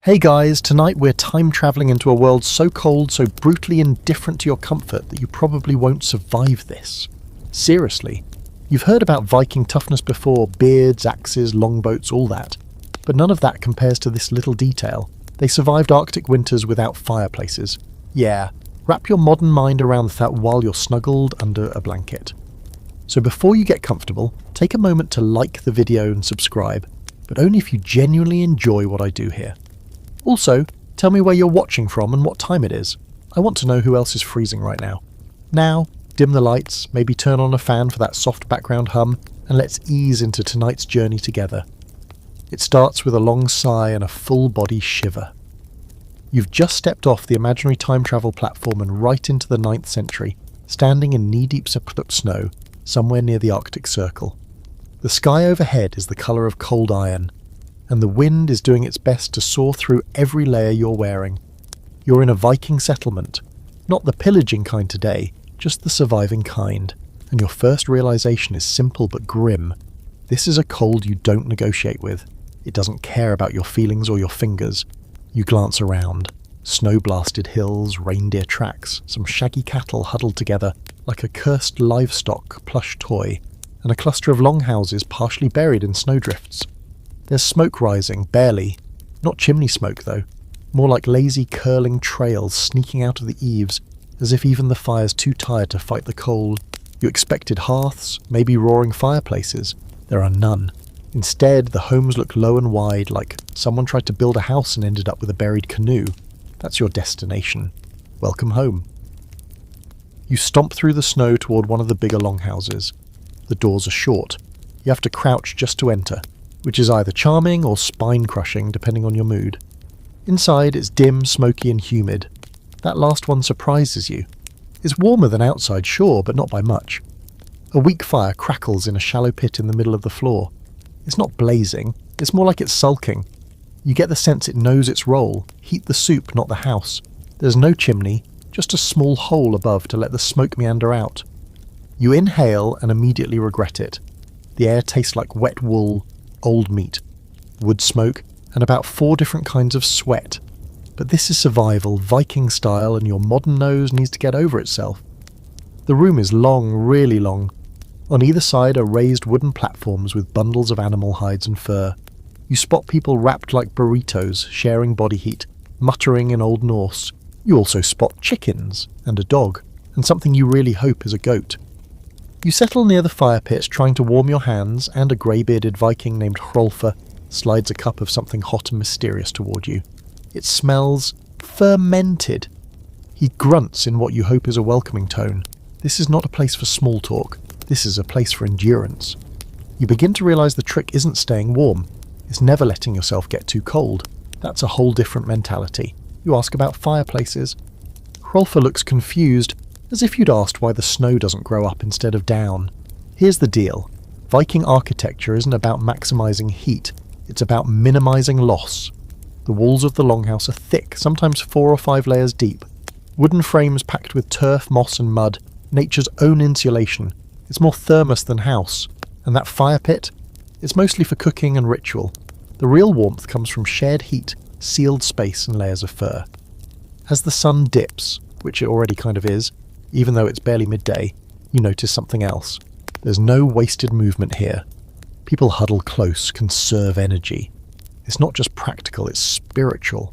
Hey guys, tonight we're time travelling into a world so cold, so brutally indifferent to your comfort that you probably won't survive this. Seriously. You've heard about Viking toughness before, beards, axes, longboats, all that. But none of that compares to this little detail. They survived Arctic winters without fireplaces. Yeah, wrap your modern mind around that while you're snuggled under a blanket. So before you get comfortable, take a moment to like the video and subscribe, but only if you genuinely enjoy what I do here. Also, tell me where you're watching from and what time it is. I want to know who else is freezing right now. Now, dim the lights, maybe turn on a fan for that soft background hum, and let's ease into tonight's journey together. It starts with a long sigh and a full body shiver. You've just stepped off the imaginary time travel platform and right into the 9th century, standing in knee-deep snow, somewhere near the Arctic Circle. The sky overhead is the colour of cold iron, and the wind is doing its best to saw through every layer you're wearing. You're in a Viking settlement, not the pillaging kind today, just the surviving kind, and your first realization is simple but grim. This is a cold you don't negotiate with. It doesn't care about your feelings or your fingers. You glance around. Snow-blasted hills, reindeer tracks, some shaggy cattle huddled together like a cursed livestock plush toy, and a cluster of longhouses partially buried in snowdrifts. There's smoke rising, barely. Not chimney smoke, though. More like lazy, curling trails sneaking out of the eaves, as if even the fire's too tired to fight the cold. You expected hearths, maybe roaring fireplaces. There are none. Instead, the homes look low and wide, like someone tried to build a house and ended up with a buried canoe. That's your destination. Welcome home. You stomp through the snow toward one of the bigger longhouses. The doors are short. You have to crouch just to enter, which is either charming or spine-crushing depending on your mood. Inside it's dim, smoky and humid. That last one surprises you. It's warmer than outside, sure, but not by much. A weak fire crackles in a shallow pit in the middle of the floor. It's not blazing, it's more like it's sulking. You get the sense it knows its role, heat the soup, not the house. There's no chimney, just a small hole above to let the smoke meander out. You inhale and immediately regret it. The air tastes like wet wool, old meat, wood smoke, and about 4 different kinds of sweat. But this is survival, Viking style, and your modern nose needs to get over itself. The room is long, really long. On either side are raised wooden platforms with bundles of animal hides and fur. You spot people wrapped like burritos, sharing body heat, muttering in Old Norse. You also spot chickens, and a dog, and something you really hope is a goat. You settle near the fire pit trying to warm your hands, and a grey-bearded Viking named Hrolfr slides a cup of something hot and mysterious toward you. It smells fermented. He grunts in what you hope is a welcoming tone. This is not a place for small talk. This is a place for endurance. You begin to realise the trick isn't staying warm. It's never letting yourself get too cold. That's a whole different mentality. You ask about fireplaces. Hrolfr looks confused, as if you'd asked why the snow doesn't grow up instead of down. Here's the deal. Viking architecture isn't about maximising heat, it's about minimising loss. The walls of the longhouse are thick, sometimes 4 or 5 layers deep. Wooden frames packed with turf, moss and mud, nature's own insulation. It's more thermos than house. And that fire pit? It's mostly for cooking and ritual. The real warmth comes from shared heat, sealed space and layers of fur. As the sun dips, which it already kind of is, even though it's barely midday, you notice something else. There's no wasted movement here. People huddle close, conserve energy. It's not just practical, it's spiritual.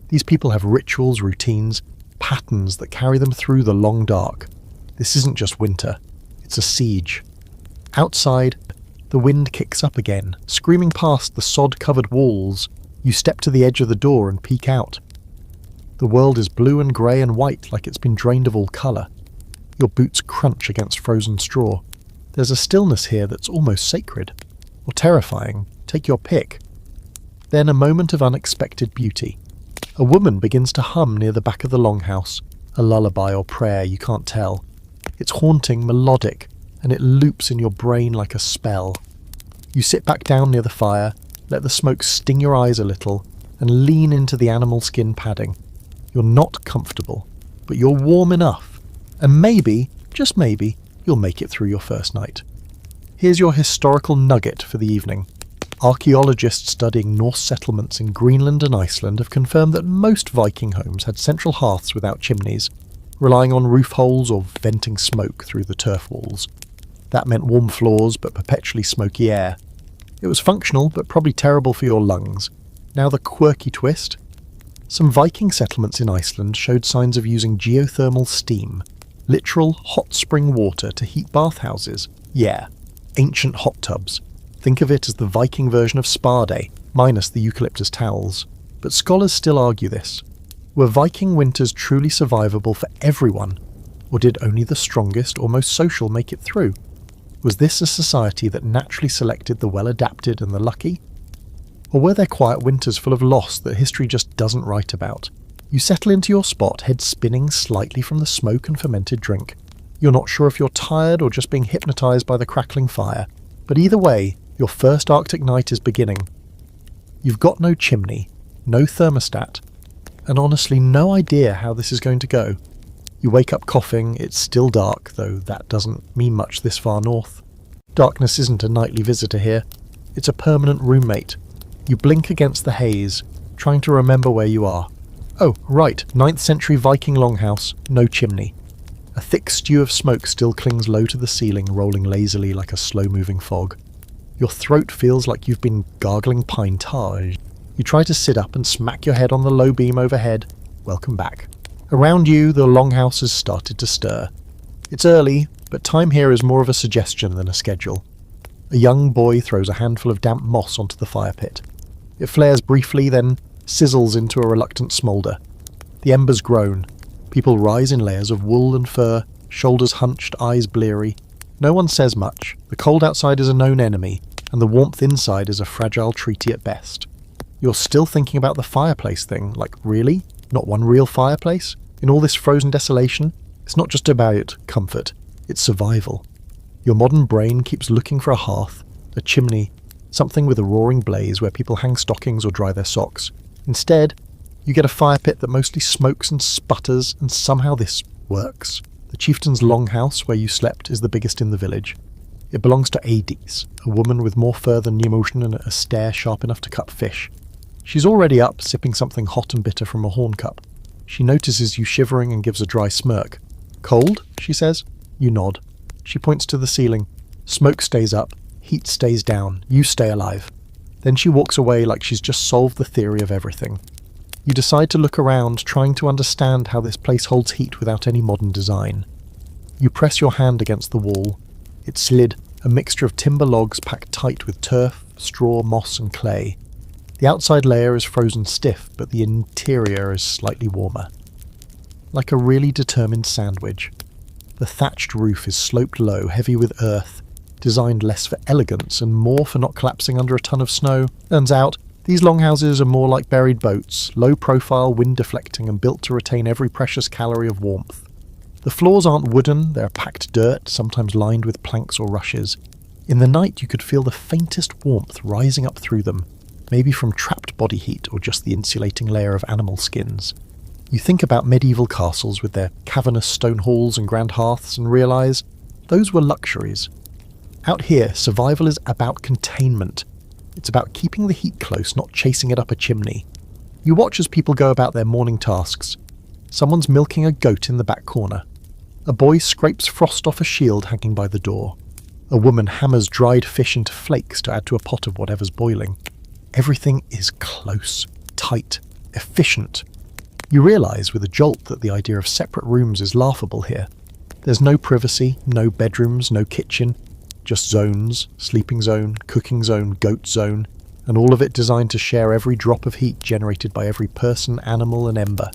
These people have rituals, routines, patterns that carry them through the long dark. This isn't just winter, it's a siege. Outside, the wind kicks up again, screaming past the sod-covered walls. You step to the edge of the door and peek out. The world is blue and grey and white like it's been drained of all colour. Your boots crunch against frozen straw. There's a stillness here that's almost sacred. Or terrifying. Take your pick. Then a moment of unexpected beauty. A woman begins to hum near the back of the longhouse. A lullaby or prayer, you can't tell. It's haunting, melodic, and it loops in your brain like a spell. You sit back down near the fire, let the smoke sting your eyes a little, and lean into the animal skin padding. You're not comfortable, but you're warm enough, and maybe, just maybe, you'll make it through your first night. Here's your historical nugget for the evening. Archaeologists studying Norse settlements in Greenland and Iceland have confirmed that most Viking homes had central hearths without chimneys, relying on roof holes or venting smoke through the turf walls. That meant warm floors but perpetually smoky air. It was functional but probably terrible for your lungs. Now the quirky twist. Some Viking settlements in Iceland showed signs of using geothermal steam, literal hot spring water to heat bathhouses. Yeah, ancient hot tubs. Think of it as the Viking version of spa day, minus the eucalyptus towels. But scholars still argue this. Were Viking winters truly survivable for everyone? Or did only the strongest or most social make it through? Was this a society that naturally selected the well-adapted and the lucky? Or were there quiet winters full of loss that history just doesn't write about? You settle into your spot, head spinning slightly from the smoke and fermented drink. You're not sure if you're tired or just being hypnotised by the crackling fire. But either way, your first Arctic night is beginning. You've got no chimney, no thermostat, and honestly no idea how this is going to go. You wake up coughing, it's still dark, though that doesn't mean much this far north. Darkness isn't a nightly visitor here, it's a permanent roommate. You blink against the haze, trying to remember where you are. Oh, right, 9th century Viking longhouse, no chimney. A thick stew of smoke still clings low to the ceiling, rolling lazily like a slow-moving fog. Your throat feels like you've been gargling pine tar. You try to sit up and smack your head on the low beam overhead. Welcome back. Around you, the longhouse has started to stir. It's early, but time here is more of a suggestion than a schedule. A young boy throws a handful of damp moss onto the fire pit. It flares briefly, then sizzles into a reluctant smoulder. The embers groan. People rise in layers of wool and fur, shoulders hunched, eyes bleary. No one says much. The cold outside is a known enemy, and the warmth inside is a fragile treaty at best. You're still thinking about the fireplace thing, like really? Not one real fireplace? In all this frozen desolation? It's not just about comfort, it's survival. Your modern brain keeps looking for a hearth, a chimney, something with a roaring blaze where people hang stockings or dry their socks. Instead, you get a fire pit that mostly smokes and sputters, and somehow this works. The chieftain's longhouse where you slept is the biggest in the village. It belongs to Adis, a woman with more fur than Nemotion and a stare sharp enough to cut fish. She's already up, sipping something hot and bitter from a horn cup. She notices you shivering and gives a dry smirk. Cold? She says. You nod. She points to the ceiling. Smoke stays up, heat stays down, you stay alive. Then she walks away like she's just solved the theory of everything. You decide to look around, trying to understand how this place holds heat without any modern design. You press your hand against the wall. It's slid, a mixture of timber logs packed tight with turf, straw, moss and clay. The outside layer is frozen stiff, but the interior is slightly warmer. Like a really determined sandwich. The thatched roof is sloped low, heavy with earth, designed less for elegance and more for not collapsing under a ton of snow. Turns out, these longhouses are more like buried boats, low profile, wind deflecting and built to retain every precious calorie of warmth. The floors aren't wooden, they're packed dirt, sometimes lined with planks or rushes. In the night you could feel the faintest warmth rising up through them, maybe from trapped body heat or just the insulating layer of animal skins. You think about medieval castles with their cavernous stone halls and grand hearths and realise those were luxuries. Out here, survival is about containment. It's about keeping the heat close, not chasing it up a chimney. You watch as people go about their morning tasks. Someone's milking a goat in the back corner. A boy scrapes frost off a shield hanging by the door. A woman hammers dried fish into flakes to add to a pot of whatever's boiling. Everything is close, tight, efficient. You realise with a jolt that the idea of separate rooms is laughable here. There's no privacy, no bedrooms, no kitchen. Just zones, sleeping zone, cooking zone, goat zone, and all of it designed to share every drop of heat generated by every person, animal and ember.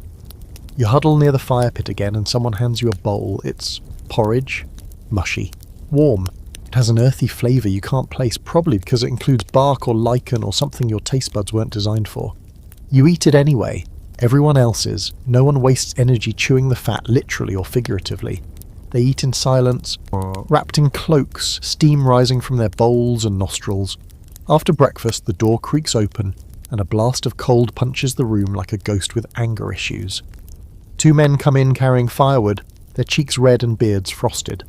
You huddle near the fire pit again and someone hands you a bowl. It's porridge, mushy, warm. It has an earthy flavour you can't place, probably because it includes bark or lichen or something your taste buds weren't designed for. You eat it anyway. Everyone else is. No one wastes energy chewing the fat, literally or figuratively. They eat in silence, wrapped in cloaks, steam rising from their bowls and nostrils. After breakfast, the door creaks open, and a blast of cold punches the room like a ghost with anger issues. 2 men come in carrying firewood, their cheeks red and beards frosted.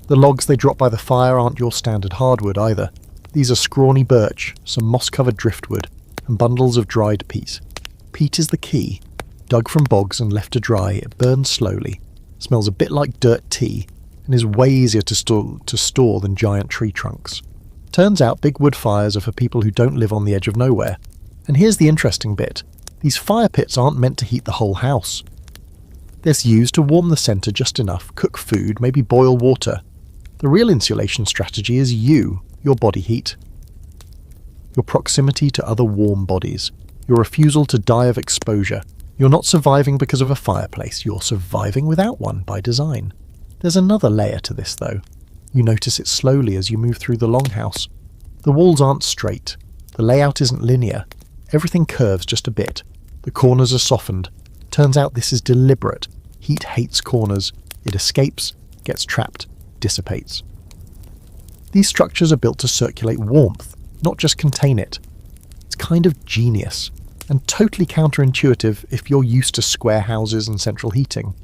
The logs they drop by the fire aren't your standard hardwood either. These are scrawny birch, some moss-covered driftwood, and bundles of dried peat. Peat is the key. Dug from bogs and left to dry, it burns slowly, smells a bit like dirt tea, and is way easier to store than giant tree trunks. Turns out big wood fires are for people who don't live on the edge of nowhere. And here's the interesting bit. These fire pits aren't meant to heat the whole house. They're used to warm the centre just enough, cook food, maybe boil water. The real insulation strategy is you, your body heat. Your proximity to other warm bodies. Your refusal to die of exposure. You're not surviving because of a fireplace, you're surviving without one by design. There's another layer to this though. You notice it slowly as you move through the longhouse. The walls aren't straight. The layout isn't linear. Everything curves just a bit. The corners are softened. Turns out this is deliberate. Heat hates corners. It escapes, gets trapped, dissipates. These structures are built to circulate warmth, not just contain it. It's kind of genius, and totally counterintuitive if you're used to square houses and central heating.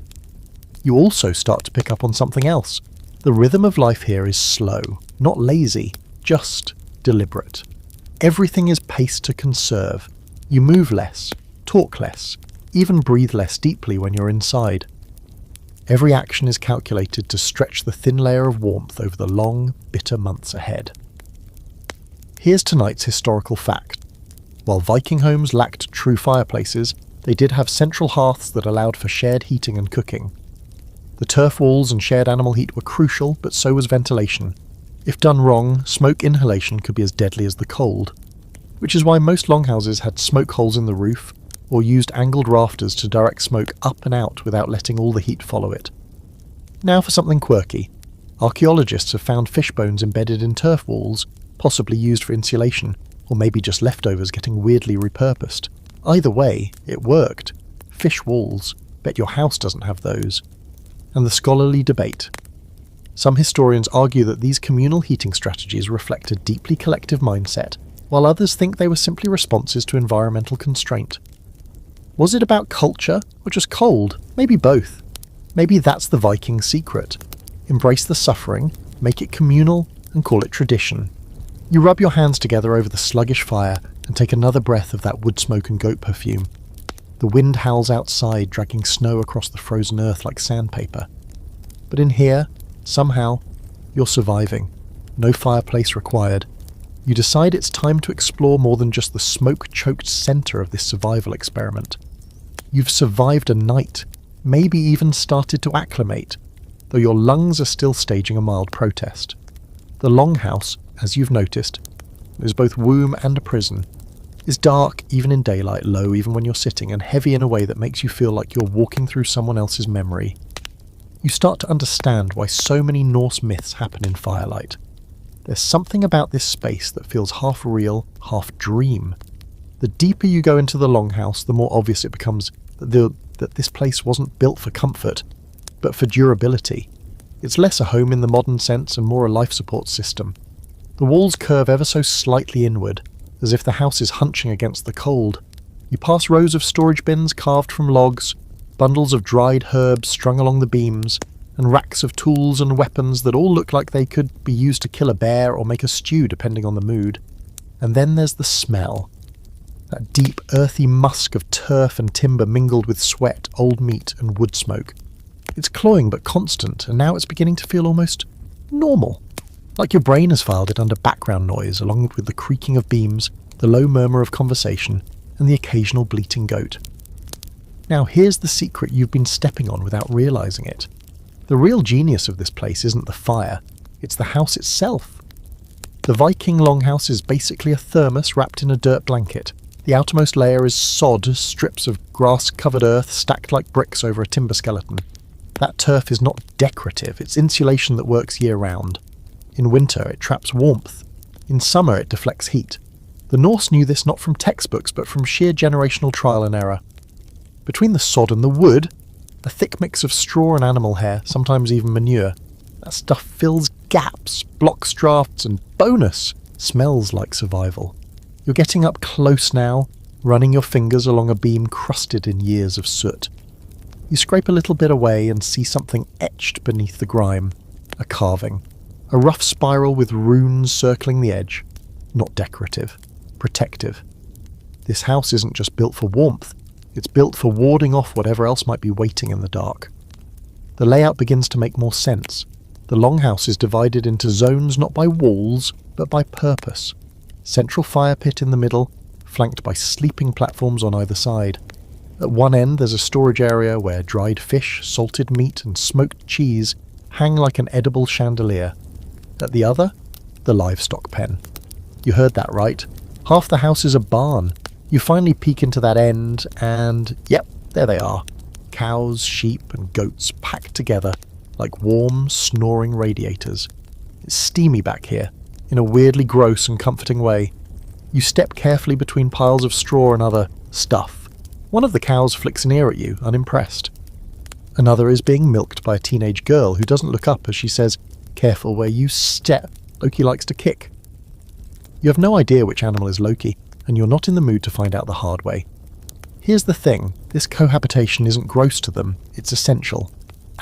You also start to pick up on something else. The rhythm of life here is slow, not lazy, just deliberate. Everything is paced to conserve. You move less, talk less, even breathe less deeply when you're inside. Every action is calculated to stretch the thin layer of warmth over the long, bitter months ahead. Here's tonight's historical fact. While Viking homes lacked true fireplaces, they did have central hearths that allowed for shared heating and cooking. The turf walls and shared animal heat were crucial, but so was ventilation. If done wrong, smoke inhalation could be as deadly as the cold, which is why most longhouses had smoke holes in the roof or used angled rafters to direct smoke up and out without letting all the heat follow it. Now for something quirky. Archaeologists have found fish bones embedded in turf walls, possibly used for insulation, or maybe just leftovers getting weirdly repurposed. Either way, it worked. Fish walls. Bet your house doesn't have those. And the scholarly debate. Some historians argue that these communal heating strategies reflect a deeply collective mindset, while others think they were simply responses to environmental constraint. Was it about culture, or just cold? Maybe both. Maybe that's the Viking secret. Embrace the suffering, make it communal, and call it tradition. You rub your hands together over the sluggish fire and take another breath of that wood smoke and goat perfume. The wind howls outside, dragging snow across the frozen earth like sandpaper. But in here, somehow, you're surviving. No fireplace required. You decide it's time to explore more than just the smoke-choked centre of this survival experiment. You've survived a night, maybe even started to acclimate, though your lungs are still staging a mild protest. The longhouse, as you've noticed, is both womb and a prison, is dark even in daylight, low even when you're sitting, and heavy in a way that makes you feel like you're walking through someone else's memory. You start to understand why so many Norse myths happen in firelight. There's something about this space that feels half real, half dream. The deeper you go into the longhouse, the more obvious it becomes that this place wasn't built for comfort, but for durability. It's less a home in the modern sense and more a life support system. The walls curve ever so slightly inward, as if the house is hunching against the cold. You pass rows of storage bins carved from logs, bundles of dried herbs strung along the beams, and racks of tools and weapons that all look like they could be used to kill a bear or make a stew depending on the mood. And then there's the smell. That deep, earthy musk of turf and timber mingled with sweat, old meat and wood smoke. It's cloying but constant, and now it's beginning to feel almost normal. Like your brain has filed it under background noise, along with the creaking of beams, the low murmur of conversation, and the occasional bleating goat. Now here's the secret you've been stepping on without realising it. The real genius of this place isn't the fire, it's the house itself. The Viking longhouse is basically a thermos wrapped in a dirt blanket. The outermost layer is sod, strips of grass-covered earth stacked like bricks over a timber skeleton. That turf is not decorative, it's insulation that works year-round. In winter, it traps warmth. In summer, it deflects heat. The Norse knew this not from textbooks, but from sheer generational trial and error. Between the sod and the wood, a thick mix of straw and animal hair, sometimes even manure. That stuff fills gaps, blocks drafts, and bonus, smells like survival. You're getting up close now, running your fingers along a beam crusted in years of soot. You scrape a little bit away and see something etched beneath the grime. A carving. A rough spiral with runes circling the edge. not decorative, protective. This house isn't just built for warmth, it's built for warding off whatever else might be waiting in the dark. The layout begins to make more sense. The longhouse is divided into zones not by walls, but by purpose. Central fire pit in the middle, flanked by sleeping platforms on either side. At one end there's a storage area where dried fish, salted meat and smoked cheese hang like an edible chandelier. At the other, the livestock pen. You heard that right. Half the house is a barn. You finally peek into that end and, yep, there they are. Cows, sheep and goats packed together like warm, snoring radiators. It's steamy back here, in a weirdly gross and comforting way. You step carefully between piles of straw and other stuff. One of the cows flicks an ear at you, unimpressed. Another is being milked by a teenage girl who doesn't look up as she says, "Careful where you step, Loki likes to kick." You have no idea which animal is Loki, and you're not in the mood to find out the hard way. Here's the thing, this cohabitation isn't gross to them, it's essential.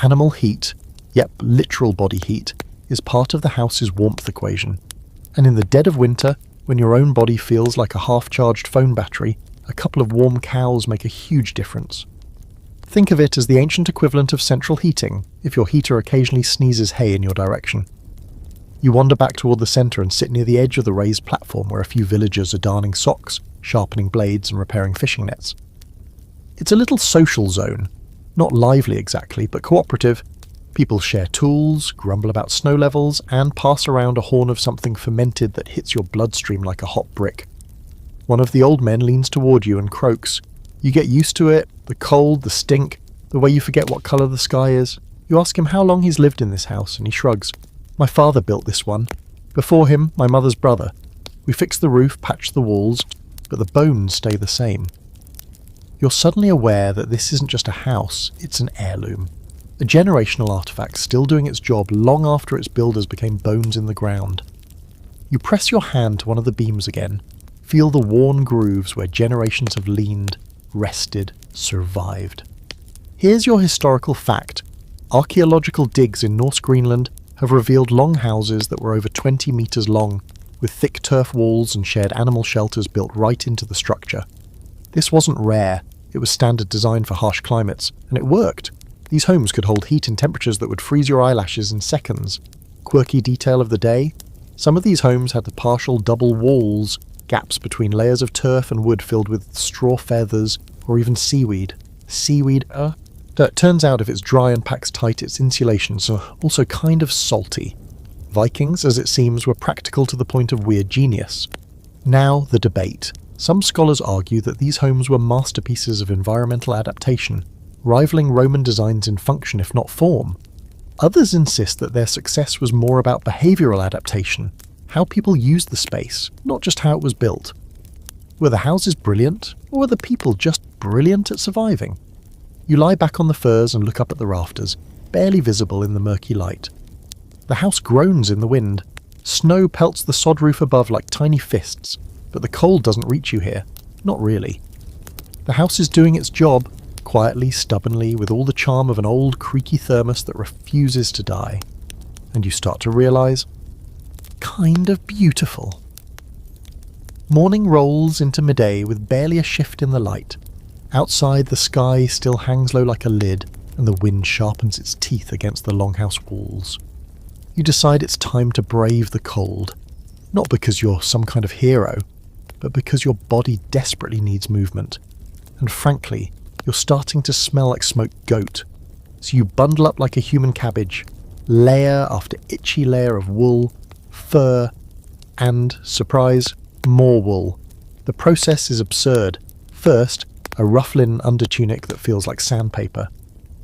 Animal heat, yep, literal body heat, is part of the house's warmth equation. And in the dead of winter, when your own body feels like a half-charged phone battery, a couple of warm cows make a huge difference. Think of it as the ancient equivalent of central heating, if your heater occasionally sneezes hay in your direction. You wander back toward the centre and sit near the edge of the raised platform where a few villagers are darning socks, sharpening blades and repairing fishing nets. It's a little social zone, not lively exactly, but cooperative. People share tools, grumble about snow levels, and pass around a horn of something fermented that hits your bloodstream like a hot brick. One of the old men leans toward you and croaks. You get used to it, the cold, the stink, the way you forget what colour the sky is. You ask him how long he's lived in this house, and he shrugs. "My father built this one. Before him, my mother's brother. We fixed the roof, patched the walls, but the bones stay the same." You're suddenly aware that this isn't just a house, it's an heirloom. A generational artifact still doing its job long after its builders became bones in the ground. You press your hand to one of the beams again, feel the worn grooves where generations have leaned, rested, survived. Here's your historical fact. Archaeological digs in Norse Greenland have revealed longhouses that were over 20 metres long, with thick turf walls and shared animal shelters built right into the structure. This wasn't rare, it was standard design for harsh climates, and it worked. These homes could hold heat and temperatures that would freeze your eyelashes in seconds. Quirky detail of the day? Some of these homes had the partial double walls, gaps between layers of turf and wood filled with straw feathers or even seaweed. It turns out if it's dry and packs tight, its insulations are also kind of salty. Vikings, as it seems, were practical to the point of weird genius. Now, the debate. Some scholars argue that these homes were masterpieces of environmental adaptation, rivaling Roman designs in function if not form. Others insist that their success was more about behavioural adaptation, how people used the space, not just how it was built. Were the houses brilliant, or were the people just brilliant at surviving? You lie back on the furs and look up at the rafters, barely visible in the murky light. The house groans in the wind. Snow pelts the sod roof above like tiny fists, but the cold doesn't reach you here. Not really. The house is doing its job, quietly, stubbornly, with all the charm of an old, creaky thermos that refuses to die. And you start to realise, kind of beautiful. Morning rolls into midday with barely a shift in the light. Outside, the sky still hangs low like a lid, and the wind sharpens its teeth against the longhouse walls. You decide it's time to brave the cold, not because you're some kind of hero, but because your body desperately needs movement. And frankly, you're starting to smell like smoked goat. So you bundle up like a human cabbage, layer after itchy layer of wool, fur, and, surprise, more wool. The process is absurd. First, a rough linen undertunic that feels like sandpaper.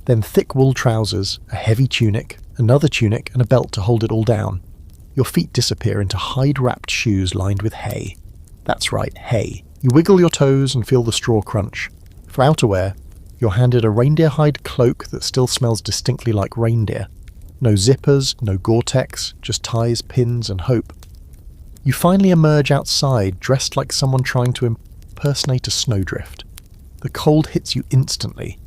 Then thick wool trousers, a heavy tunic, another tunic, and a belt to hold it all down. Your feet disappear into hide-wrapped shoes lined with hay. That's right, hay. You wiggle your toes and feel the straw crunch. For outerwear, you're handed a reindeer hide cloak that still smells distinctly like reindeer. No zippers, no Gore-Tex, just ties, pins, and hope. You finally emerge outside, dressed like someone trying to impersonate a snowdrift. The cold hits you instantly.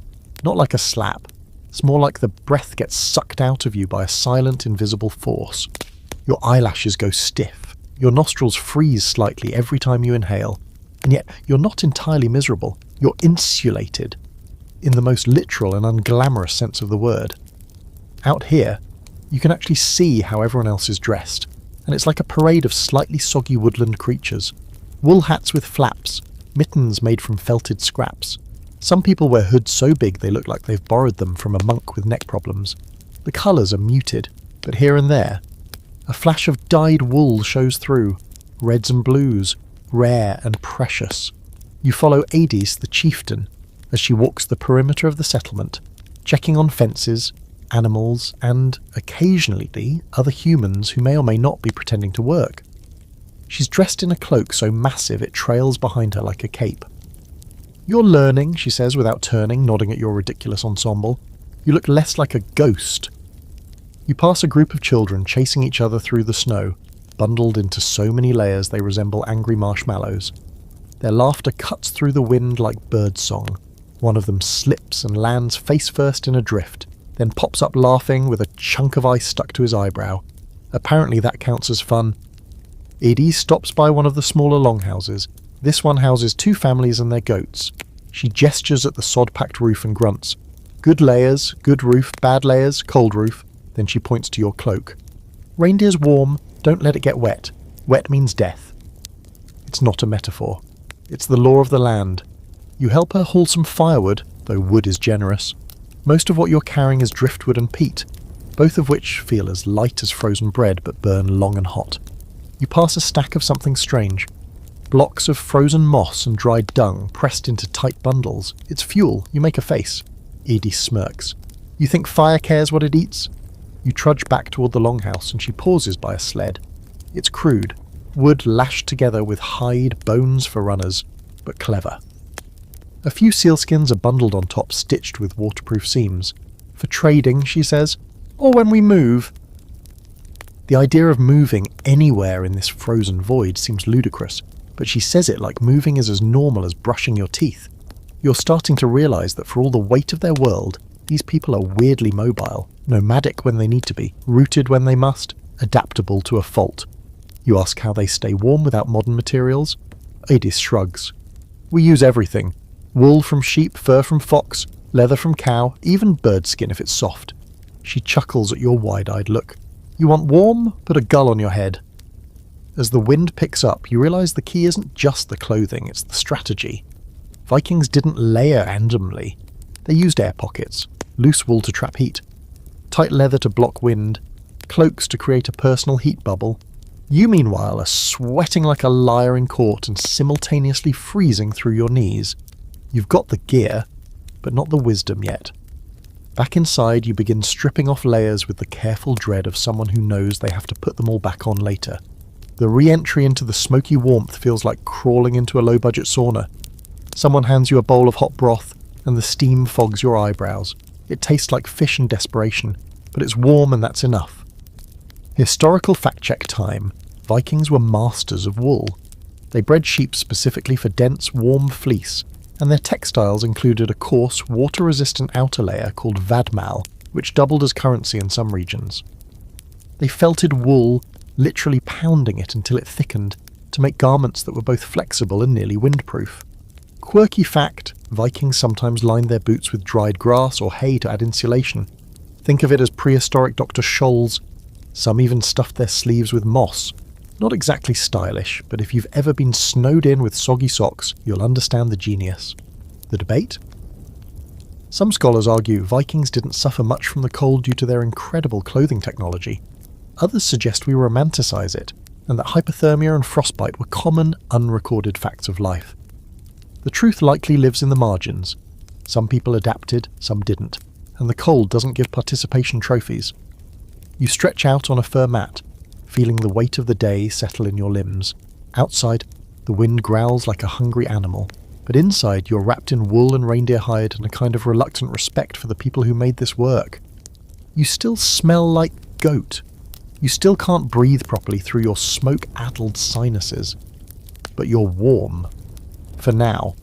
Not like a slap. It's more like the breath gets sucked out of you by a silent, invisible force. Your eyelashes go stiff. Your nostrils freeze slightly every time you inhale, and yet you're not entirely miserable. You're insulated, in the most literal and unglamorous sense of the word. Out here, you can actually see how everyone else is dressed, and it's like a parade of slightly soggy woodland creatures. Wool hats with flaps, mittens made from felted scraps. Some people wear hoods so big they look like they've borrowed them from a monk with neck problems. The colours are muted, but here and there, a flash of dyed wool shows through, reds and blues, rare and precious. You follow Adis, the chieftain, as she walks the perimeter of the settlement, checking on fences, animals, and, occasionally, other humans who may or may not be pretending to work. She's dressed in a cloak so massive it trails behind her like a cape. "You're learning," she says without turning, nodding at your ridiculous ensemble. "You look less like a ghost." You pass a group of children chasing each other through the snow, bundled into so many layers they resemble angry marshmallows. Their laughter cuts through the wind like birdsong. One of them slips and lands face first in a drift, then pops up laughing with a chunk of ice stuck to his eyebrow. Apparently that counts as fun. Edie stops by one of the smaller longhouses. This one houses 2 families and their goats. She gestures at the sod-packed roof and grunts. "Good layers, good roof, bad layers, cold roof." Then she points to your cloak. "Reindeer's warm, don't let it get wet. Wet means death." It's not a metaphor. It's the law of the land. You help her haul some firewood, though wood is generous. Most of what you're carrying is driftwood and peat, both of which feel as light as frozen bread but burn long and hot. You pass a stack of something strange. Blocks of frozen moss and dried dung pressed into tight bundles. It's fuel. You make a face. Edie smirks. "You think fire cares what it eats?" You trudge back toward the longhouse and she pauses by a sled. It's crude, wood lashed together with hide, bones for runners, but clever. A few sealskins are bundled on top, stitched with waterproof seams. "For trading," she says, "or when we move." The idea of moving anywhere in this frozen void seems ludicrous, but she says it like moving is as normal as brushing your teeth. You're starting to realise that for all the weight of their world, these people are weirdly mobile, nomadic when they need to be, rooted when they must, adaptable to a fault. You ask how they stay warm without modern materials. Adis shrugs. "We use everything. Wool from sheep, fur from fox, leather from cow, even bird skin if it's soft." She chuckles at your wide-eyed look. "You want warm? Put a gull on your head." As the wind picks up, you realise the key isn't just the clothing, it's the strategy. Vikings didn't layer randomly. They used air pockets, loose wool to trap heat, tight leather to block wind, cloaks to create a personal heat bubble. You, meanwhile, are sweating like a liar in court and simultaneously freezing through your knees. You've got the gear, but not the wisdom yet. Back inside, you begin stripping off layers with the careful dread of someone who knows they have to put them all back on later. The re-entry into the smoky warmth feels like crawling into a low-budget sauna. Someone hands you a bowl of hot broth, and the steam fogs your eyebrows. It tastes like fish and desperation, but it's warm and that's enough. Historical fact-check time. Vikings were masters of wool. They bred sheep specifically for dense, warm fleece, and their textiles included a coarse, water-resistant outer layer called vadmal, which doubled as currency in some regions. They felted wool, literally pounding it until it thickened, to make garments that were both flexible and nearly windproof. Quirky fact, Vikings sometimes lined their boots with dried grass or hay to add insulation. Think of it as prehistoric Dr. Scholl's. Some even stuffed their sleeves with moss. Not exactly stylish, but if you've ever been snowed in with soggy socks, you'll understand the genius. The debate? Some scholars argue Vikings didn't suffer much from the cold due to their incredible clothing technology. Others suggest we romanticize it, and that hypothermia and frostbite were common, unrecorded facts of life. The truth likely lives in the margins. Some people adapted, some didn't, and the cold doesn't give participation trophies. You stretch out on a fur mat, feeling the weight of the day settle in your limbs. Outside, the wind growls like a hungry animal, but inside you're wrapped in wool and reindeer hide and a kind of reluctant respect for the people who made this work. You still smell like goat. You still can't breathe properly through your smoke-addled sinuses. But you're warm. For now.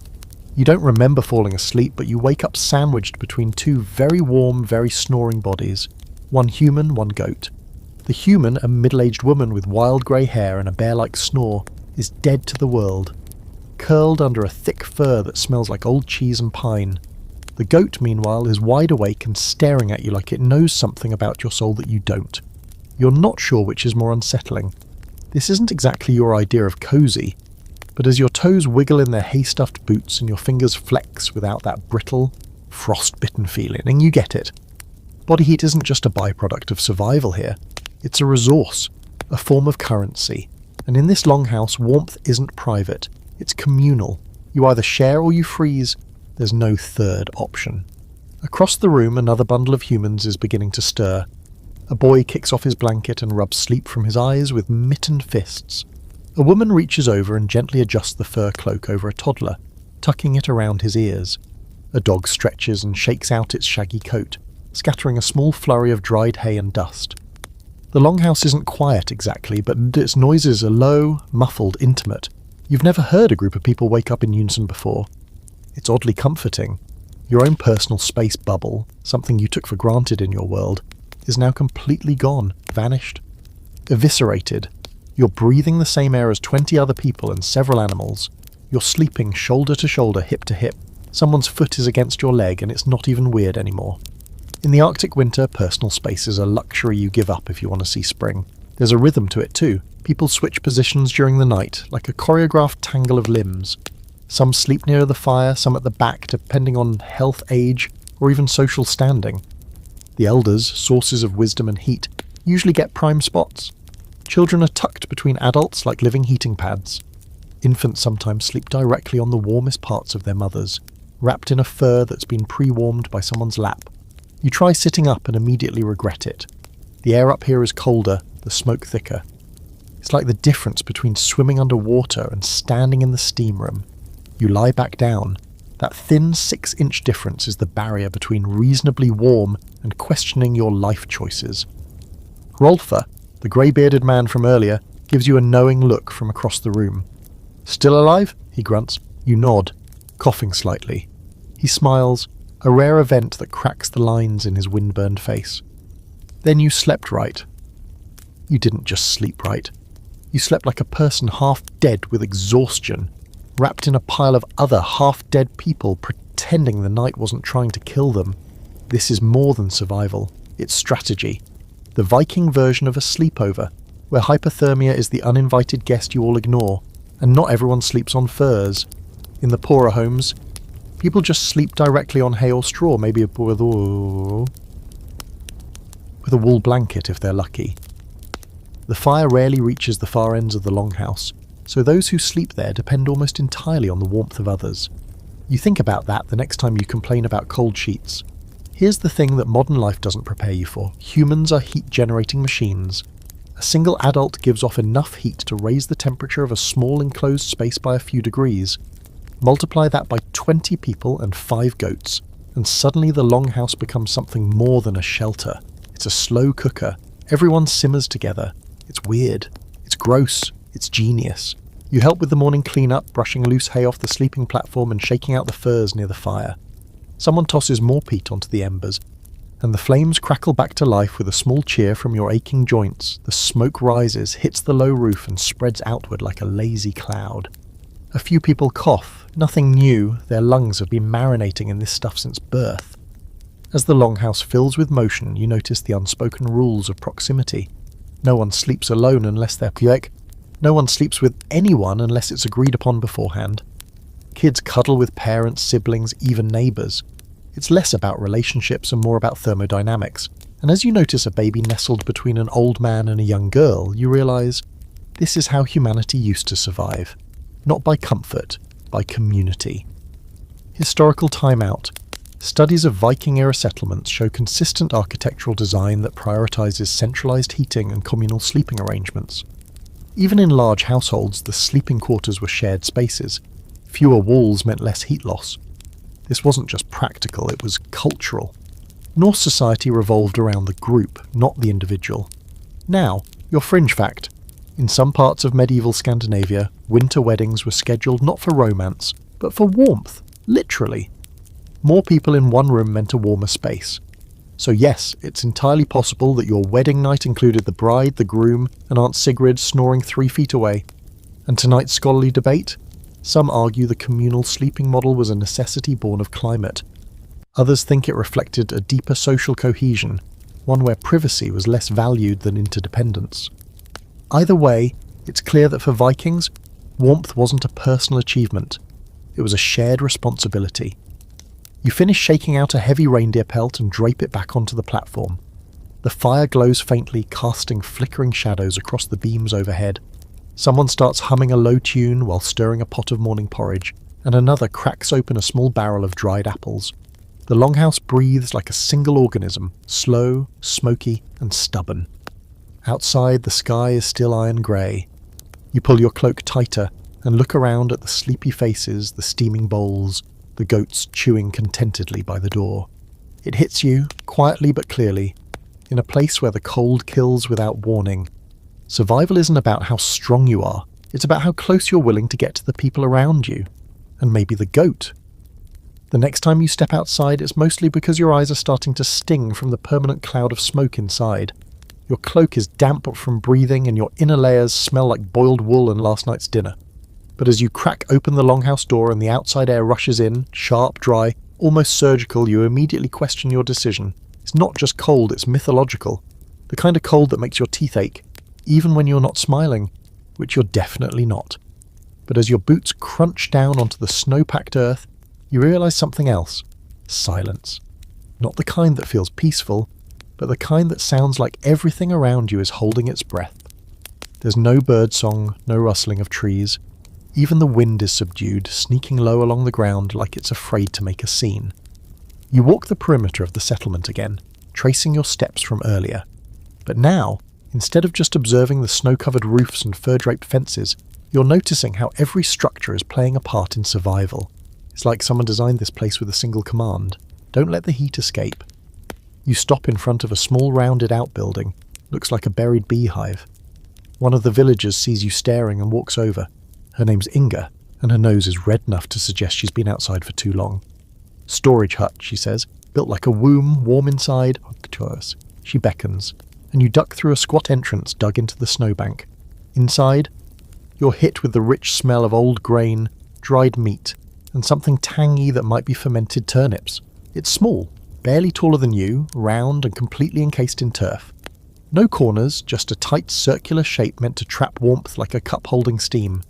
You don't remember falling asleep, but you wake up sandwiched between 2 very warm, very snoring bodies. One human, one goat. The human, a middle-aged woman with wild grey hair and a bear-like snore, is dead to the world, curled under a thick fur that smells like old cheese and pine. The goat, meanwhile, is wide awake and staring at you like it knows something about your soul that you don't. You're not sure which is more unsettling. This isn't exactly your idea of cosy, but as your toes wiggle in their hay-stuffed boots and your fingers flex without that brittle, frost-bitten feeling, and you get it. Body heat isn't just a byproduct of survival here. It's a resource, a form of currency. And in this longhouse, warmth isn't private. It's communal. You either share or you freeze. There's no third option. Across the room, another bundle of humans is beginning to stir. A boy kicks off his blanket and rubs sleep from his eyes with mittened fists. A woman reaches over and gently adjusts the fur cloak over a toddler, tucking it around his ears. A dog stretches and shakes out its shaggy coat, scattering a small flurry of dried hay and dust. The longhouse isn't quiet exactly, but its noises are low, muffled, intimate. You've never heard a group of people wake up in unison before. It's oddly comforting. Your own personal space bubble, something you took for granted in your world, is now completely gone, vanished, eviscerated. You're breathing the same air as 20 other people and several animals. You're sleeping shoulder to shoulder, hip to hip. Someone's foot is against your leg and it's not even weird anymore. In the Arctic winter, personal space is a luxury you give up if you want to see spring. There's a rhythm to it too. People switch positions during the night, like a choreographed tangle of limbs. Some sleep near the fire, some at the back, depending on health, age, or even social standing. The elders, sources of wisdom and heat, usually get prime spots. Children are tucked between adults like living heating pads. Infants sometimes sleep directly on the warmest parts of their mothers, wrapped in a fur that's been pre-warmed by someone's lap. You try sitting up and immediately regret it. The air up here is colder, the smoke thicker. It's like the difference between swimming underwater and standing in the steam room. You lie back down. That thin 6-inch difference is the barrier between reasonably warm and questioning your life choices. Rolfer, the grey-bearded man from earlier, gives you a knowing look from across the room. "Still alive?" he grunts. You nod, coughing slightly. He smiles, a rare event that cracks the lines in his windburned face. "Then you slept right." You didn't just sleep right. You slept like a person half dead with exhaustion, wrapped in a pile of other half-dead people pretending the night wasn't trying to kill them. This is more than survival. It's strategy. The Viking version of a sleepover, where hypothermia is the uninvited guest you all ignore, and not everyone sleeps on furs. In the poorer homes, people just sleep directly on hay or straw, maybe with a wool blanket if they're lucky. The fire rarely reaches the far ends of the longhouse, so those who sleep there depend almost entirely on the warmth of others. You think about that the next time you complain about cold sheets. Here's the thing that modern life doesn't prepare you for. Humans are heat-generating machines. A single adult gives off enough heat to raise the temperature of a small enclosed space by a few degrees. Multiply that by 20 people and 5 goats, and suddenly the longhouse becomes something more than a shelter. It's a slow cooker. Everyone simmers together. It's weird. It's gross. It's genius. You help with the morning clean-up, brushing loose hay off the sleeping platform and shaking out the furs near the fire. Someone tosses more peat onto the embers, and the flames crackle back to life with a small cheer from your aching joints. The smoke rises, hits the low roof and spreads outward like a lazy cloud. A few people cough. Nothing new. Their lungs have been marinating in this stuff since birth. As the longhouse fills with motion, you notice the unspoken rules of proximity. No one sleeps alone unless they're quick. No one sleeps with anyone unless it's agreed upon beforehand. Kids cuddle with parents, siblings, even neighbours. It's less about relationships and more about thermodynamics. And as you notice a baby nestled between an old man and a young girl, you realise this is how humanity used to survive. Not by comfort, by community. Historical timeout. Studies of Viking-era settlements show consistent architectural design that prioritises centralised heating and communal sleeping arrangements. Even in large households, the sleeping quarters were shared spaces. Fewer walls meant less heat loss. This wasn't just practical, it was cultural. Norse society revolved around the group, not the individual. Now, your fringe fact. In some parts of medieval Scandinavia, winter weddings were scheduled not for romance, but for warmth, literally. More people in one room meant a warmer space. So yes, it's entirely possible that your wedding night included the bride, the groom, and Aunt Sigrid snoring 3 feet away. And tonight's scholarly debate? Some argue the communal sleeping model was a necessity born of climate. Others think it reflected a deeper social cohesion, one where privacy was less valued than interdependence. Either way, it's clear that for Vikings, warmth wasn't a personal achievement. It was a shared responsibility. You finish shaking out a heavy reindeer pelt and drape it back onto the platform. The fire glows faintly, casting flickering shadows across the beams overhead. Someone starts humming a low tune while stirring a pot of morning porridge, and another cracks open a small barrel of dried apples. The longhouse breathes like a single organism, slow, smoky, and stubborn. Outside, the sky is still iron grey. You pull your cloak tighter and look around at the sleepy faces, the steaming bowls, the goats chewing contentedly by the door. It hits you, quietly but clearly, in a place where the cold kills without warning. Survival isn't about how strong you are, it's about how close you're willing to get to the people around you, and maybe the goat. The next time you step outside, it's mostly because your eyes are starting to sting from the permanent cloud of smoke inside. Your cloak is damp from breathing and your inner layers smell like boiled wool and last night's dinner. But as you crack open the longhouse door and the outside air rushes in, sharp, dry, almost surgical, you immediately question your decision. It's not just cold, it's mythological. The kind of cold that makes your teeth ache, even when you're not smiling, which you're definitely not. But as your boots crunch down onto the snow-packed earth, you realise something else. Silence. Not the kind that feels peaceful, but the kind that sounds like everything around you is holding its breath. There's no birdsong, no rustling of trees. Even the wind is subdued, sneaking low along the ground like it's afraid to make a scene. You walk the perimeter of the settlement again, tracing your steps from earlier. But now, instead of just observing the snow-covered roofs and fur-draped fences, you're noticing how every structure is playing a part in survival. It's like someone designed this place with a single command. Don't let the heat escape. You stop in front of a small rounded outbuilding. Looks like a buried beehive. One of the villagers sees you staring and walks over. Her name's Inga, and her nose is red enough to suggest she's been outside for too long. Storage hut, she says, built like a womb, warm inside. She beckons, and you duck through a squat entrance dug into the snowbank. Inside, you're hit with the rich smell of old grain, dried meat, and something tangy that might be fermented turnips. It's small, barely taller than you, round and completely encased in turf. No corners, just a tight circular shape meant to trap warmth like a cup holding steam.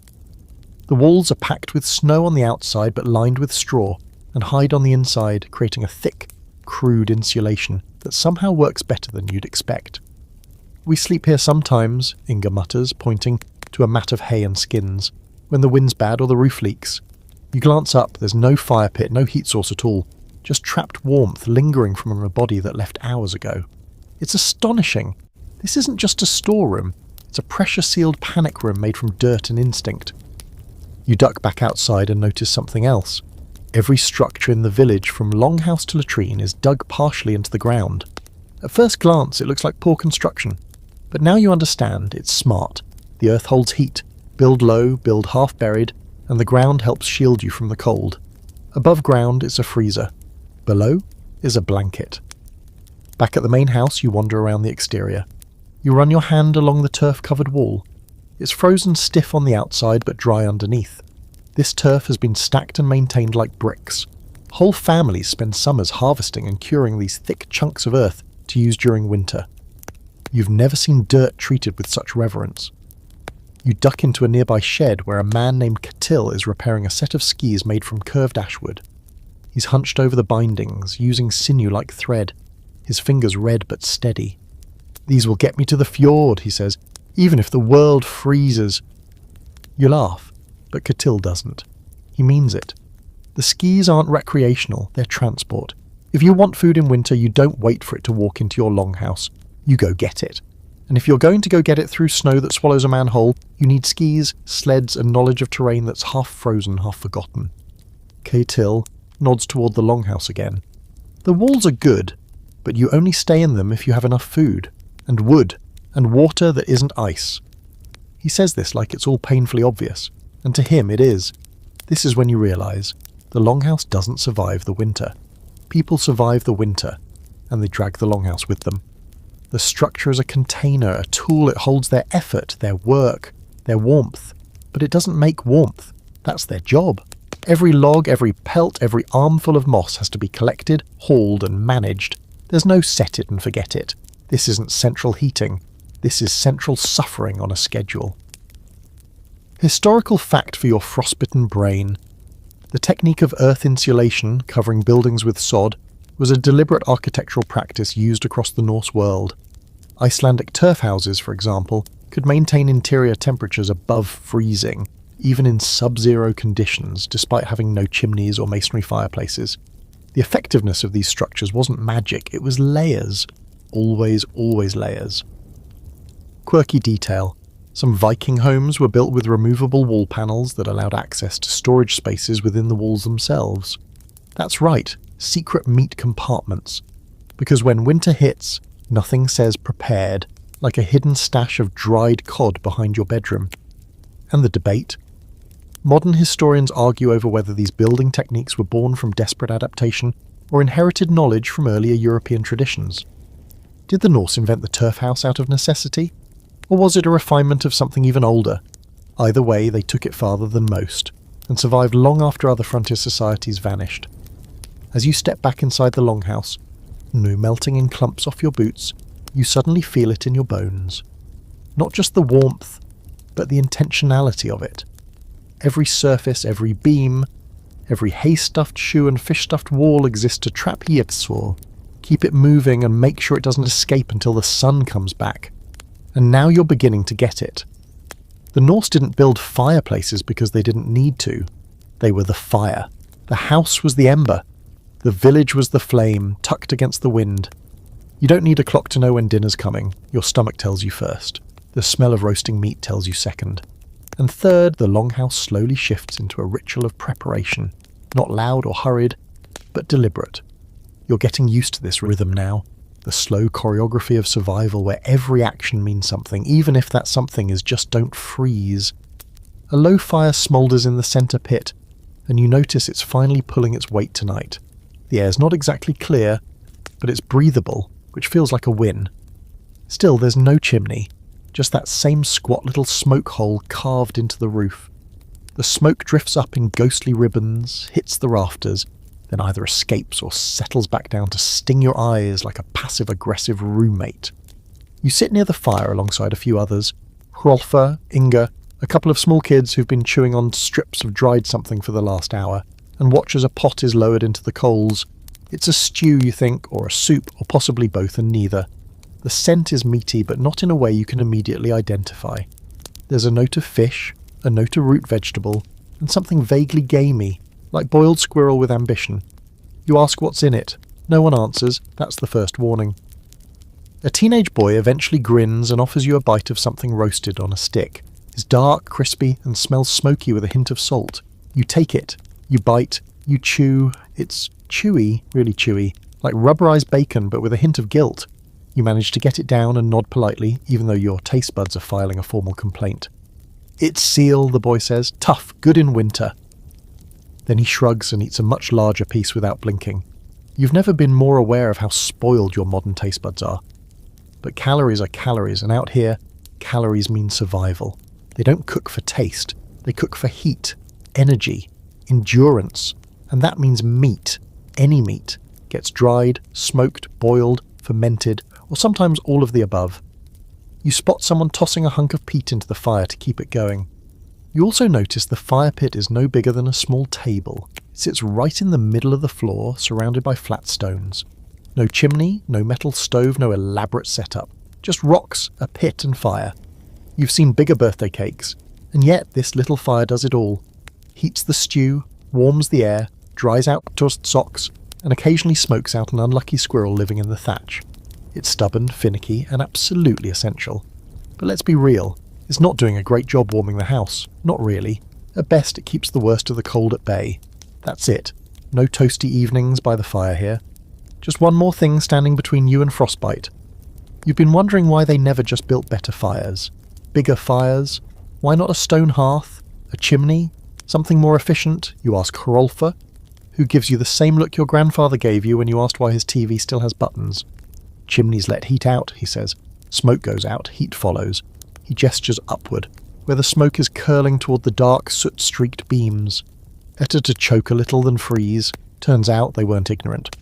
The walls are packed with snow on the outside but lined with straw, and hide on the inside, creating a thick, crude insulation that somehow works better than you'd expect. We sleep here sometimes, Inga mutters, pointing to a mat of hay and skins, when the wind's bad or the roof leaks. You glance up, there's no fire pit, no heat source at all, just trapped warmth lingering from a body that left hours ago. It's astonishing. This isn't just a storeroom, it's a pressure-sealed panic room made from dirt and instinct. You duck back outside and notice something else. Every structure in the village, from longhouse to latrine, is dug partially into the ground. At first glance, it looks like poor construction. But now you understand, it's smart. The earth holds heat. Build low, build half-buried, and the ground helps shield you from the cold. Above ground is a freezer. Below is a blanket. Back at the main house, you wander around the exterior. You run your hand along the turf-covered wall. It's frozen stiff on the outside but dry underneath. This turf has been stacked and maintained like bricks. Whole families spend summers harvesting and curing these thick chunks of earth to use during winter. You've never seen dirt treated with such reverence. You duck into a nearby shed where a man named Catil is repairing a set of skis made from curved ashwood. He's hunched over the bindings, using sinew like thread, his fingers red but steady. "These will get me to the fjord," he says, "even if the world freezes." You laugh, but Catil doesn't. He means it. The skis aren't recreational, they're transport. If you want food in winter, you don't wait for it to walk into your longhouse. You go get it. And if you're going to go get it through snow that swallows a man whole, you need skis, sleds, and knowledge of terrain that's half frozen, half forgotten. Catil nods toward the longhouse again. The walls are good, but you only stay in them if you have enough food, and wood, and water that isn't ice. He says this like it's all painfully obvious, and to him it is. This is when you realise the longhouse doesn't survive the winter. People survive the winter. and they drag the longhouse with them. The structure is a container, a tool. It holds their effort, their work, their warmth. But it doesn't make warmth. That's their job. Every log, every pelt, every armful of moss has to be collected, hauled, and managed. There's no set it and forget it. This isn't central heating. This is central suffering on a schedule. Historical fact for your frostbitten brain. The technique of earth insulation, covering buildings with sod, was a deliberate architectural practice used across the Norse world. Icelandic turf houses, for example, could maintain interior temperatures above freezing, even in sub-zero conditions, despite having no chimneys or masonry fireplaces. The effectiveness of these structures wasn't magic, it was layers. Always, always layers. Quirky detail. Some Viking homes were built with removable wall panels that allowed access to storage spaces within the walls themselves. That's right, secret meat compartments. Because when winter hits, nothing says prepared, like a hidden stash of dried cod behind your bedroom. And the debate? Modern historians argue over whether these building techniques were born from desperate adaptation or inherited knowledge from earlier European traditions. Did the Norse invent the turf house out of necessity? Or was it a refinement of something even older? Either way, they took it farther than most, and survived long after other frontier societies vanished. As you step back inside the longhouse, no melting in clumps off your boots, you suddenly feel it in your bones. Not just the warmth, but the intentionality of it. Every surface, every beam, every hay-stuffed shoe and fish-stuffed wall exists to trap Yivsor, keep it moving and make sure it doesn't escape until the sun comes back. And now you're beginning to get it. The Norse didn't build fireplaces because they didn't need to. They were the fire. The house was the ember. The village was the flame, tucked against the wind. You don't need a clock to know when dinner's coming. Your stomach tells you first. The smell of roasting meat tells you second. And third, the longhouse slowly shifts into a ritual of preparation. Not loud or hurried, but deliberate. You're getting used to this rhythm now. The slow choreography of survival where every action means something, even if that something is just don't freeze. A low fire smoulders in the centre pit, and you notice it's finally pulling its weight tonight. The air's not exactly clear, but it's breathable, which feels like a win. Still, there's no chimney, just that same squat little smoke hole carved into the roof. The smoke drifts up in ghostly ribbons, hits the rafters, then either escapes or settles back down to sting your eyes like a passive-aggressive roommate. You sit near the fire alongside a few others, Hrolfa, Inga, a couple of small kids who've been chewing on strips of dried something for the last hour, and watch as a pot is lowered into the coals. It's a stew, you think, or a soup, or possibly both and neither. The scent is meaty, but not in a way you can immediately identify. There's a note of fish, a note of root vegetable, and something vaguely gamey, like boiled squirrel with ambition. You ask what's in it. No one answers. That's the first warning. A teenage boy eventually grins and offers you a bite of something roasted on a stick. It's dark, crispy, and smells smoky with a hint of salt. You take it. You bite. You chew. It's chewy, really chewy, like rubberized bacon but with a hint of guilt. You manage to get it down and nod politely, even though your taste buds are filing a formal complaint. It's seal, the boy says. Tough, good in winter. Then he shrugs and eats a much larger piece without blinking. You've never been more aware of how spoiled your modern taste buds are. But calories are calories, and out here, calories mean survival. They don't cook for taste. They cook for heat, energy, endurance. And that means meat, any meat, gets dried, smoked, boiled, fermented, or sometimes all of the above. You spot someone tossing a hunk of peat into the fire to keep it going. You also notice the fire pit is no bigger than a small table. It sits right in the middle of the floor, surrounded by flat stones. No chimney, no metal stove, no elaborate setup. Just rocks, a pit and fire. You've seen bigger birthday cakes, and yet this little fire does it all. Heats the stew, warms the air, dries out toast socks, and occasionally smokes out an unlucky squirrel living in the thatch. It's stubborn, finicky, and absolutely essential. But let's be real. It's not doing a great job warming the house. Not really. At best, it keeps the worst of the cold at bay. That's it. No toasty evenings by the fire here. Just one more thing standing between you and frostbite. You've been wondering why they never just built better fires. Bigger fires? Why not a stone hearth? A chimney? Something more efficient? You ask Hrolfa, who gives you the same look your grandfather gave you when you asked why his TV still has buttons. Chimneys let heat out, he says. Smoke goes out, heat follows. He gestures upward, where the smoke is curling toward the dark, soot-streaked beams. Better to choke a little than freeze. Turns out they weren't ignorant.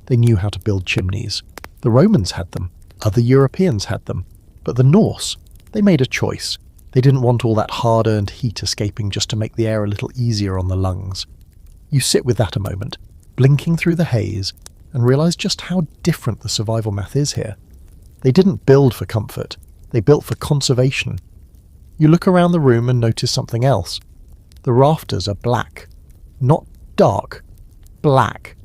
They knew how to build chimneys. The Romans had them. Other Europeans had them. But the Norse, they made a choice. They didn't want all that hard-earned heat escaping just to make the air a little easier on the lungs. You sit with that a moment, blinking through the haze, and realise just how different the survival math is here. They didn't build for comfort. They built for conservation. You look around the room and notice something else. The rafters are black. Not dark. Black.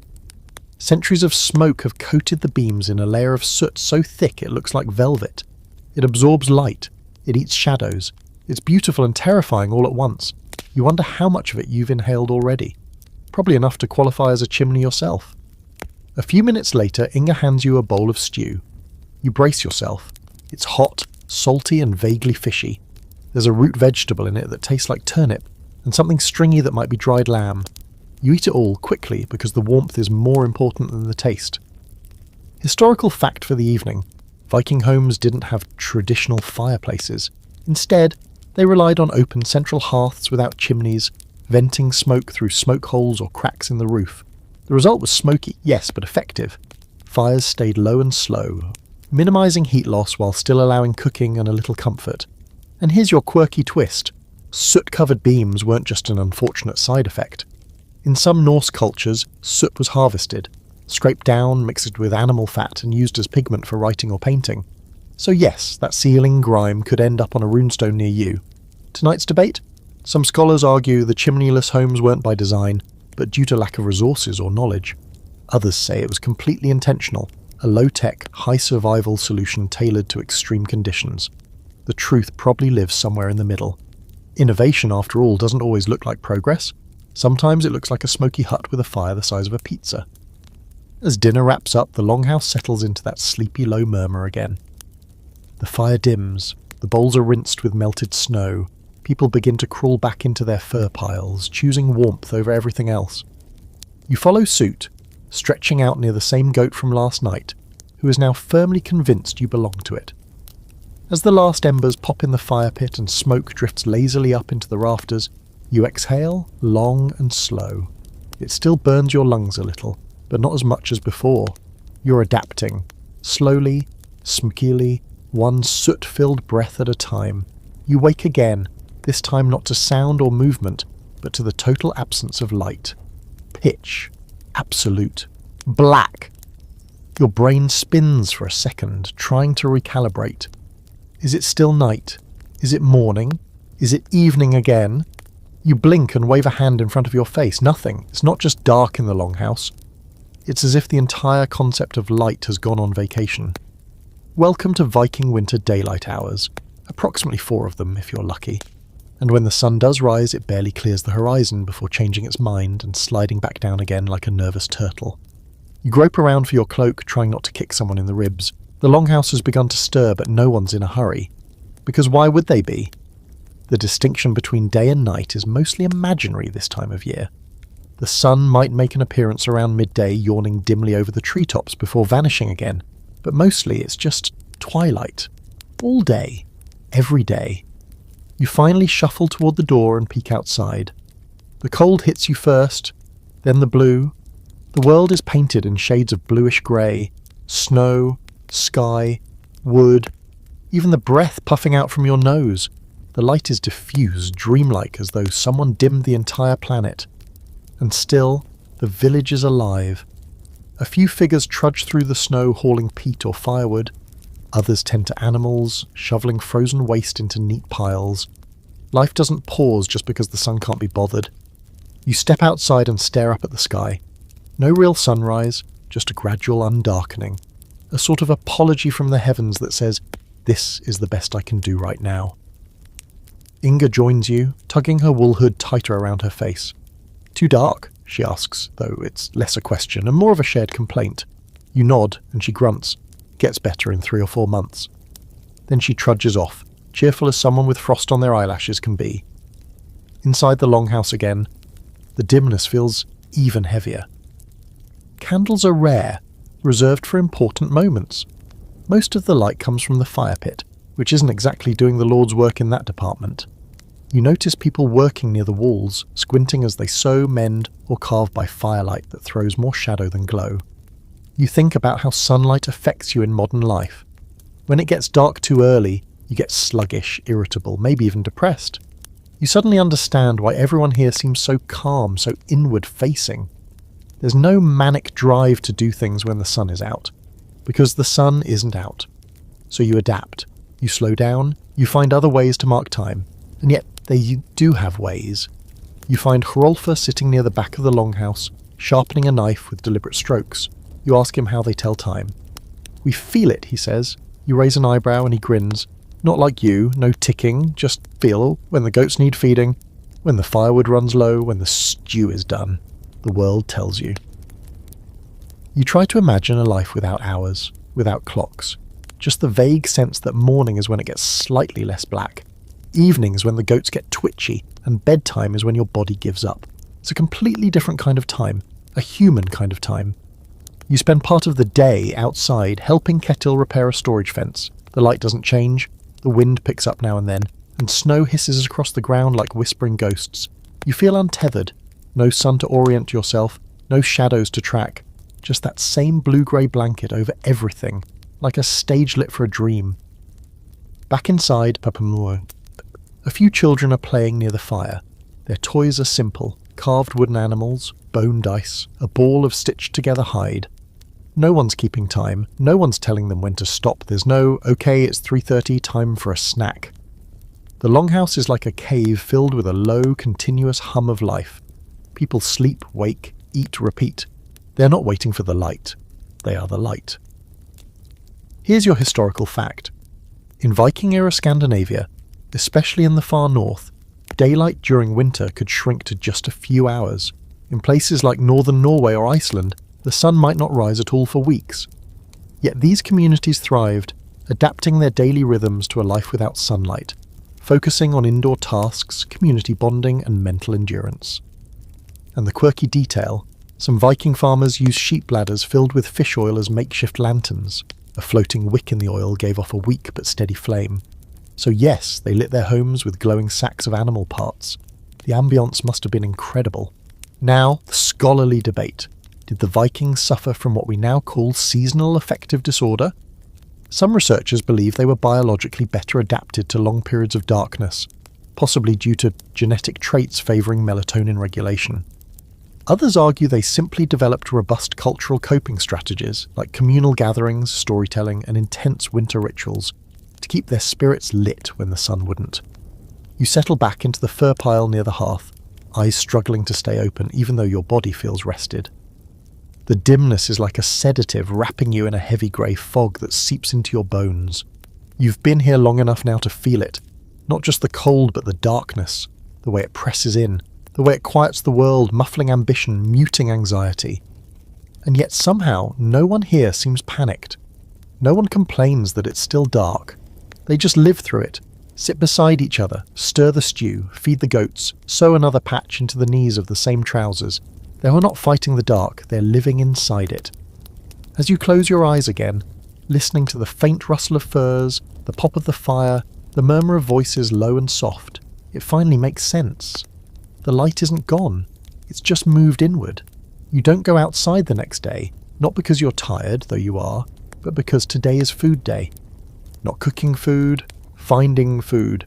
Centuries of smoke have coated the beams in a layer of soot so thick it looks like velvet. It absorbs light. It eats shadows. It's beautiful and terrifying all at once. You wonder how much of it you've inhaled already. Probably enough to qualify as a chimney yourself. A few minutes later, Inga hands you a bowl of stew. You brace yourself. It's hot, salty and vaguely fishy. There's a root vegetable in it that tastes like turnip, and something stringy that might be dried lamb. You eat it all quickly because the warmth is more important than the taste. Historical fact for the evening. Viking homes didn't have traditional fireplaces. Instead, they relied on open central hearths without chimneys, venting smoke through smoke holes or cracks in the roof. The result was smoky, yes, but effective. Fires stayed low and slow, minimising heat loss while still allowing cooking and a little comfort. And here's your quirky twist. Soot-covered beams weren't just an unfortunate side effect. In some Norse cultures, soot was harvested, scraped down, mixed with animal fat and used as pigment for writing or painting. So yes, that ceiling grime could end up on a runestone near you. Tonight's debate? Some scholars argue the chimneyless homes weren't by design, but due to lack of resources or knowledge. Others say it was completely intentional, a low-tech, high-survival solution tailored to extreme conditions. The truth probably lives somewhere in the middle. Innovation, after all, doesn't always look like progress. Sometimes it looks like a smoky hut with a fire the size of a pizza. As dinner wraps up, the longhouse settles into that sleepy low murmur again. The fire dims, the bowls are rinsed with melted snow. People begin to crawl back into their fur piles, choosing warmth over everything else. You follow suit, stretching out near the same goat from last night, who is now firmly convinced you belong to it. As the last embers pop in the fire pit and smoke drifts lazily up into the rafters, you exhale, long and slow. It still burns your lungs a little, but not as much as before. You're adapting, slowly, smokily, one soot-filled breath at a time. You wake again, this time not to sound or movement, but to the total absence of light. Pitch. Absolute. Black. Your brain spins for a second, trying to recalibrate. Is it still night? Is it morning? Is it evening again? You blink and wave a hand in front of your face. Nothing. It's not just dark in the longhouse. It's as if the entire concept of light has gone on vacation. Welcome to Viking winter daylight hours. Approximately 4 of them, if you're lucky. And when the sun does rise, it barely clears the horizon before changing its mind and sliding back down again like a nervous turtle. You grope around for your cloak, trying not to kick someone in the ribs. The longhouse has begun to stir, but no one's in a hurry. Because why would they be? The distinction between day and night is mostly imaginary this time of year. The sun might make an appearance around midday, yawning dimly over the treetops before vanishing again, but mostly it's just twilight. All day. Every day. You finally shuffle toward the door and peek outside. The cold hits you first, then the blue. The world is painted in shades of bluish grey. Snow, sky, wood, even the breath puffing out from your nose. The light is diffuse, dreamlike, as though someone dimmed the entire planet. And still, the village is alive. A few figures trudge through the snow hauling peat or firewood. Others tend to animals, shoveling frozen waste into neat piles. Life doesn't pause just because the sun can't be bothered. You step outside and stare up at the sky. No real sunrise, just a gradual undarkening. A sort of apology from the heavens that says, "This is the best I can do right now." Inga joins you, tugging her wool hood tighter around her face. "Too dark?" she asks, though it's less a question and more of a shared complaint. You nod, and she grunts. Gets better in 3 or 4 months. Then she trudges off, cheerful as someone with frost on their eyelashes can be. Inside the longhouse again, the dimness feels even heavier. Candles are rare, reserved for important moments. Most of the light comes from the fire pit, which isn't exactly doing the Lord's work in that department. You notice people working near the walls, squinting as they sew, mend, or carve by firelight that throws more shadow than glow. You think about how sunlight affects you in modern life. When it gets dark too early, you get sluggish, irritable, maybe even depressed. You suddenly understand why everyone here seems so calm, so inward-facing. There's no manic drive to do things when the sun is out, because the sun isn't out. So you adapt, you slow down, you find other ways to mark time, and yet they do have ways. You find Hrolfr sitting near the back of the longhouse, sharpening a knife with deliberate strokes. You ask him how they tell time. "We feel it," he says. You raise an eyebrow and he grins. "Not like you, no ticking, just feel when the goats need feeding, when the firewood runs low, when the stew is done. The world tells you." You try to imagine a life without hours, without clocks. Just the vague sense that morning is when it gets slightly less black. Evening is when the goats get twitchy, and bedtime is when your body gives up. It's a completely different kind of time, a human kind of time. You spend part of the day outside helping Ketil repair a storage fence. The light doesn't change, the wind picks up now and then, and snow hisses across the ground like whispering ghosts. You feel untethered. No sun to orient yourself, no shadows to track. Just that same blue-grey blanket over everything, like a stage lit for a dream. Back inside Papamua, a few children are playing near the fire. Their toys are simple, carved wooden animals, bone dice, a ball of stitched-together hide. No one's keeping time, no one's telling them when to stop. There's no, "Okay, it's 3:30, time for a snack." The longhouse is like a cave filled with a low, continuous hum of life. People sleep, wake, eat, repeat. They're not waiting for the light. They are the light. Here's your historical fact. In Viking-era Scandinavia, especially in the far north, daylight during winter could shrink to just a few hours. In places like northern Norway or Iceland, the sun might not rise at all for weeks. Yet these communities thrived, adapting their daily rhythms to a life without sunlight, focusing on indoor tasks, community bonding, and mental endurance. And the quirky detail, some Viking farmers used sheep bladders filled with fish oil as makeshift lanterns. A floating wick in the oil gave off a weak but steady flame. So yes, they lit their homes with glowing sacks of animal parts. The ambience must have been incredible. Now, the scholarly debate. Did the Vikings suffer from what we now call seasonal affective disorder? Some researchers believe they were biologically better adapted to long periods of darkness, possibly due to genetic traits favouring melatonin regulation. Others argue they simply developed robust cultural coping strategies, like communal gatherings, storytelling, and intense winter rituals, to keep their spirits lit when the sun wouldn't. You settle back into the fur pile near the hearth, eyes struggling to stay open even though your body feels rested. The dimness is like a sedative wrapping you in a heavy grey fog that seeps into your bones. You've been here long enough now to feel it, not just the cold but the darkness, the way it presses in, the way it quiets the world, muffling ambition, muting anxiety. And yet somehow no one here seems panicked. No one complains that it's still dark. They just live through it, sit beside each other, stir the stew, feed the goats, sew another patch into the knees of the same trousers. They are not fighting the dark, they're living inside it. As you close your eyes again, listening to the faint rustle of furs, the pop of the fire, the murmur of voices low and soft, it finally makes sense. The light isn't gone, it's just moved inward. You don't go outside the next day, not because you're tired, though you are, but because today is food day. Not cooking food, finding food.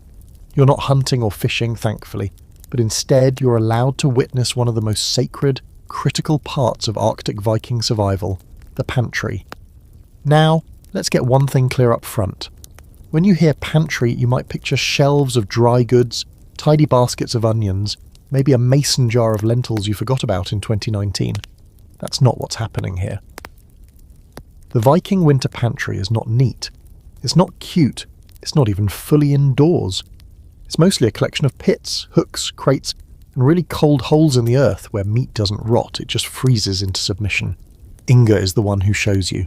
You're not hunting or fishing, thankfully, but instead you're allowed to witness one of the most sacred, critical parts of Arctic Viking survival, the pantry. Now, let's get one thing clear up front. When you hear pantry, you might picture shelves of dry goods, tidy baskets of onions, maybe a mason jar of lentils you forgot about in 2019. That's not what's happening here. The Viking winter pantry is not neat. It's not cute. It's not even fully indoors. It's mostly a collection of pits, hooks, crates, and really cold holes in the earth where meat doesn't rot, it just freezes into submission. Inga is the one who shows you.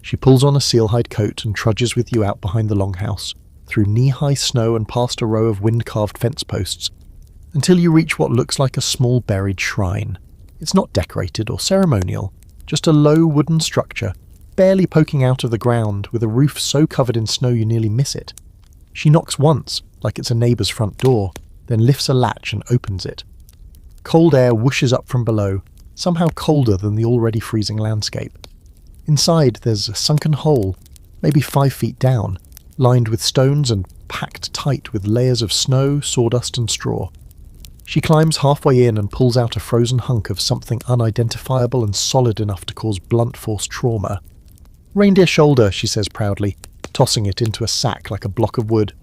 She pulls on a sealhide coat and trudges with you out behind the longhouse, through knee-high snow and past a row of wind-carved fence posts, until you reach what looks like a small buried shrine. It's not decorated or ceremonial, just a low wooden structure, barely poking out of the ground with a roof so covered in snow you nearly miss it. She knocks once, like it's a neighbour's front door, then lifts a latch and opens it. Cold air whooshes up from below, somehow colder than the already freezing landscape. Inside there's a sunken hole, maybe 5 feet down, lined with stones and packed tight with layers of snow, sawdust and straw. She climbs halfway in and pulls out a frozen hunk of something unidentifiable and solid enough to cause blunt force trauma. "Reindeer shoulder," she says proudly, tossing it into a sack like a block of wood.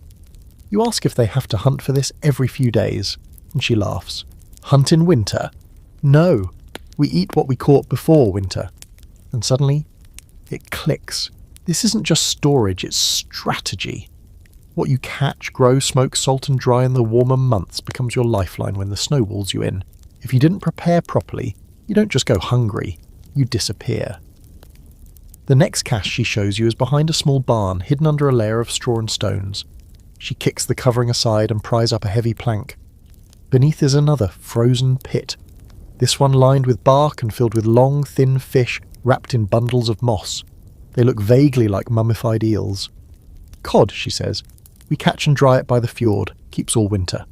You ask if they have to hunt for this every few days, and she laughs. "Hunt in winter? No, we eat what we caught before winter." And suddenly, it clicks. This isn't just storage, it's strategy. What you catch, grow, smoke, salt and dry in the warmer months becomes your lifeline when the snow walls you in. If you didn't prepare properly, you don't just go hungry, you disappear. The next cache she shows you is behind a small barn hidden under a layer of straw and stones. She kicks the covering aside and pries up a heavy plank. Beneath is another frozen pit, this one lined with bark and filled with long, thin fish wrapped in bundles of moss. They look vaguely like mummified eels. "Cod," she says. "We catch and dry it by the fjord, keeps all winter."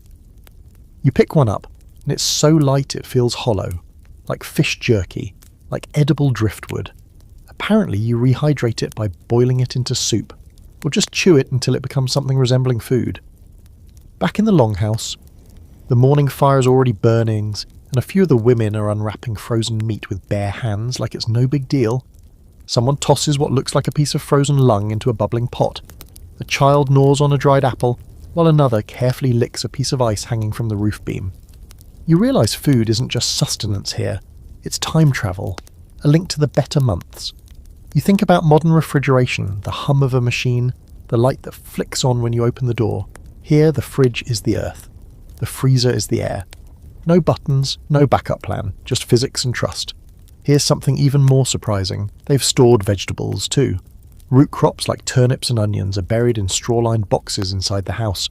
You pick one up, and it's so light it feels hollow, like fish jerky, like edible driftwood. Apparently you rehydrate it by boiling it into soup, or just chew it until it becomes something resembling food. Back in the longhouse, the morning fire is already burning, and a few of the women are unwrapping frozen meat with bare hands like it's no big deal. Someone tosses what looks like a piece of frozen lung into a bubbling pot. A child gnaws on a dried apple, while another carefully licks a piece of ice hanging from the roof beam. You realise food isn't just sustenance here, it's time travel, a link to the better months. You think about modern refrigeration, the hum of a machine, the light that flicks on when you open the door. Here the fridge is the earth, the freezer is the air. No buttons, no backup plan, just physics and trust. Here's something even more surprising. They've stored vegetables too. Root crops like turnips and onions are buried in straw-lined boxes inside the house,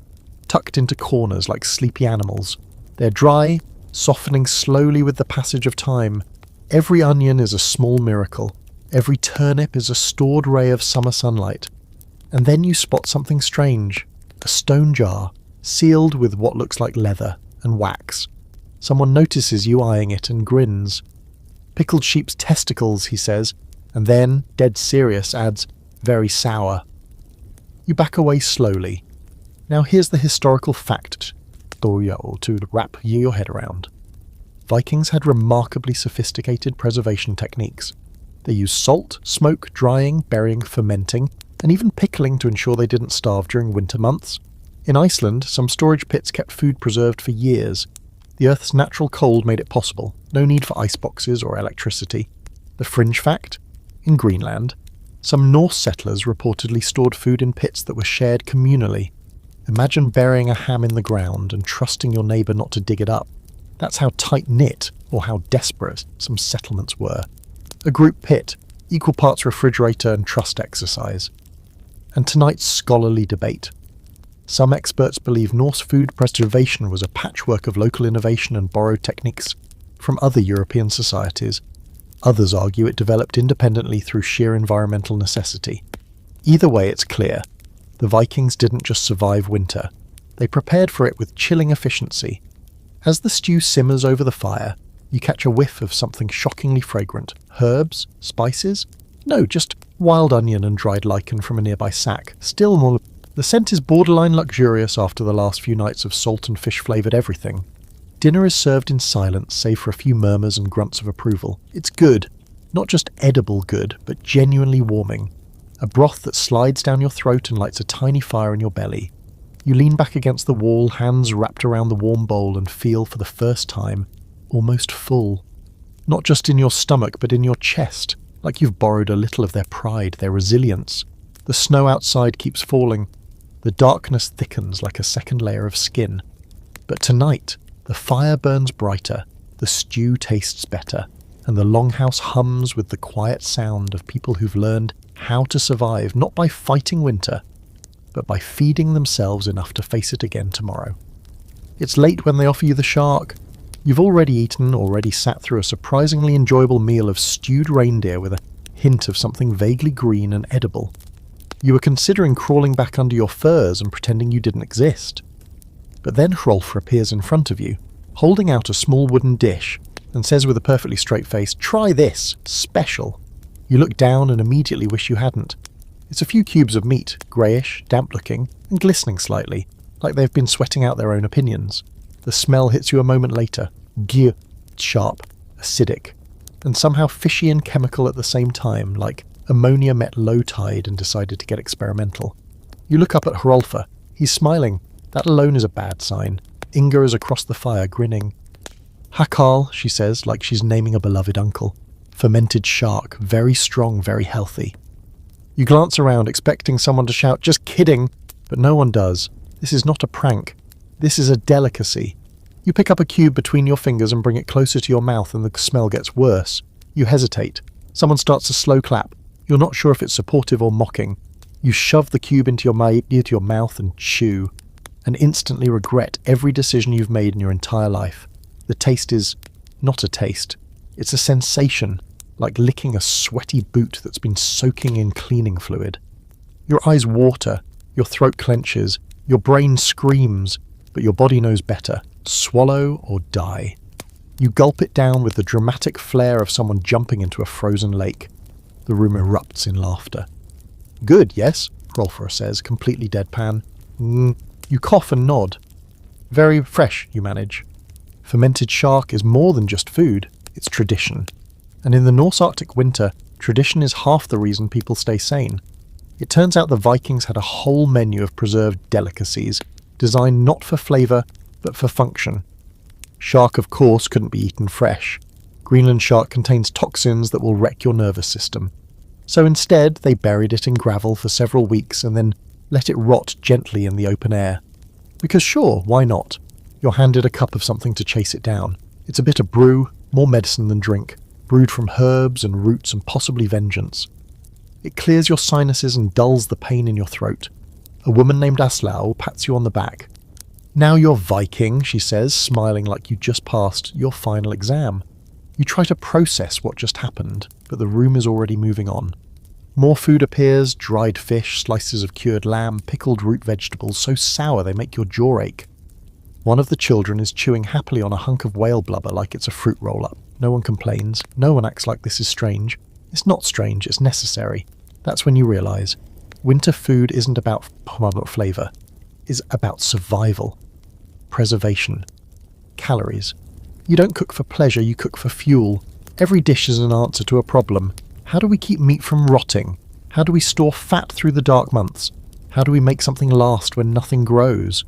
tucked into corners like sleepy animals. They're dry, softening slowly with the passage of time. Every onion is a small miracle. Every turnip is a stored ray of summer sunlight. And then you spot something strange. A stone jar, sealed with what looks like leather and wax. Someone notices you eyeing it and grins. "Pickled sheep's testicles," he says, and then, dead serious, adds, "very sour." You back away slowly. Now here's the historical fact to wrap your head around. Vikings had remarkably sophisticated preservation techniques. They used salt, smoke, drying, burying, fermenting, and even pickling to ensure they didn't starve during winter months. In Iceland, some storage pits kept food preserved for years. The Earth's natural cold made it possible. No need for iceboxes or electricity. The fringe fact? In Greenland, some Norse settlers reportedly stored food in pits that were shared communally. Imagine burying a ham in the ground and trusting your neighbour not to dig it up. That's how tight-knit, or how desperate, some settlements were. A group pit, equal parts refrigerator and trust exercise. And tonight's scholarly debate. Some experts believe Norse food preservation was a patchwork of local innovation and borrowed techniques from other European societies. Others argue it developed independently through sheer environmental necessity. Either way, it's clear. The Vikings didn't just survive winter. They prepared for it with chilling efficiency. As the stew simmers over the fire, you catch a whiff of something shockingly fragrant. Herbs? Spices? No, just wild onion and dried lichen from a nearby sack. Still more. The scent is borderline luxurious after the last few nights of salt and fish-flavoured everything. Dinner is served in silence, save for a few murmurs and grunts of approval. It's good. Not just edible good, but genuinely warming. A broth that slides down your throat and lights a tiny fire in your belly. You lean back against the wall, hands wrapped around the warm bowl, and feel for the first time almost full. Not just in your stomach, but in your chest, like you've borrowed a little of their pride, their resilience. The snow outside keeps falling. The darkness thickens like a second layer of skin. But tonight, the fire burns brighter, the stew tastes better, and the longhouse hums with the quiet sound of people who've learned how to survive not by fighting winter, but by feeding themselves enough to face it again tomorrow. It's late when they offer you the shark, You've already sat through a surprisingly enjoyable meal of stewed reindeer with a hint of something vaguely green and edible. You were considering crawling back under your furs and pretending you didn't exist. But then Hrolfr appears in front of you, holding out a small wooden dish, and says with a perfectly straight face, "Try this, special." You look down and immediately wish you hadn't. It's a few cubes of meat, greyish, damp-looking, and glistening slightly, like they've been sweating out their own opinions. The smell hits you a moment later, sharp, acidic, and somehow fishy and chemical at the same time, like ammonia met low tide and decided to get experimental. You look up at Hrolfr. He's smiling. That alone is a bad sign. Inga is across the fire, grinning. "Hakal," she says, like she's naming a beloved uncle. "Fermented shark, very strong, very healthy." You glance around, expecting someone to shout, "Just kidding!" But no one does. This is not a prank. This is a delicacy. You pick up a cube between your fingers and bring it closer to your mouth, and the smell gets worse. You hesitate. Someone starts a slow clap. You're not sure if it's supportive or mocking. You shove the cube into your mouth and chew, and instantly regret every decision you've made in your entire life. The taste is not a taste. It's a sensation, like licking a sweaty boot that's been soaking in cleaning fluid. Your eyes water, your throat clenches, your brain screams, but your body knows better. Swallow or die. You gulp it down with the dramatic flair of someone jumping into a frozen lake. The room erupts in laughter. "Good, yes?" Hrolfr says, completely deadpan. You cough and nod. "Very fresh," you manage. Fermented shark is more than just food, it's tradition. And in the Norse Arctic winter, tradition is half the reason people stay sane. It turns out the Vikings had a whole menu of preserved delicacies, designed not for flavour, but for function. Shark, of course, couldn't be eaten fresh. Greenland shark contains toxins that will wreck your nervous system. So instead, they buried it in gravel for several weeks and then let it rot gently in the open air. Because sure, why not? You're handed a cup of something to chase it down. It's a bitter brew, more medicine than drink, brewed from herbs and roots and possibly vengeance. It clears your sinuses and dulls the pain in your throat. A woman named Aslaug pats you on the back. "Now you're Viking," she says, smiling like you just passed your final exam. You try to process what just happened, but the room is already moving on. More food appears, dried fish, slices of cured lamb, pickled root vegetables so sour they make your jaw ache. One of the children is chewing happily on a hunk of whale blubber like it's a fruit roll-up. No one complains. No one acts like this is strange. It's not strange, it's necessary. That's when you realise winter food isn't about flavour. It's about survival. Preservation. Calories. You don't cook for pleasure, you cook for fuel. Every dish is an answer to a problem. How do we keep meat from rotting? How do we store fat through the dark months? How do we make something last when nothing grows?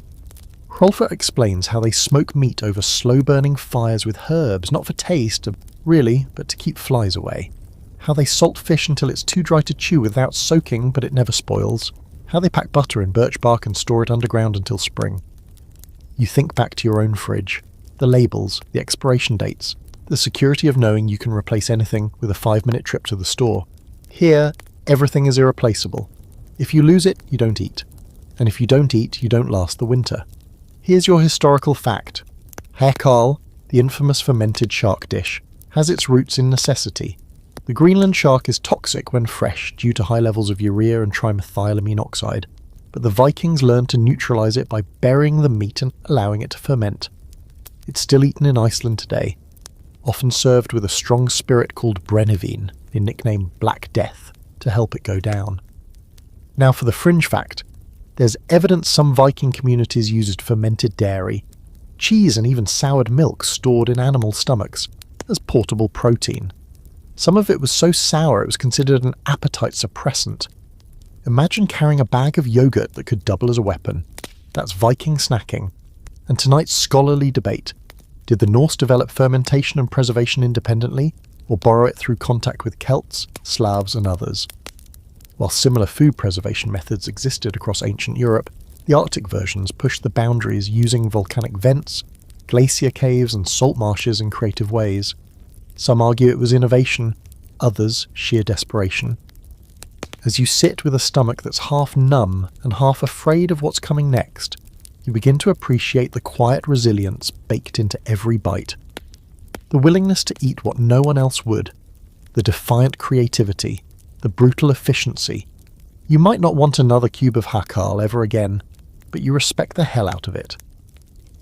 Hrolfr explains how they smoke meat over slow-burning fires with herbs, not for taste, really, but to keep flies away. How they salt fish until it's too dry to chew without soaking, but it never spoils. How they pack butter in birch bark and store it underground until spring. You think back to your own fridge. The labels, the expiration dates, the security of knowing you can replace anything with a 5-minute trip to the store. Here, everything is irreplaceable. If you lose it, you don't eat. And if you don't eat, you don't last the winter. Here's your historical fact. Hakal, the infamous fermented shark dish, has its roots in necessity. The Greenland shark is toxic when fresh due to high levels of urea and trimethylamine oxide, but the Vikings learned to neutralize it by burying the meat and allowing it to ferment. It's still eaten in Iceland today, often served with a strong spirit called brennivine, a nickname Black Death, to help it go down. Now for the fringe fact. There's evidence some Viking communities used fermented dairy, cheese and even soured milk stored in animal stomachs as portable protein. Some of it was so sour it was considered an appetite suppressant. Imagine carrying a bag of yogurt that could double as a weapon. That's Viking snacking. And tonight's scholarly debate. Did the Norse develop fermentation and preservation independently, or borrow it through contact with Celts, Slavs and others? While similar food preservation methods existed across ancient Europe, the Arctic versions pushed the boundaries using volcanic vents, glacier caves and salt marshes in creative ways. Some argue it was innovation, others sheer desperation. As you sit with a stomach that's half numb and half afraid of what's coming next, you begin to appreciate the quiet resilience baked into every bite. The willingness to eat what no one else would, the defiant creativity, the brutal efficiency. You might not want another cube of hakal ever again, but you respect the hell out of it.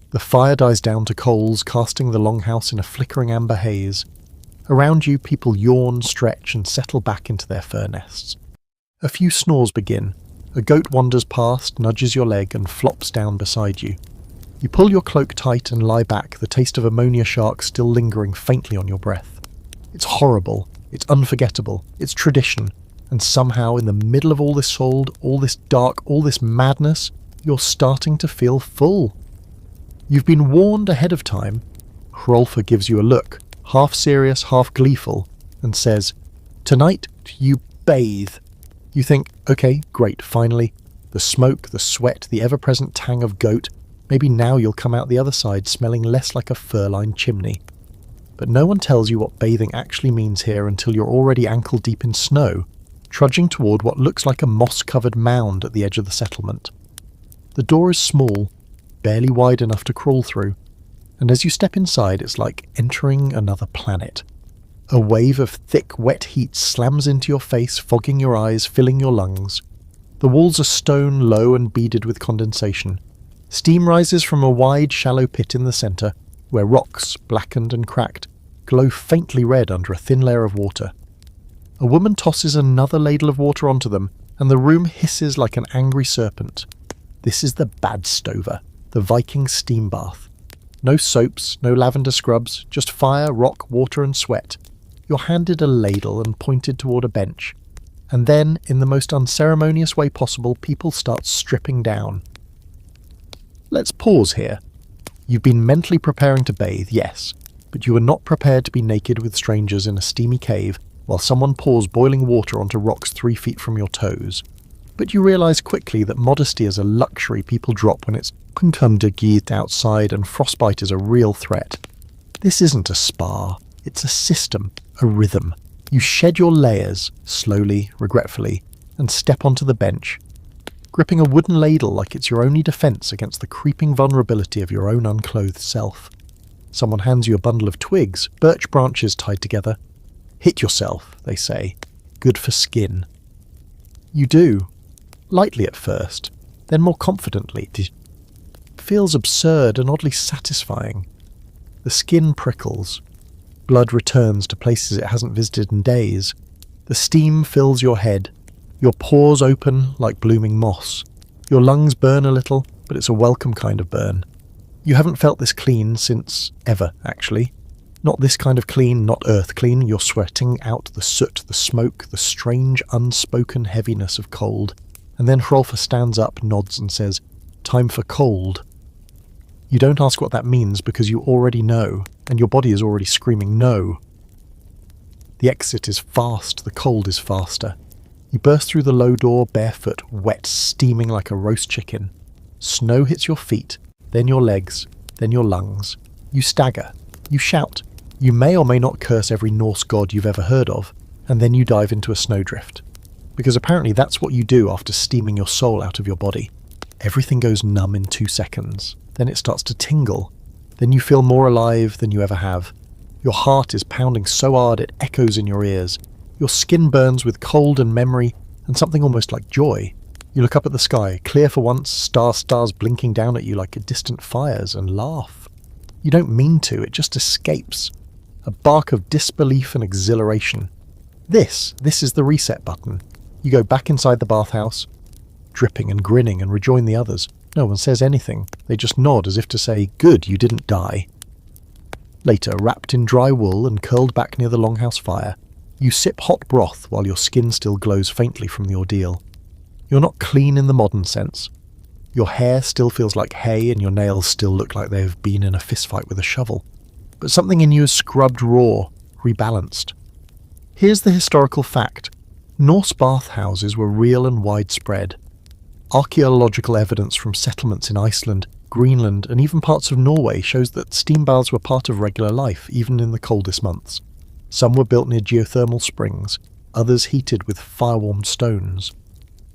The fire dies down to coals, casting the longhouse in a flickering amber haze. Around you, people yawn, stretch, and settle back into their fur nests. A few snores begin. A goat wanders past, nudges your leg, and flops down beside you. You pull your cloak tight and lie back, the taste of ammonia shark still lingering faintly on your breath. It's horrible, it's unforgettable, it's tradition, and somehow in the middle of all this cold, all this dark, all this madness, you're starting to feel full. You've been warned ahead of time. Hrolfa gives you a look, half serious, half gleeful, and says, "Tonight, you bathe." You think, okay, great, finally. The smoke, the sweat, the ever-present tang of goat, maybe now you'll come out the other side smelling less like a fur-lined chimney. But no one tells you what bathing actually means here until you're already ankle-deep in snow, trudging toward what looks like a moss-covered mound at the edge of the settlement. The door is small, barely wide enough to crawl through, and as you step inside it's like entering another planet. A wave of thick, wet heat slams into your face, fogging your eyes, filling your lungs. The walls are stone, low and beaded with condensation. Steam rises from a wide, shallow pit in the centre, where rocks, blackened and cracked, glow faintly red under a thin layer of water. A woman tosses another ladle of water onto them, and the room hisses like an angry serpent. This is the Badstover, the Viking steam bath. No soaps, no lavender scrubs, just fire, rock, water and sweat. You're handed a ladle and pointed toward a bench. And then, in the most unceremonious way possible, people start stripping down. Let's pause here. You've been mentally preparing to bathe, yes, but you are not prepared to be naked with strangers in a steamy cave while someone pours boiling water onto rocks 3 feet from your toes. But you realise quickly that modesty is a luxury people drop when it's kuntundergeet outside and frostbite is a real threat. This isn't a spa, it's a system, a rhythm. You shed your layers, slowly, regretfully, and step onto the bench, gripping a wooden ladle like it's your only defence against the creeping vulnerability of your own unclothed self. Someone hands you a bundle of twigs, birch branches tied together. Hit yourself, they say. Good for skin. You do. Lightly at first, then more confidently. It feels absurd and oddly satisfying. The skin prickles. Blood returns to places it hasn't visited in days. The steam fills your head. Your pores open like blooming moss. Your lungs burn a little, but it's a welcome kind of burn. You haven't felt this clean since ever, actually. Not this kind of clean, not earth clean. You're sweating out the soot, the smoke, the strange, unspoken heaviness of cold. And then Hrolfa stands up, nods and says, "Time for cold." You don't ask what that means because you already know, and your body is already screaming no. The exit is fast, the cold is faster. You burst through the low door, barefoot, wet, steaming like a roast chicken. Snow hits your feet, then your legs, then your lungs. You stagger. You shout. You may or may not curse every Norse god you've ever heard of, and then you dive into a snowdrift. Because apparently that's what you do after steaming your soul out of your body. Everything goes numb in 2 seconds. Then it starts to tingle. Then you feel more alive than you ever have. Your heart is pounding so hard it echoes in your ears. Your skin burns with cold and memory and something almost like joy. You look up at the sky, clear for once, stars blinking down at you like distant fires, and laugh. You don't mean to, it just escapes. A bark of disbelief and exhilaration. This is the reset button. You go back inside the bathhouse, dripping and grinning, and rejoin the others. No one says anything. They just nod as if to say, "Good, you didn't die." Later, wrapped in dry wool and curled back near the longhouse fire, you sip hot broth while your skin still glows faintly from the ordeal. You're not clean in the modern sense. Your hair still feels like hay and your nails still look like they've been in a fistfight with a shovel. But something in you is scrubbed raw, rebalanced. Here's the historical fact. Norse bathhouses were real and widespread. Archaeological evidence from settlements in Iceland, Greenland, and even parts of Norway shows that steam baths were part of regular life, even in the coldest months. Some were built near geothermal springs, others heated with fire-warmed stones.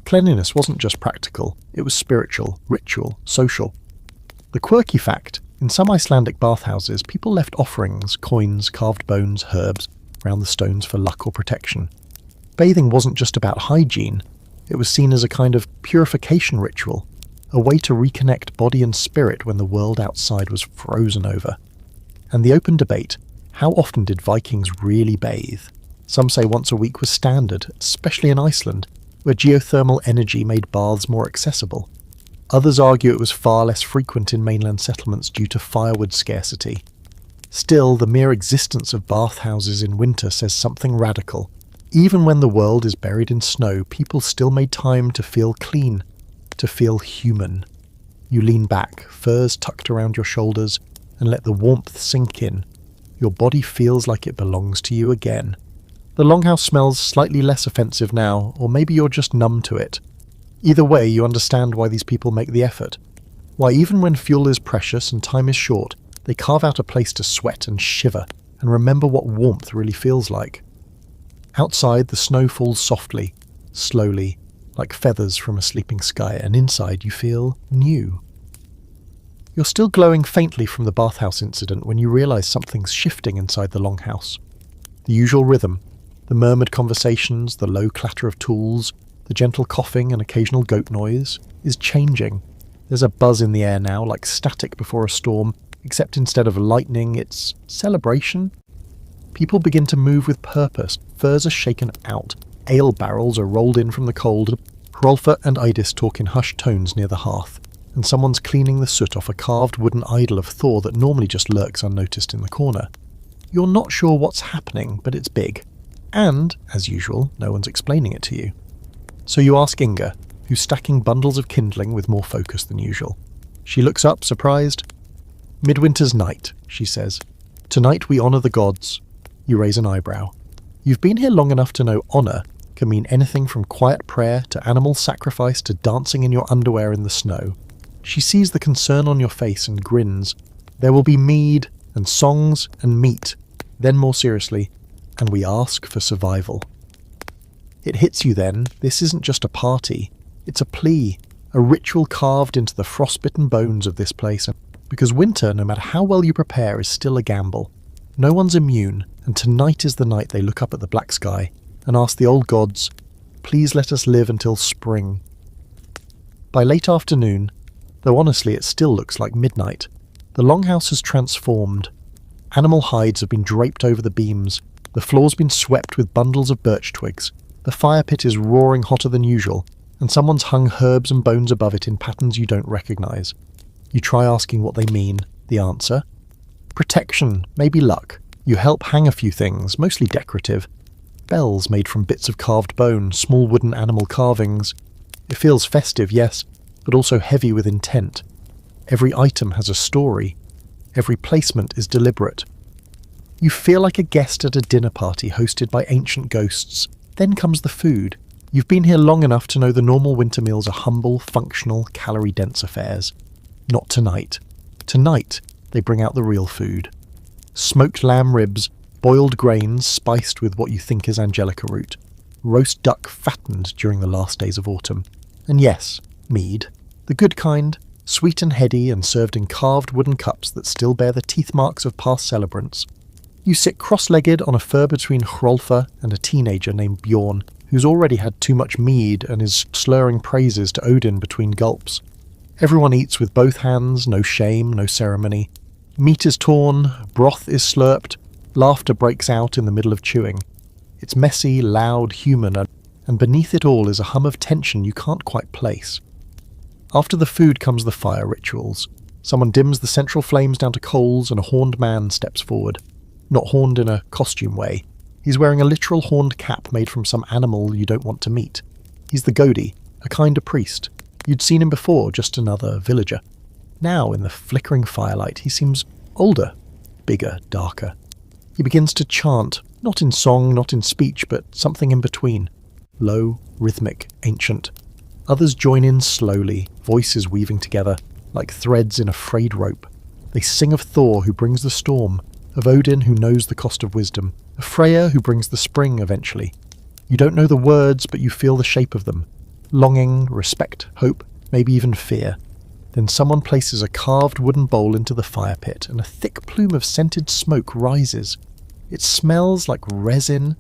Cleanliness wasn't just practical, it was spiritual, ritual, social. The quirky fact, In some Icelandic bathhouses, people left offerings, coins, carved bones, herbs, around the stones for luck or protection. Bathing wasn't just about hygiene, it was seen as a kind of purification ritual, a way to reconnect body and spirit when the world outside was frozen over. And the open debate, how often did Vikings really bathe? Some say once a week was standard, especially in Iceland, where geothermal energy made baths more accessible. Others argue it was far less frequent in mainland settlements due to firewood scarcity. Still, the mere existence of bathhouses in winter says something radical. Even when the world is buried in snow, people still made time to feel clean, to feel human. You lean back, furs tucked around your shoulders, and let the warmth sink in. Your body feels like it belongs to you again. The longhouse smells slightly less offensive now, or maybe you're just numb to it. Either way, you understand why these people make the effort. Why even when fuel is precious and time is short, they carve out a place to sweat and shiver and remember what warmth really feels like. Outside, the snow falls softly, slowly, like feathers from a sleeping sky, and inside you feel new. You're still glowing faintly from the bathhouse incident when you realise something's shifting inside the longhouse. The usual rhythm, the murmured conversations, the low clatter of tools, the gentle coughing and occasional goat noise, is changing. There's a buzz in the air now, like static before a storm, except instead of lightning, it's celebration. People begin to move with purpose, furs are shaken out, ale barrels are rolled in from the cold, Hrolfa and Idis talk in hushed tones near the hearth, and someone's cleaning the soot off a carved wooden idol of Thor that normally just lurks unnoticed in the corner. You're not sure what's happening, but it's big. And, as usual, no one's explaining it to you. So you ask Inga, who's stacking bundles of kindling with more focus than usual. She looks up, surprised. "Midwinter's night," she says. "Tonight we honour the gods." You raise an eyebrow. You've been here long enough to know honour can mean anything from quiet prayer to animal sacrifice to dancing in your underwear in the snow. She sees the concern on your face and grins. "There will be mead and songs and meat." Then more seriously, "And we ask for survival." It hits you then, this isn't just a party, it's a plea, a ritual carved into the frostbitten bones of this place, because winter, no matter how well you prepare, is still a gamble. No one's immune, and tonight is the night they look up at the black sky and ask the old gods, "Please let us live until spring." By late afternoon, though honestly it still looks like midnight, the longhouse has transformed. Animal hides have been draped over the beams, the floor's been swept with bundles of birch twigs, the fire pit is roaring hotter than usual, and someone's hung herbs and bones above it in patterns you don't recognise. You try asking what they mean. The answer? Protection, maybe luck. You help hang a few things, mostly decorative. Bells made from bits of carved bone, small wooden animal carvings. It feels festive, yes, but also heavy with intent. Every item has a story. Every placement is deliberate. You feel like a guest at a dinner party hosted by ancient ghosts. Then comes the food. You've been here long enough to know the normal winter meals are humble, functional, calorie-dense affairs. Not tonight. Tonight, they bring out the real food. Smoked lamb ribs, boiled grains spiced with what you think is angelica root, roast duck fattened during the last days of autumn. And yes, mead. The good kind, sweet and heady and served in carved wooden cups that still bear the teeth marks of past celebrants. You sit cross-legged on a fur between Hrolfa and a teenager named Bjorn, who's already had too much mead and is slurring praises to Odin between gulps. Everyone eats with both hands, no shame, no ceremony. Meat is torn, broth is slurped, laughter breaks out in the middle of chewing. It's messy, loud, human, and beneath it all is a hum of tension you can't quite place. After the food comes the fire rituals. Someone dims the central flames down to coals and a horned man steps forward. Not horned in a costume way. He's wearing a literal horned cap made from some animal you don't want to meet. He's the Godi, a kind of priest. You'd seen him before, just another villager. Now, in the flickering firelight, he seems older, bigger, darker. He begins to chant, not in song, not in speech, but something in between. Low, rhythmic, ancient. Others join in slowly, voices weaving together, like threads in a frayed rope. They sing of Thor who brings the storm, of Odin who knows the cost of wisdom, of Freya who brings the spring eventually. You don't know the words, but you feel the shape of them. Longing, respect, hope, maybe even fear. Then someone places a carved wooden bowl into the fire pit, and a thick plume of scented smoke rises. It smells like resin,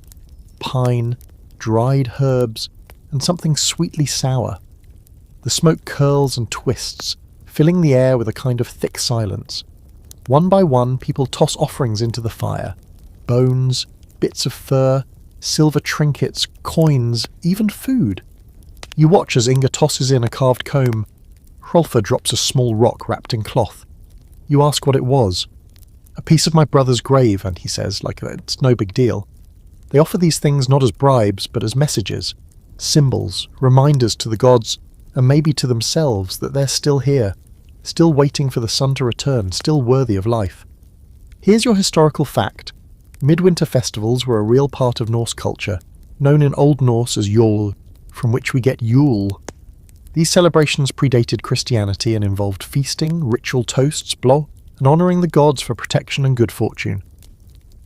pine, dried herbs, and something sweetly sour. The smoke curls and twists, filling the air with a kind of thick silence. One by one, people toss offerings into the fire. Bones, bits of fur, silver trinkets, coins, even food. You watch as Inga tosses in a carved comb. Hrolfr drops a small rock wrapped in cloth. You ask what it was. A piece of my brother's grave, and he says, like it's no big deal. They offer these things not as bribes, but as messages, symbols, reminders to the gods, and maybe to themselves that they're still here, still waiting for the sun to return, still worthy of life. Here's your historical fact. Midwinter festivals were a real part of Norse culture, known in Old Norse as Jol, from which we get Yule. These celebrations predated Christianity and involved feasting, ritual toasts, bló, and honouring the gods for protection and good fortune.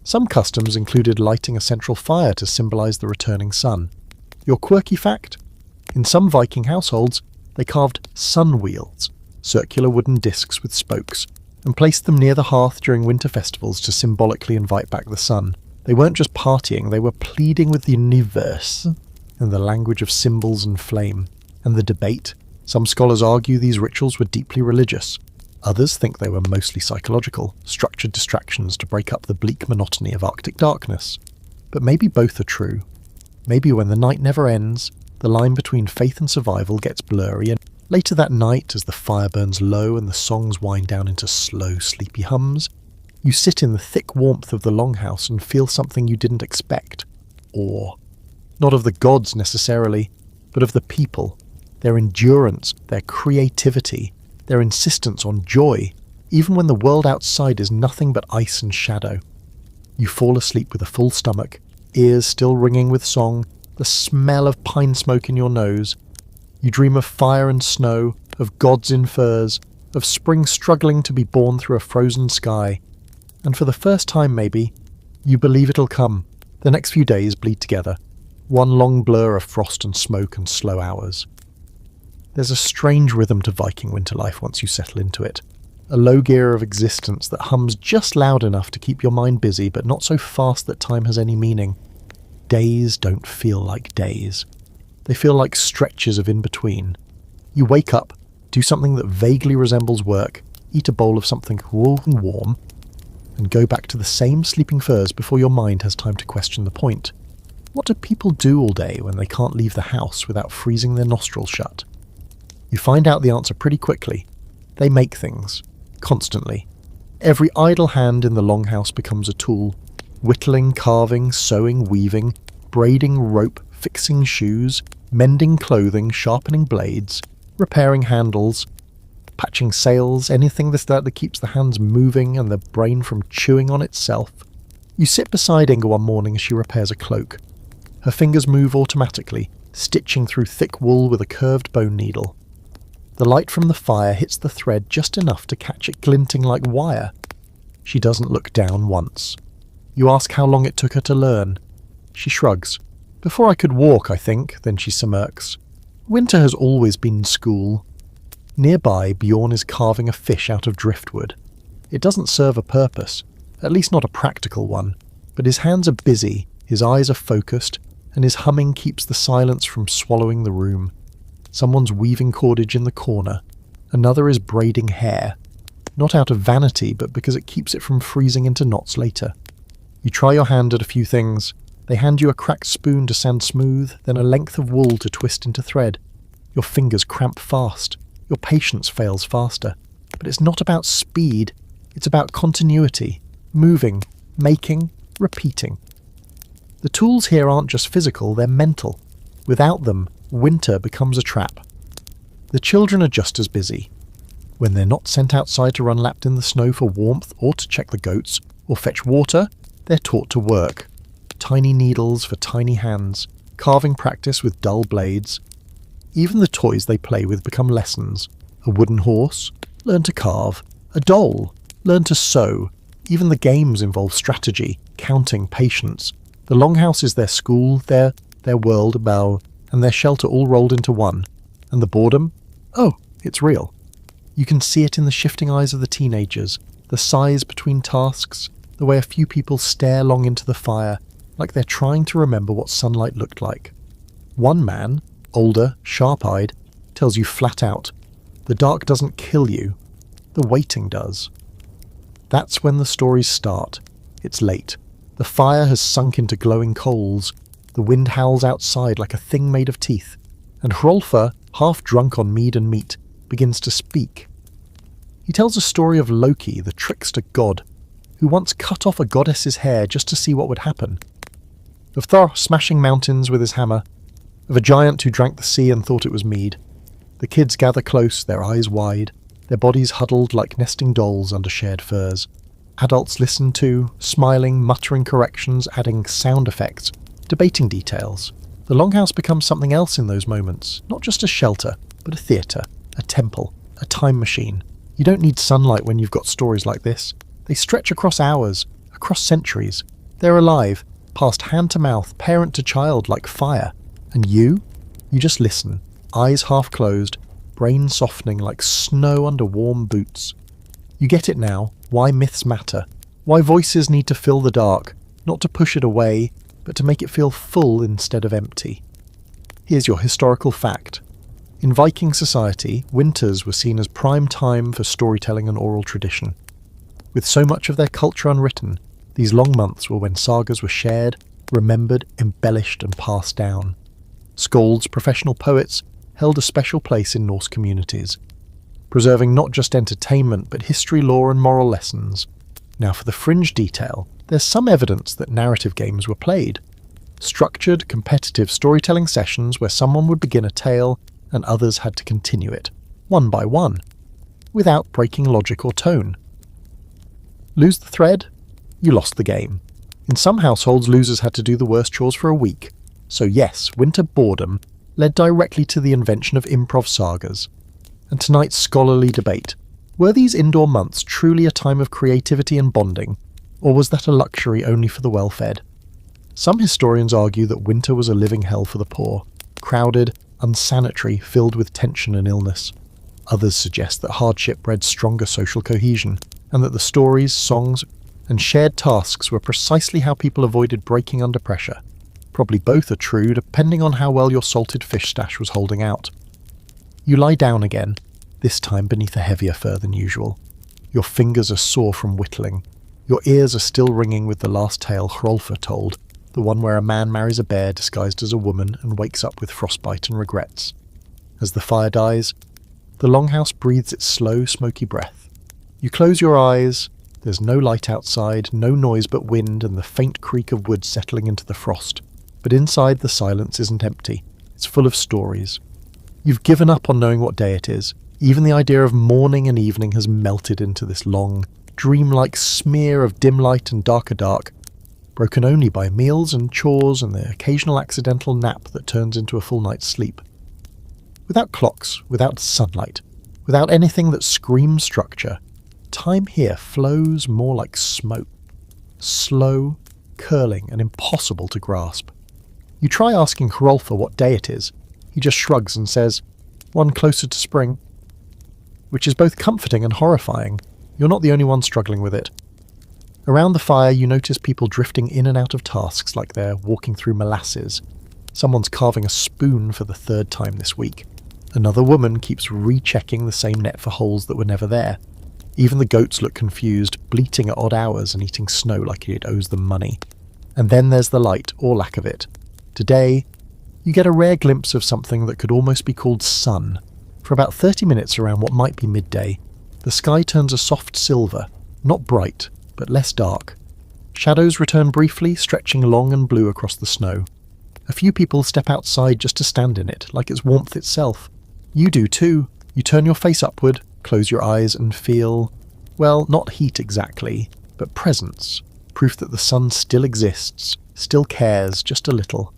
Some customs included lighting a central fire to symbolise the returning sun. Your quirky fact? In some Viking households, they carved sun wheels, circular wooden discs with spokes, and placed them near the hearth during winter festivals to symbolically invite back the sun. They weren't just partying, they were pleading with the universe in the language of symbols and flame. And the debate? Some scholars argue these rituals were deeply religious. Others think they were mostly psychological, structured distractions to break up the bleak monotony of Arctic darkness. But maybe both are true. Maybe when the night never ends, the line between faith and survival gets blurry, and later that night, as the fire burns low and the songs wind down into slow, sleepy hums, you sit in the thick warmth of the longhouse and feel something you didn't expect. Awe. Not of the gods necessarily, but of the people, their endurance, their creativity, their insistence on joy, even when the world outside is nothing but ice and shadow. You fall asleep with a full stomach, ears still ringing with song, the smell of pine smoke in your nose. You dream of fire and snow, of gods in furs, of spring struggling to be born through a frozen sky. And for the first time maybe, you believe it'll come. The next few days bleed together. One long blur of frost and smoke and slow hours. There's a strange rhythm to Viking winter life once you settle into it. A low gear of existence that hums just loud enough to keep your mind busy, but not so fast that time has any meaning. Days don't feel like days. They feel like stretches of in-between. You wake up, do something that vaguely resembles work, eat a bowl of something cool and warm, and go back to the same sleeping furs before your mind has time to question the point. What do people do all day when they can't leave the house without freezing their nostrils shut? You find out the answer pretty quickly. They make things. Constantly. Every idle hand in the longhouse becomes a tool. Whittling, carving, sewing, weaving, braiding rope, fixing shoes, mending clothing, sharpening blades, repairing handles, patching sails, anything that keeps the hands moving and the brain from chewing on itself. You sit beside Inga one morning as she repairs a cloak. Her fingers move automatically, stitching through thick wool with a curved bone needle. The light from the fire hits the thread just enough to catch it glinting like wire. She doesn't look down once. You ask how long it took her to learn. She shrugs. Before I could walk, I think, then she smirks. Winter has always been school. Nearby, Bjorn is carving a fish out of driftwood. It doesn't serve a purpose, at least not a practical one, but his hands are busy, his eyes are focused, and his humming keeps the silence from swallowing the room. Someone's weaving cordage in the corner. Another is braiding hair. Not out of vanity, but because it keeps it from freezing into knots later. You try your hand at a few things. They hand you a cracked spoon to sand smooth, then a length of wool to twist into thread. Your fingers cramp fast. Your patience fails faster. But it's not about speed. It's about continuity. Moving, making, repeating. The tools here aren't just physical, they're mental. Without them, winter becomes a trap. The children are just as busy. When they're not sent outside to run lapped in the snow for warmth or to check the goats or fetch water, they're taught to work. Tiny needles for tiny hands, carving practice with dull blades. Even the toys they play with become lessons. A wooden horse, learn to carve. A doll, learn to sew. Even the games involve strategy, counting, patience. The longhouse is their school, their world, and their shelter all rolled into one. And the boredom? Oh, it's real. You can see it in the shifting eyes of the teenagers, the sighs between tasks, the way a few people stare long into the fire, like they're trying to remember what sunlight looked like. One man, older, sharp-eyed, tells you flat out, the dark doesn't kill you, the waiting does. That's when the stories start. It's late. The fire has sunk into glowing coals. The wind howls outside like a thing made of teeth. And Hrolfr, half drunk on mead and meat, begins to speak. He tells a story of Loki, the trickster god, who once cut off a goddess's hair just to see what would happen. Of Thor smashing mountains with his hammer. Of a giant who drank the sea and thought it was mead. The kids gather close, their eyes wide, their bodies huddled like nesting dolls under shared furs. Adults listen too, smiling, muttering corrections, adding sound effects, debating details. The longhouse becomes something else in those moments, not just a shelter, but a theatre, a temple, a time machine. You don't need sunlight when you've got stories like this. They stretch across hours, across centuries. They're alive, passed hand to mouth, parent to child like fire. And you just listen, eyes half closed, brain softening like snow under warm boots. You get it now, why myths matter, why voices need to fill the dark, not to push it away, but to make it feel full instead of empty. Here's your historical fact. In Viking society, winters were seen as prime time for storytelling and oral tradition. With so much of their culture unwritten, these long months were when sagas were shared, remembered, embellished and passed down. Skalds, professional poets, held a special place in Norse communities, preserving not just entertainment but history, lore and moral lessons. Now for the fringe detail, there's some evidence that narrative games were played. Structured, competitive storytelling sessions where someone would begin a tale and others had to continue it, one by one, without breaking logic or tone. Lose the thread? You lost the game. In some households, losers had to do the worst chores for a week. So yes, winter boredom led directly to the invention of improv sagas. And tonight's scholarly debate. Were these indoor months truly a time of creativity and bonding, or was that a luxury only for the well-fed? Some historians argue that winter was a living hell for the poor, crowded, unsanitary, filled with tension and illness. Others suggest that hardship bred stronger social cohesion, and that the stories, songs, and shared tasks were precisely how people avoided breaking under pressure. Probably both are true, depending on how well your salted fish stash was holding out. You lie down again, this time beneath a heavier fur than usual. Your fingers are sore from whittling. Your ears are still ringing with the last tale Hrolfr told, the one where a man marries a bear disguised as a woman and wakes up with frostbite and regrets. As the fire dies, the longhouse breathes its slow, smoky breath. You close your eyes. There's no light outside, no noise but wind and the faint creak of wood settling into the frost. But inside, the silence isn't empty. It's full of stories. You've given up on knowing what day it is. Even the idea of morning and evening has melted into this long, dreamlike smear of dim light and darker dark, broken only by meals and chores and the occasional accidental nap that turns into a full night's sleep. Without clocks, without sunlight, without anything that screams structure, time here flows more like smoke. Slow, curling and impossible to grasp. You try asking Hrolfr what day it is. He just shrugs and says, "One closer to spring." Which is both comforting and horrifying. You're not the only one struggling with it. Around the fire you notice people drifting in and out of tasks like they're walking through molasses. Someone's carving a spoon for the third time this week. Another woman keeps rechecking the same net for holes that were never there. Even the goats look confused, bleating at odd hours and eating snow like it owes them money. And then there's the light, or lack of it. Today, you get a rare glimpse of something that could almost be called sun. For about 30 minutes around what might be midday, the sky turns a soft silver, not bright, but less dark. Shadows return briefly, stretching long and blue across the snow. A few people step outside just to stand in it, like it's warmth itself. You do too. You turn your face upward, close your eyes and feel, well, not heat exactly, but presence. Proof that the sun still exists, still cares just a little.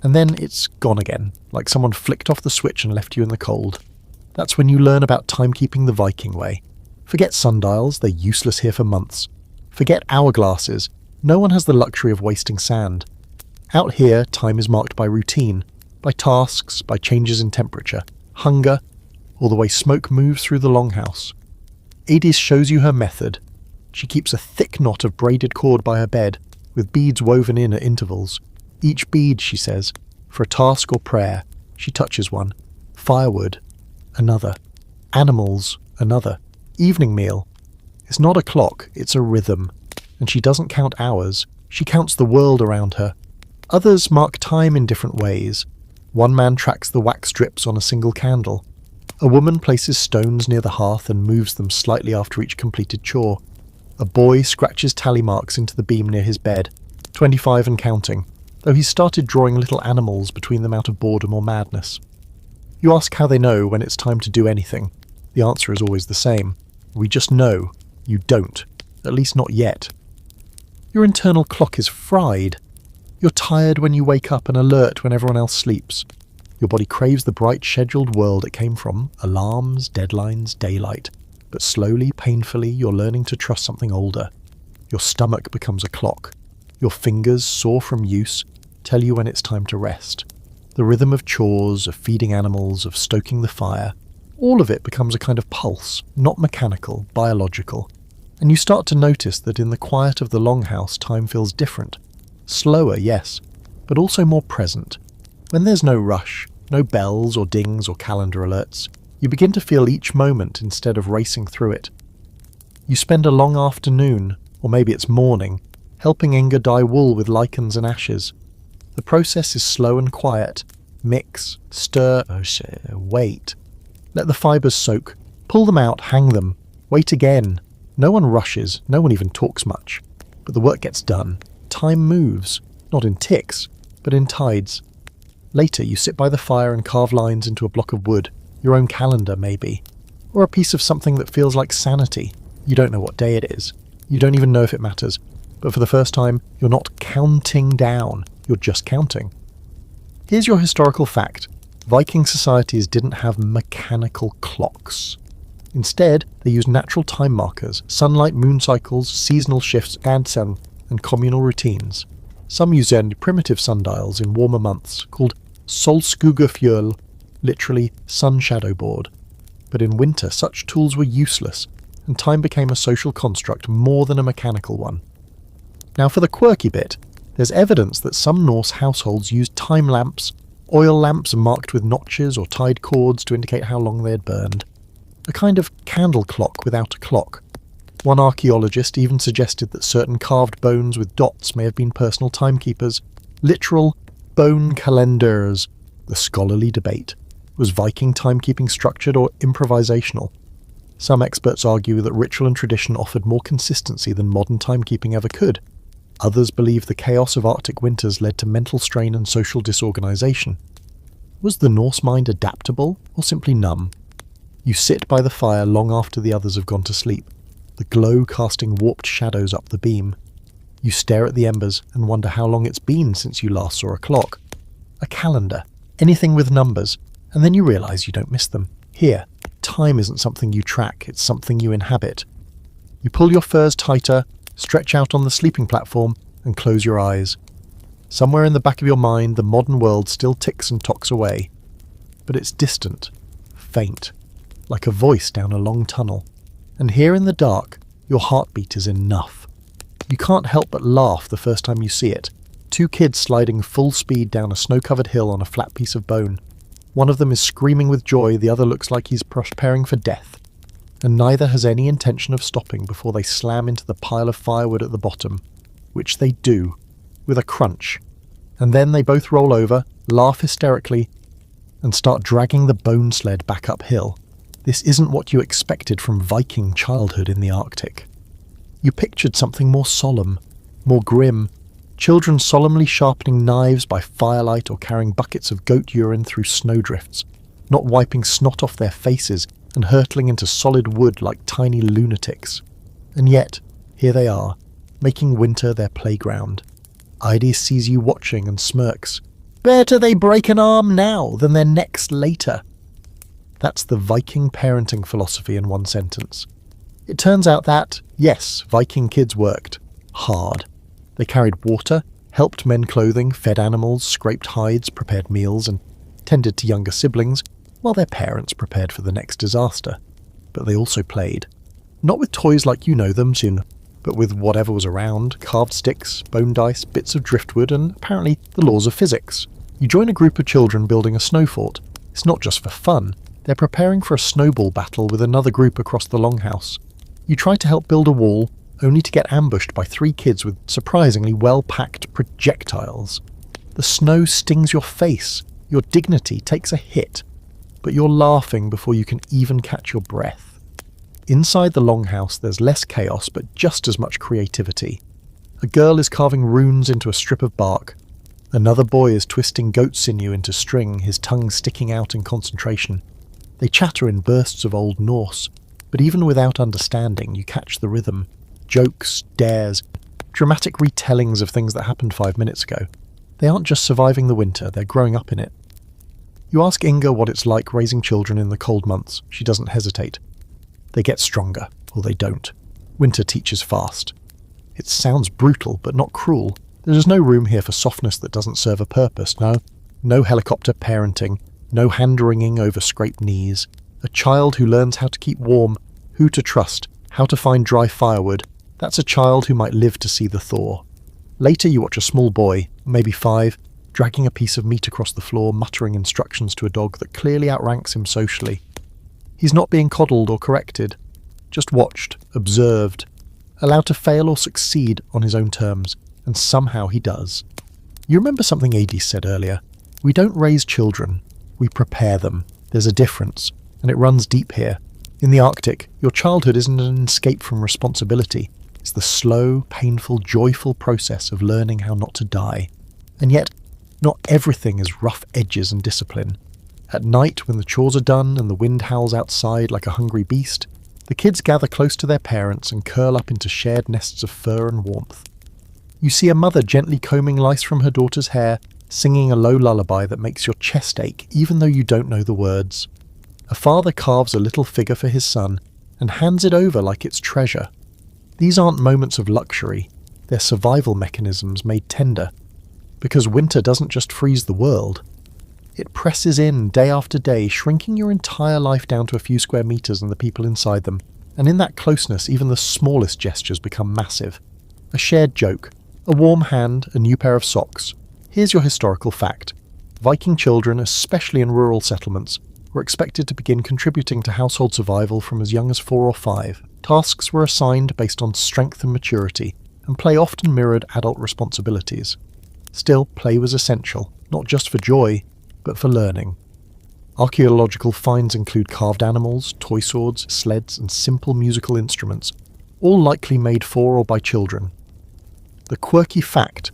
And then it's gone again, like someone flicked off the switch and left you in the cold. That's when you learn about timekeeping the Viking way. Forget sundials, they're useless here for months. Forget hourglasses, no one has the luxury of wasting sand. Out here, time is marked by routine, by tasks, by changes in temperature, hunger, or the way smoke moves through the longhouse. Adis shows you her method. She keeps a thick knot of braided cord by her bed, with beads woven in at intervals. Each bead, she says, for a task or prayer. She touches one. Firewood, another. Animals, another. Evening meal. It's not a clock, it's a rhythm. And she doesn't count hours, she counts the world around her. Others mark time in different ways. One man tracks the wax strips on a single candle. A woman places stones near the hearth and moves them slightly after each completed chore. A boy scratches tally marks into the beam near his bed, 25 and counting, though he's started drawing little animals between them out of boredom or madness. You ask how they know when it's time to do anything. The answer is always the same. We just know. You don't. At least not yet. Your internal clock is fried. You're tired when you wake up and alert when everyone else sleeps. Your body craves the bright, scheduled world it came from, alarms, deadlines, daylight. But slowly, painfully, you're learning to trust something older. Your stomach becomes a clock. Your fingers, sore from use, tell you when it's time to rest. The rhythm of chores, of feeding animals, of stoking the fire, all of it becomes a kind of pulse, not mechanical, biological. And you start to notice that in the quiet of the longhouse, time feels different. Slower, yes, but also more present. When there's no rush, no bells or dings or calendar alerts, you begin to feel each moment instead of racing through it. You spend a long afternoon, or maybe it's morning, helping Inga dye wool with lichens and ashes. The process is slow and quiet. Mix, stir, wait. Let the fibres soak. Pull them out, hang them. Wait again. No one rushes, no one even talks much. But the work gets done. Time moves, not in ticks, but in tides. Later you sit by the fire and carve lines into a block of wood, your own calendar maybe, or a piece of something that feels like sanity. You don't know what day it is. You don't even know if it matters. But for the first time, you're not counting down, you're just counting. Here's your historical fact. Viking societies didn't have mechanical clocks. Instead, they used natural time markers, sunlight, moon cycles, seasonal shifts, and communal routines. Some used primitive sundials in warmer months, called solskugafjöl, literally sun shadow board. But in winter, such tools were useless, and time became a social construct more than a mechanical one. Now for the quirky bit, there's evidence that some Norse households used time lamps, oil lamps marked with notches or tied cords to indicate how long they had burned. A kind of candle clock without a clock. One archaeologist even suggested that certain carved bones with dots may have been personal timekeepers, literal bone calendars. The scholarly debate. Was Viking timekeeping structured or improvisational? Some experts argue that ritual and tradition offered more consistency than modern timekeeping ever could. Others believe the chaos of Arctic winters led to mental strain and social disorganization. Was the Norse mind adaptable or simply numb? You sit by the fire long after the others have gone to sleep, the glow casting warped shadows up the beam. You stare at the embers and wonder how long it's been since you last saw a clock. A calendar, anything with numbers, and then you realise you don't miss them. Here, time isn't something you track, it's something you inhabit. You pull your furs tighter, stretch out on the sleeping platform, and close your eyes. Somewhere in the back of your mind, the modern world still ticks and tocks away. But it's distant, faint, like a voice down a long tunnel. And here in the dark, your heartbeat is enough. You can't help but laugh the first time you see it. Two kids sliding full speed down a snow-covered hill on a flat piece of bone. One of them is screaming with joy, the other looks like he's preparing for death. And neither has any intention of stopping before they slam into the pile of firewood at the bottom, which they do, with a crunch. And then they both roll over, laugh hysterically, and start dragging the bone sled back uphill. This isn't what you expected from Viking childhood in the Arctic. You pictured something more solemn, more grim. Children solemnly sharpening knives by firelight or carrying buckets of goat urine through snowdrifts, not wiping snot off their faces and hurtling into solid wood like tiny lunatics. And yet, here they are, making winter their playground. Idis sees you watching and smirks. Better they break an arm now than their necks later. That's the Viking parenting philosophy in one sentence. It turns out that, yes, Viking kids worked. Hard. They carried water, helped mend clothing, fed animals, scraped hides, prepared meals, and tended to younger siblings, while their parents prepared for the next disaster. But they also played. Not with toys like you know them, soon, but with whatever was around, carved sticks, bone dice, bits of driftwood, and apparently the laws of physics. You join a group of children building a snow fort. It's not just for fun. They're preparing for a snowball battle with another group across the longhouse. You try to help build a wall, only to get ambushed by 3 kids with surprisingly well-packed projectiles. The snow stings your face. Your dignity takes a hit. But you're laughing before you can even catch your breath. Inside the longhouse, there's less chaos, but just as much creativity. A girl is carving runes into a strip of bark. Another boy is twisting goat sinew into string, his tongue sticking out in concentration. They chatter in bursts of Old Norse, but even without understanding, you catch the rhythm. Jokes, dares, dramatic retellings of things that happened 5 minutes ago. They aren't just surviving the winter, they're growing up in it. You ask Inga what it's like raising children in the cold months. She doesn't hesitate. They get stronger, or they don't. Winter teaches fast. It sounds brutal, but not cruel. There is no room here for softness that doesn't serve a purpose, no. No helicopter parenting, no hand-wringing over scraped knees. A child who learns how to keep warm, who to trust, how to find dry firewood. That's a child who might live to see the thaw. Later you watch a small boy, maybe 5, dragging a piece of meat across the floor, muttering instructions to a dog that clearly outranks him socially. He's not being coddled or corrected, just watched, observed, allowed to fail or succeed on his own terms, and somehow he does. You remember something Adie said earlier? We don't raise children, we prepare them. There's a difference, and it runs deep here. In the Arctic, your childhood isn't an escape from responsibility. It's the slow, painful, joyful process of learning how not to die. And yet, not everything is rough edges and discipline. At night, when the chores are done and the wind howls outside like a hungry beast, the kids gather close to their parents and curl up into shared nests of fur and warmth. You see a mother gently combing lice from her daughter's hair, singing a low lullaby that makes your chest ache even though you don't know the words. A father carves a little figure for his son and hands it over like it's treasure. These aren't moments of luxury, they're survival mechanisms made tender. Because winter doesn't just freeze the world. It presses in day after day, shrinking your entire life down to a few square meters and the people inside them. And in that closeness, even the smallest gestures become massive. A shared joke, a warm hand, a new pair of socks. Here's your historical fact. Viking children, especially in rural settlements, were expected to begin contributing to household survival from as young as 4 or 5. Tasks were assigned based on strength and maturity, and play often mirrored adult responsibilities. Still, play was essential, not just for joy, but for learning. Archaeological finds include carved animals, toy swords, sleds, and simple musical instruments, all likely made for or by children. The quirky fact: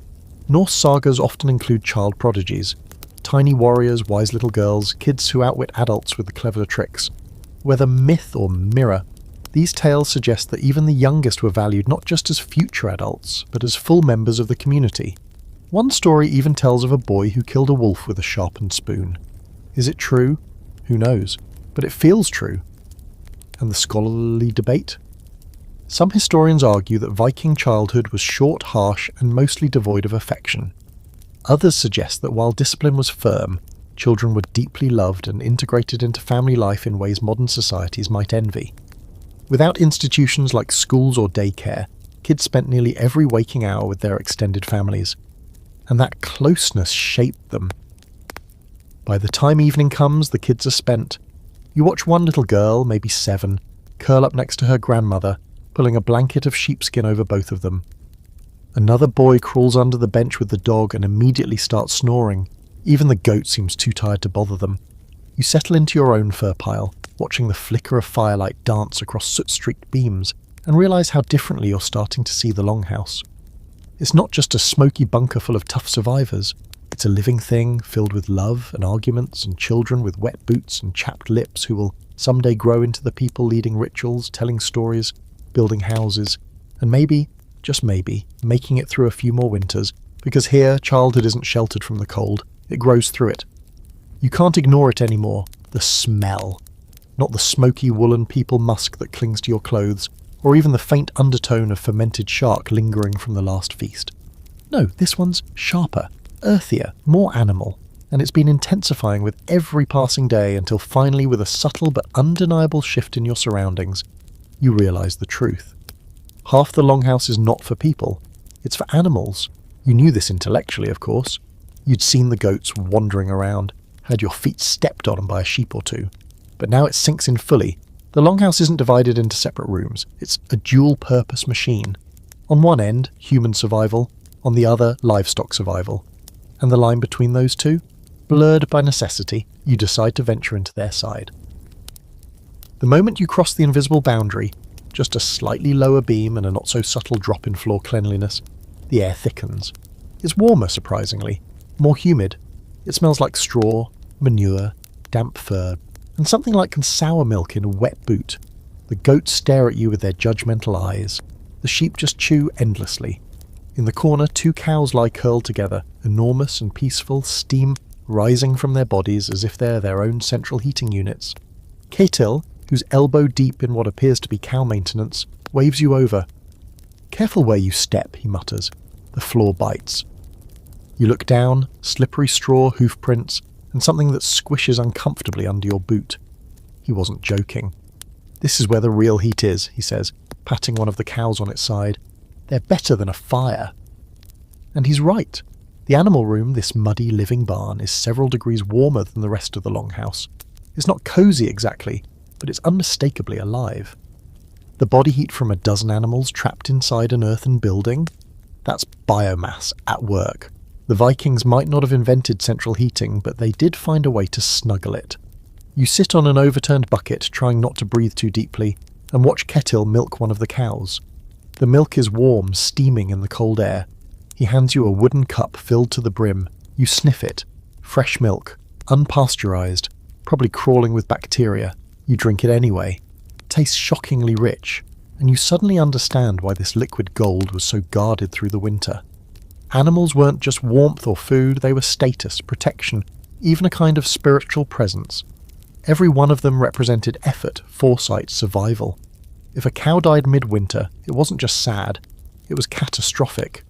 Norse sagas often include child prodigies, tiny warriors, wise little girls, kids who outwit adults with clever tricks. Whether myth or mirror, these tales suggest that even the youngest were valued not just as future adults, but as full members of the community. One story even tells of a boy who killed a wolf with a sharpened spoon. Is it true? Who knows? But it feels true. And the scholarly debate? Some historians argue that Viking childhood was short, harsh, and mostly devoid of affection. Others suggest that while discipline was firm, children were deeply loved and integrated into family life in ways modern societies might envy. Without institutions like schools or daycare, kids spent nearly every waking hour with their extended families. And that closeness shaped them. By the time evening comes, the kids are spent. You watch one little girl, maybe 7, curl up next to her grandmother, pulling a blanket of sheepskin over both of them. Another boy crawls under the bench with the dog and immediately starts snoring. Even the goat seems too tired to bother them. You settle into your own fur pile, watching the flicker of firelight dance across soot-streaked beams, and realise how differently you're starting to see the longhouse. It's not just a smoky bunker full of tough survivors. It's a living thing filled with love and arguments and children with wet boots and chapped lips who will someday grow into the people leading rituals, telling stories, building houses, and maybe, just maybe, making it through a few more winters, because here childhood isn't sheltered from the cold, it grows through it. You can't ignore it anymore, the smell. Not the smoky woolen people musk that clings to your clothes, or even the faint undertone of fermented shark lingering from the last feast. No, this one's sharper, earthier, more animal. and it's been intensifying with every passing day until finally, with a subtle but undeniable shift in your surroundings, you realise the truth. Half the longhouse is not for people, it's for animals. You knew this intellectually, of course. You'd seen the goats wandering around, had your feet stepped on by a sheep or two. But now it sinks in fully. The longhouse isn't divided into separate rooms, it's a dual-purpose machine. On one end, human survival, on the other, livestock survival. And the line between those two? Blurred by necessity, you decide to venture into their side. The moment you cross the invisible boundary, just a slightly lower beam and a not-so-subtle drop in floor cleanliness, the air thickens. It's warmer, surprisingly, more humid. It smells like straw, manure, damp fur, and something like sour milk in a wet boot. The goats stare at you with their judgmental eyes. The sheep just chew endlessly. In the corner, 2 cows lie curled together, enormous and peaceful, steam rising from their bodies as if they're their own central heating units. Ketil, who's elbow deep in what appears to be cow maintenance, waves you over. "Careful where you step," he mutters. The floor bites. You look down, slippery straw, hoof prints, and something that squishes uncomfortably under your boot. He wasn't joking. "This is where the real heat is," he says, patting one of the cows on its side. "They're better than a fire." And he's right. The animal room, this muddy living barn, is several degrees warmer than the rest of the longhouse. It's not cosy exactly, but it's unmistakably alive. The body heat from a dozen animals trapped inside an earthen building? That's biomass at work. The Vikings might not have invented central heating, but they did find a way to snuggle it. You sit on an overturned bucket, trying not to breathe too deeply, and watch Ketil milk one of the cows. The milk is warm, steaming in the cold air. He hands you a wooden cup filled to the brim. You sniff it. Fresh milk, unpasteurized, probably crawling with bacteria. You drink it anyway. It tastes shockingly rich, and you suddenly understand why this liquid gold was so guarded through the winter. Animals weren't just warmth or food, they were status, protection, even a kind of spiritual presence. Every one of them represented effort, foresight, survival. If a cow died midwinter, it wasn't just sad, it was catastrophic.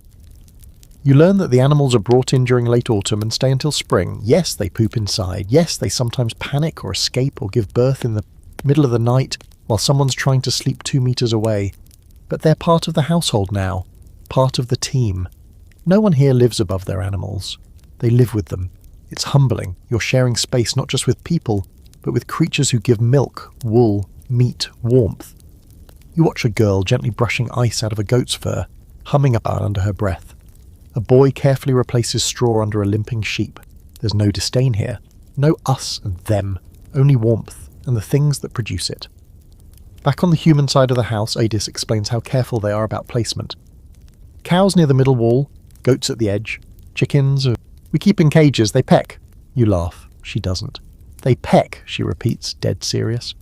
You learn that the animals are brought in during late autumn and stay until spring. Yes, they poop inside. Yes, they sometimes panic or escape or give birth in the middle of the night while someone's trying to sleep 2 meters away. But they're part of the household now, part of the team. No one here lives above their animals. They live with them. It's humbling. You're sharing space not just with people, but with creatures who give milk, wool, meat, warmth. You watch a girl gently brushing ice out of a goat's fur, humming about under her breath. A boy carefully replaces straw under a limping sheep. There's no disdain here. No us and them. Only warmth and the things that produce it. Back on the human side of the house, Adis explains how careful they are about placement. Cows near the middle wall, goats at the edge, chickens. We keep in cages, they peck. You laugh. She doesn't. They peck, she repeats, dead serious.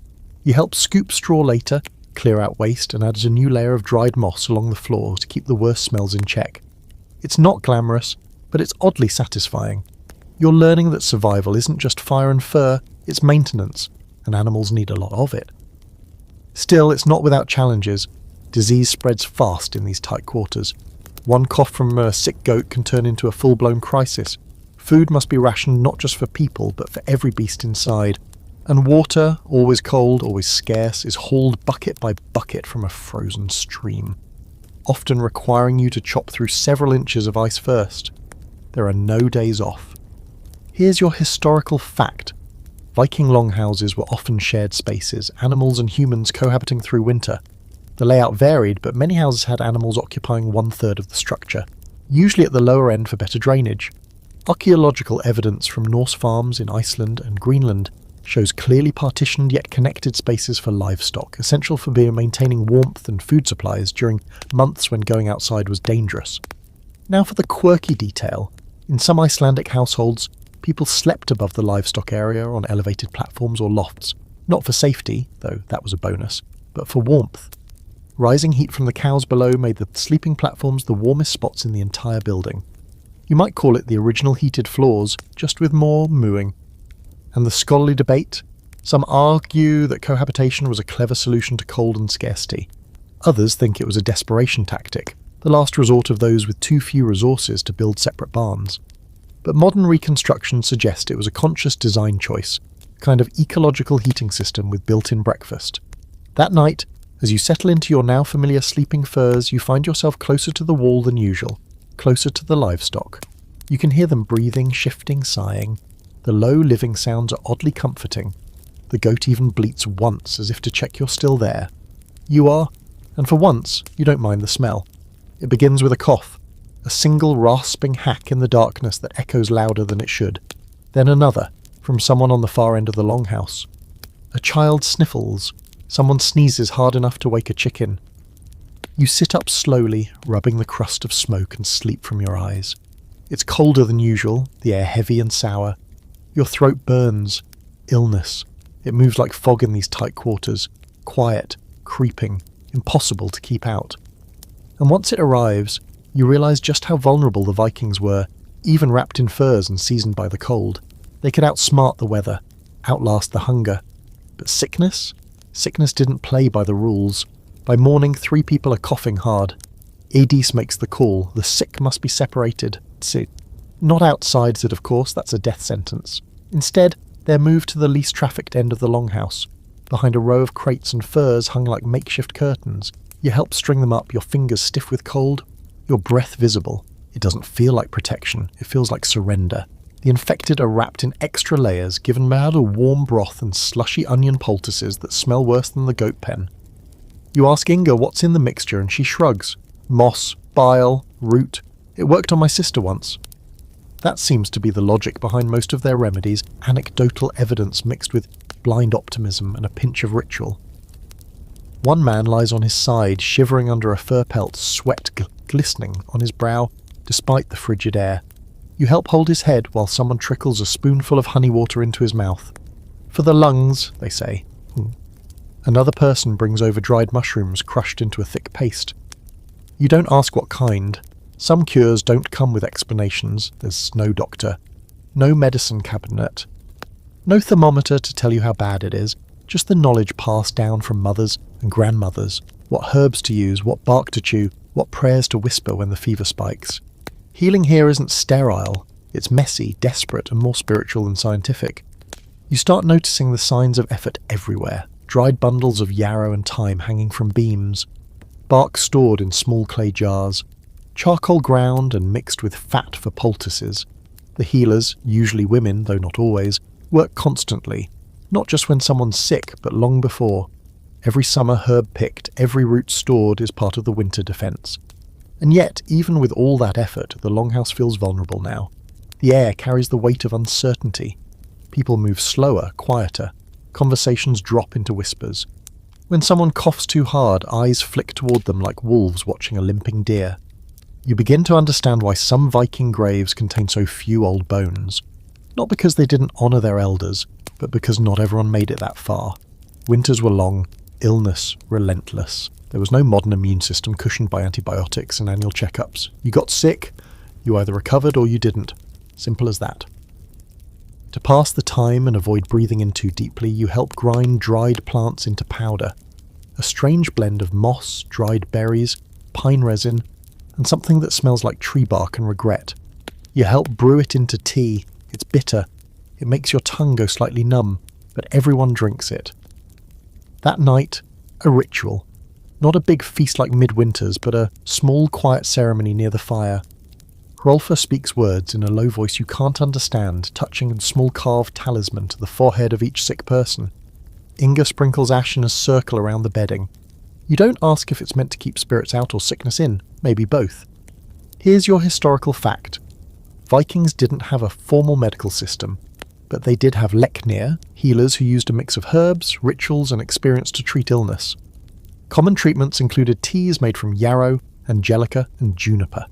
You help scoop straw later, clear out waste, and adds a new layer of dried moss along the floor to keep the worst smells in check. It's not glamorous, but it's oddly satisfying. You're learning that survival isn't just fire and fur, it's maintenance, and animals need a lot of it. Still, it's not without challenges. Disease spreads fast in these tight quarters. One cough from a sick goat can turn into a full-blown crisis. Food must be rationed not just for people, but for every beast inside. And water, always cold, always scarce, is hauled bucket by bucket from a frozen stream, often requiring you to chop through several inches of ice first. There are no days off. Here's your historical fact. Viking longhouses were often shared spaces, animals and humans cohabiting through winter. The layout varied, but many houses had animals occupying 1/3 of the structure, usually at the lower end for better drainage. Archaeological evidence from Norse farms in Iceland and Greenland shows clearly partitioned yet connected spaces for livestock, essential for maintaining warmth and food supplies during months when going outside was dangerous. Now for the quirky detail. In some Icelandic households, people slept above the livestock area on elevated platforms or lofts, not for safety, though that was a bonus, but for warmth. Rising heat from the cows below made the sleeping platforms the warmest spots in the entire building. You might call it the original heated floors, just with more mooing. And the scholarly debate? Some argue that cohabitation was a clever solution to cold and scarcity. Others think it was a desperation tactic, the last resort of those with too few resources to build separate barns. but modern reconstructions suggest it was a conscious design choice, a kind of ecological heating system with built-in breakfast. That night, as you settle into your now familiar sleeping furs, you find yourself closer to the wall than usual, closer to the livestock. You can hear them breathing, shifting, sighing. The low living sounds are oddly comforting. The goat even bleats once, as if to check you're still there. You are, and for once, you don't mind the smell. It begins with a cough, a single rasping hack in the darkness that echoes louder than it should. Then another, from someone on the far end of the longhouse. A child sniffles. Someone sneezes hard enough to wake a chicken. You sit up slowly, rubbing the crust of smoke and sleep from your eyes. It's colder than usual, the air heavy and sour. Your throat burns. Illness. It moves like fog in these tight quarters. Quiet, creeping, impossible to keep out. And once it arrives, you realise just how vulnerable the Vikings were, even wrapped in furs and seasoned by the cold. They could outsmart the weather, outlast the hunger. But sickness? Sickness didn't play by the rules. By morning, 3 people are coughing hard. Adis makes the call. The sick must be separated. Not outside, said of course, that's a death sentence. Instead, they're moved to the least trafficked end of the longhouse, behind a row of crates and furs hung like makeshift curtains. You help string them up, your fingers stiff with cold, your breath visible. It doesn't feel like protection, it feels like surrender. The infected are wrapped in extra layers, given out a warm broth and slushy onion poultices that smell worse than the goat pen. You ask Inga what's in the mixture and she shrugs. Moss, bile, root. It worked on my sister once. That seems to be the logic behind most of their remedies, anecdotal evidence mixed with blind optimism and a pinch of ritual. One man lies on his side, shivering under a fur pelt, sweat glistening on his brow despite the frigid air. You help hold his head while someone trickles a spoonful of honey water into his mouth. For the lungs, they say. Another person brings over dried mushrooms crushed into a thick paste. You don't ask what kind. Some cures don't come with explanations. There's no doctor, no medicine cabinet, no thermometer to tell you how bad it is, just the knowledge passed down from mothers and grandmothers, what herbs to use, what bark to chew, what prayers to whisper when the fever spikes. Healing here isn't sterile, it's messy, desperate, and more spiritual than scientific. You start noticing the signs of effort everywhere, dried bundles of yarrow and thyme hanging from beams, bark stored in small clay jars, charcoal ground and mixed with fat for poultices. The healers, usually women, though not always, work constantly, not just when someone's sick, but long before. Every summer herb picked, every root stored is part of the winter defence. And yet, even with all that effort, the longhouse feels vulnerable now. The air carries the weight of uncertainty. People move slower, quieter. Conversations drop into whispers. When someone coughs too hard, eyes flick toward them like wolves watching a limping deer. You begin to understand why some Viking graves contain so few old bones. Not because they didn't honour their elders, but because not everyone made it that far. Winters were long, illness relentless. There was no modern immune system cushioned by antibiotics and annual checkups. You got sick, you either recovered or you didn't. Simple as that. To pass the time and avoid breathing in too deeply, you help grind dried plants into powder. A strange blend of moss, dried berries, pine resin, and something that smells like tree bark and regret. You help brew it into tea. It's bitter. It makes your tongue go slightly numb, but everyone drinks it. That night, a ritual. Not a big feast like midwinters, but a small, quiet ceremony near the fire. Hrolfr speaks words in a low voice you can't understand, touching a small carved talisman to the forehead of each sick person. Inga sprinkles ash in a circle around the bedding. You don't ask if it's meant to keep spirits out or sickness in, maybe both. Here's your historical fact. Vikings didn't have a formal medical system, but they did have leknir, healers who used a mix of herbs, rituals and experience to treat illness. Common treatments included teas made from yarrow, angelica and juniper,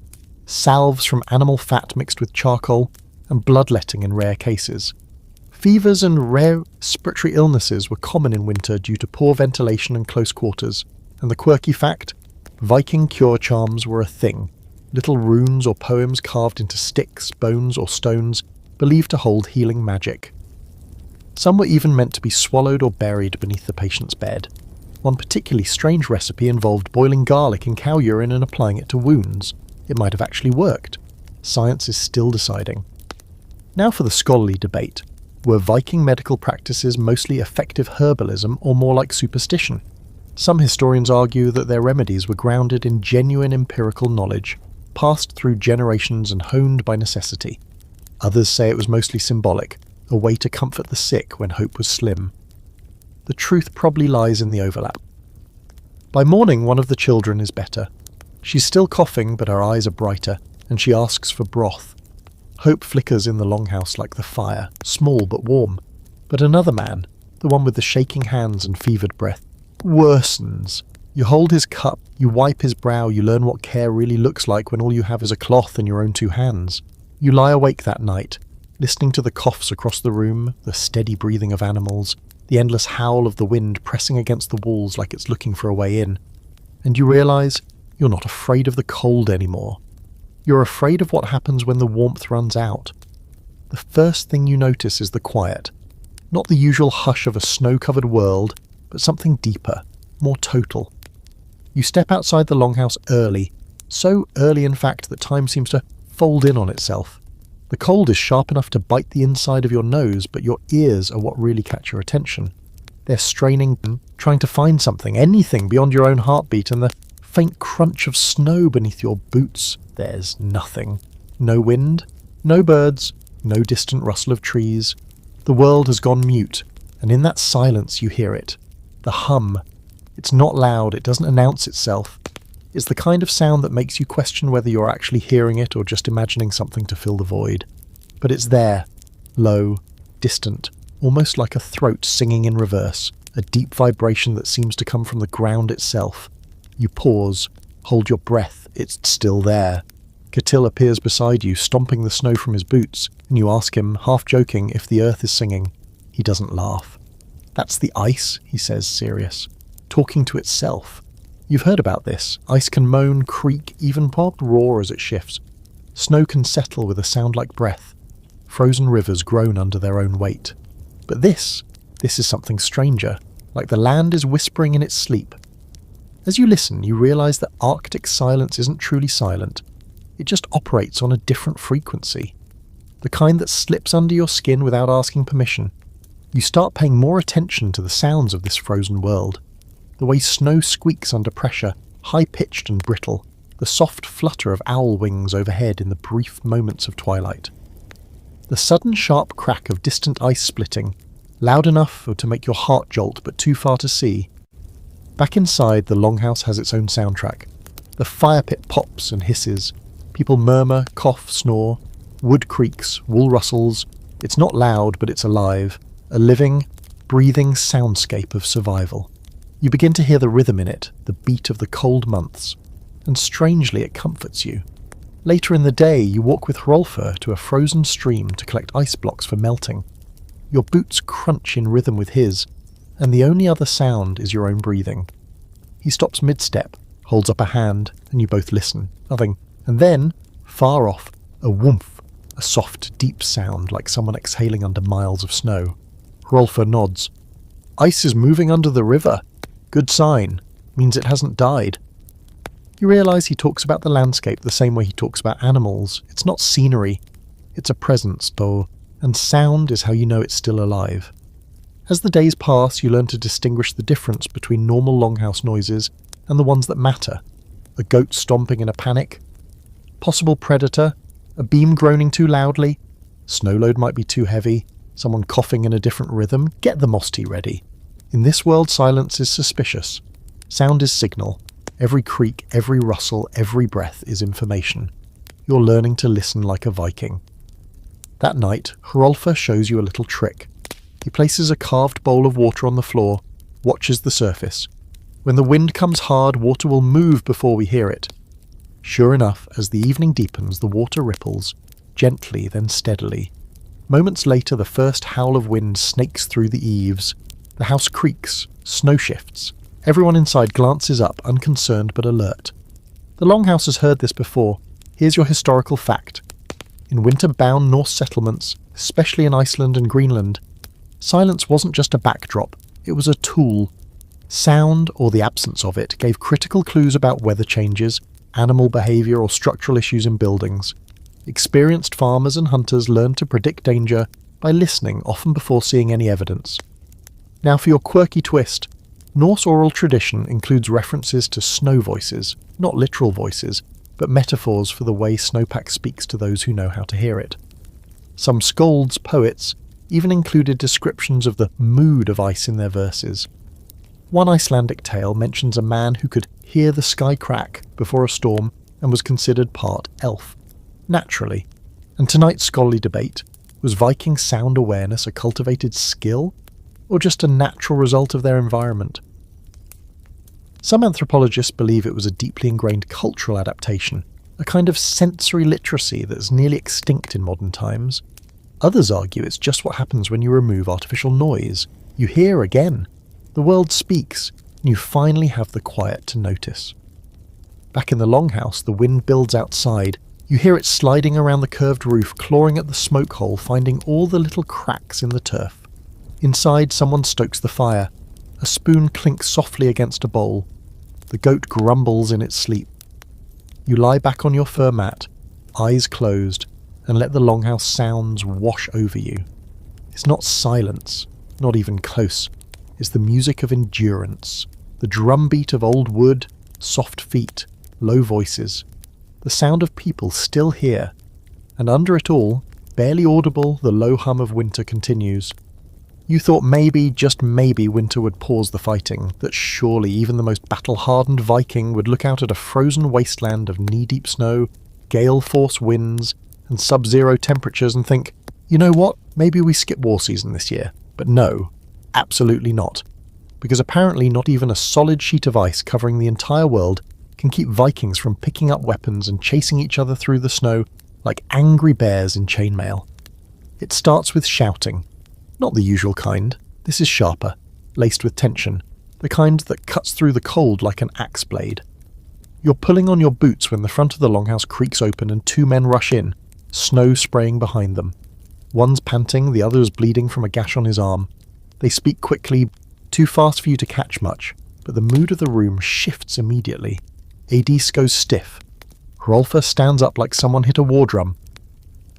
salves from animal fat mixed with charcoal, and bloodletting in rare cases. Fevers and rare respiratory illnesses were common in winter due to poor ventilation and close quarters. And the quirky fact? Viking cure charms were a thing. Little runes or poems carved into sticks, bones or stones, believed to hold healing magic. Some were even meant to be swallowed or buried beneath the patient's bed. One particularly strange recipe involved boiling garlic in cow urine and applying it to wounds. It might have actually worked. Science is still deciding. Now for the scholarly debate. Were Viking medical practices mostly effective herbalism or more like superstition? Some historians argue that their remedies were grounded in genuine empirical knowledge, passed through generations and honed by necessity. Others say it was mostly symbolic, a way to comfort the sick when hope was slim. The truth probably lies in the overlap. By morning, one of the children is better. She's still coughing, but her eyes are brighter, and she asks for broth. Hope flickers in the longhouse like the fire, small but warm. But another man, the one with the shaking hands and fevered breath, worsens. You hold his cup, you wipe his brow, you learn what care really looks like when all you have is a cloth and your own 2 hands. You lie awake that night, listening to the coughs across the room, the steady breathing of animals, the endless howl of the wind pressing against the walls like it's looking for a way in. And you realise you're not afraid of the cold anymore. You're afraid of what happens when the warmth runs out. The first thing you notice is the quiet. Not the usual hush of a snow-covered world, but something deeper, more total. You step outside the longhouse early, so early in fact that time seems to fold in on itself. The cold is sharp enough to bite the inside of your nose, but your ears are what really catch your attention. They're straining, trying to find something, anything beyond your own heartbeat, and the faint crunch of snow beneath your boots. There's nothing. No wind, no birds, no distant rustle of trees. The world has gone mute, and in that silence you hear it. The hum. It's not loud, it doesn't announce itself. It's the kind of sound that makes you question whether you're actually hearing it or just imagining something to fill the void. But it's there, low, distant, almost like a throat singing in reverse, a deep vibration that seems to come from the ground itself. You pause, hold your breath, it's still there. Catil appears beside you, stomping the snow from his boots, and you ask him, half joking, if the earth is singing. He doesn't laugh. That's the ice, he says, serious. Talking to itself. You've heard about this. Ice can moan, creak, even roar as it shifts. Snow can settle with a sound like breath. Frozen rivers groan under their own weight. But this is something stranger, like the land is whispering in its sleep. As you listen, you realise that Arctic silence isn't truly silent. It just operates on a different frequency. The kind that slips under your skin without asking permission. You start paying more attention to the sounds of this frozen world. The way snow squeaks under pressure, high-pitched and brittle, the soft flutter of owl wings overhead in the brief moments of twilight. The sudden sharp crack of distant ice splitting, loud enough to make your heart jolt but too far to see. Back inside, the longhouse has its own soundtrack. The fire pit pops and hisses. People murmur, cough, snore. Wood creaks, wool rustles. It's not loud, but it's alive. A living, breathing soundscape of survival. You begin to hear the rhythm in it, the beat of the cold months. And strangely, it comforts you. Later in the day, you walk with Hrolfr to a frozen stream to collect ice blocks for melting. Your boots crunch in rhythm with his, and the only other sound is your own breathing. He stops mid-step, holds up a hand, and you both listen. Nothing. And then, far off, a whoomph, a soft, deep sound like someone exhaling under miles of snow. Hrolfr nods. Ice is moving under the river. Good sign. Means it hasn't died. You realise he talks about the landscape the same way he talks about animals. It's not scenery. It's a presence, though, and sound is how you know it's still alive. As the days pass, you learn to distinguish the difference between normal longhouse noises and the ones that matter. A goat stomping in a panic. Possible predator. A beam groaning too loudly. Snow load might be too heavy. Someone coughing in a different rhythm. Get the moss tea ready. In this world, silence is suspicious. Sound is signal. Every creak, every rustle, every breath is information. You're learning to listen like a Viking. That night, Hrolfr shows you a little trick. He places a carved bowl of water on the floor, watches the surface. When the wind comes hard, water will move before we hear it. Sure enough, as the evening deepens, the water ripples, gently then steadily. Moments later, the first howl of wind snakes through the eaves. The house creaks, snow shifts. Everyone inside glances up, unconcerned but alert. The longhouse has heard this before. Here's your historical fact. In winter-bound Norse settlements, especially in Iceland and Greenland, silence wasn't just a backdrop, it was a tool. Sound, or the absence of it, gave critical clues about weather changes, animal behaviour or structural issues in buildings. Experienced farmers and hunters learned to predict danger by listening, often before seeing any evidence. Now for your quirky twist. Norse oral tradition includes references to snow voices, not literal voices, but metaphors for the way snowpack speaks to those who know how to hear it. Some skalds, poets, even included descriptions of the mood of ice in their verses. One Icelandic tale mentions a man who could hear the sky crack before a storm and was considered part elf. Naturally. And tonight's scholarly debate, was Viking sound awareness a cultivated skill, or just a natural result of their environment? Some anthropologists believe it was a deeply ingrained cultural adaptation, a kind of sensory literacy that's nearly extinct in modern times. Others argue it's just what happens when you remove artificial noise. You hear again. The world speaks, and you finally have the quiet to notice. Back in the longhouse, the wind builds outside. You hear it sliding around the curved roof, clawing at the smoke hole, finding all the little cracks in the turf. Inside, someone stokes the fire. A spoon clinks softly against a bowl. The goat grumbles in its sleep. You lie back on your fur mat, eyes closed, and let the longhouse sounds wash over you. It's not silence, not even close. It's the music of endurance, the drumbeat of old wood, soft feet, low voices, the sound of people still here, and under it all, barely audible, the low hum of winter continues. You thought maybe, just maybe, winter would pause the fighting, that surely even the most battle-hardened Viking would look out at a frozen wasteland of knee-deep snow, gale-force winds, and sub-zero temperatures and think, you know what, maybe we skip war season this year. But no, absolutely not. Because apparently not even a solid sheet of ice covering the entire world can keep Vikings from picking up weapons and chasing each other through the snow like angry bears in chainmail. It starts with shouting. Not the usual kind. This is sharper, laced with tension, the kind that cuts through the cold like an axe blade. You're pulling on your boots when the front of the longhouse creaks open and two men rush in, snow spraying behind them. One's panting, the other is bleeding from a gash on his arm. They speak quickly, too fast for you to catch much, but the mood of the room shifts immediately. Adis goes stiff. Hrolfr stands up like someone hit a war drum.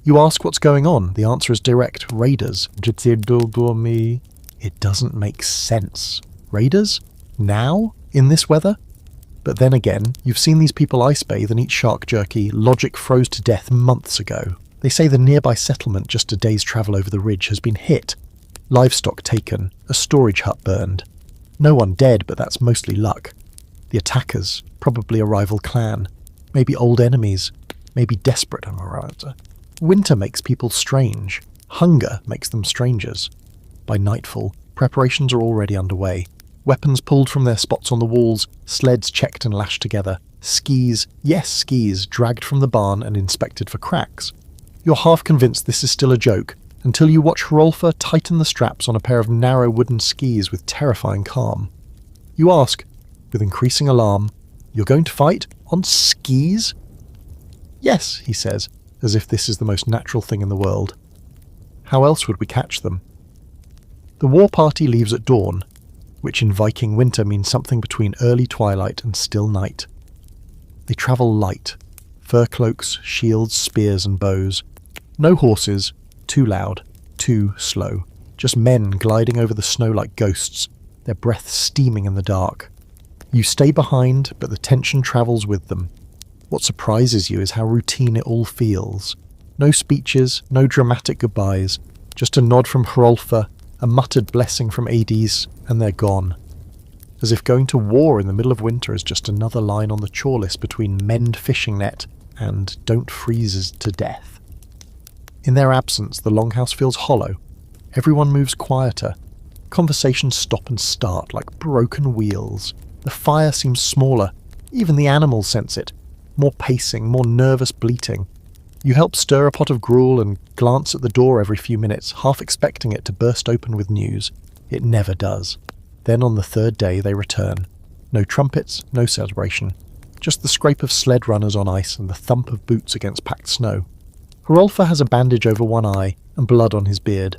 You ask what's going on. The answer is direct. Raiders. It doesn't make sense. Raiders? Now? In this weather? But then again, you've seen these people ice bathe and eat shark jerky. Logic froze to death months ago. They say the nearby settlement just a day's travel over the ridge has been hit. Livestock taken. A storage hut burned. No one dead, but that's mostly luck. The attackers, probably a rival clan. Maybe old enemies. Maybe desperate. Winter makes people strange. Hunger makes them strangers. By nightfall, preparations are already underway. Weapons pulled from their spots on the walls, sleds checked and lashed together, skis, yes skis, dragged from the barn and inspected for cracks. You're half convinced this is still a joke, until you watch Hrolfr tighten the straps on a pair of narrow wooden skis with terrifying calm. You ask, with increasing alarm, "You're going to fight? On skis?" "Yes," he says, as if this is the most natural thing in the world. How else would we catch them? The war party leaves at dawn, which in Viking winter means something between early twilight and still night. They travel light, fur cloaks, shields, spears and bows. No horses, too loud, too slow. Just men gliding over the snow like ghosts, their breath steaming in the dark. You stay behind, but the tension travels with them. What surprises you is how routine it all feels. No speeches, no dramatic goodbyes, just a nod from Hrolfr, a muttered blessing from Adis, and they're gone. As if going to war in the middle of winter is just another line on the chore list between mend fishing net and don't freeze us to death. In their absence, the longhouse feels hollow. Everyone moves quieter. Conversations stop and start like broken wheels. The fire seems smaller. Even the animals sense it. More pacing, more nervous bleating. You help stir a pot of gruel and glance at the door every few minutes, half expecting it to burst open with news. It never does. Then on the third day they return. No trumpets, no celebration. Just the scrape of sled runners on ice and the thump of boots against packed snow. Hrolfr has a bandage over one eye and blood on his beard.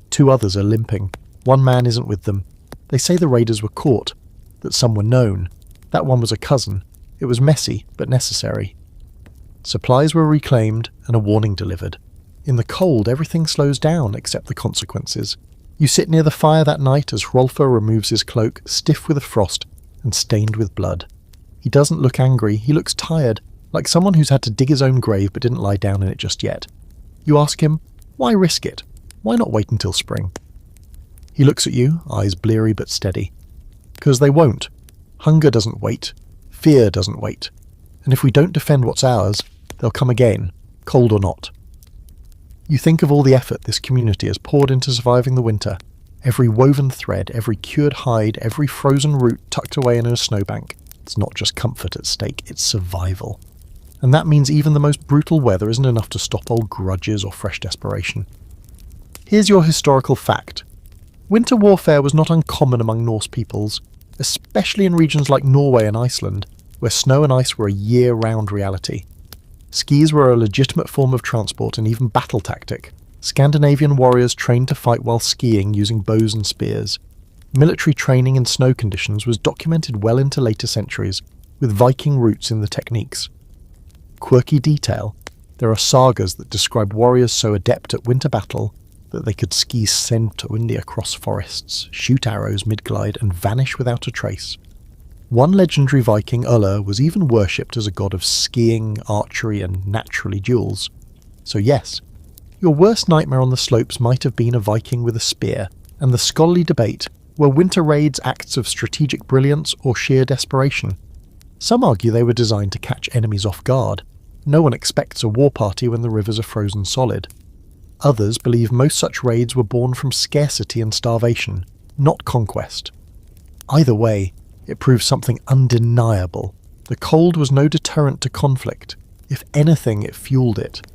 Two others are limping. One man isn't with them. They say the raiders were caught, that some were known. That one was a cousin. It was messy, but necessary. Supplies were reclaimed and a warning delivered. In the cold, everything slows down except the consequences. You sit near the fire that night as Hrolfr removes his cloak, stiff with the frost and stained with blood. He doesn't look angry, he looks tired, like someone who's had to dig his own grave but didn't lie down in it just yet. You ask him, why risk it? Why not wait until spring? He looks at you, eyes bleary but steady. Because they won't. Hunger doesn't wait. Fear doesn't wait. And if we don't defend what's ours, they'll come again, cold or not. You think of all the effort this community has poured into surviving the winter. Every woven thread, every cured hide, every frozen root tucked away in a snowbank. It's not just comfort at stake, it's survival. And that means even the most brutal weather isn't enough to stop old grudges or fresh desperation. Here's your historical fact. Winter warfare was not uncommon among Norse peoples, especially in regions like Norway and Iceland, where snow and ice were a year-round reality. Skis were a legitimate form of transport and even battle tactic. Scandinavian warriors trained to fight while skiing using bows and spears. Military training in snow conditions was documented well into later centuries, with Viking roots in the techniques. Quirky detail, there are sagas that describe warriors so adept at winter battle that they could ski century across forests, shoot arrows mid-glide and vanish without a trace. One legendary Viking, Uller, was even worshipped as a god of skiing, archery and naturally duels. So yes, your worst nightmare on the slopes might have been a Viking with a spear, and the scholarly debate, were winter raids acts of strategic brilliance or sheer desperation? Some argue they were designed to catch enemies off guard. No one expects a war party when the rivers are frozen solid. Others believe most such raids were born from scarcity and starvation, not conquest. Either way, it proves something undeniable. The cold was no deterrent to conflict. If anything, it fueled it.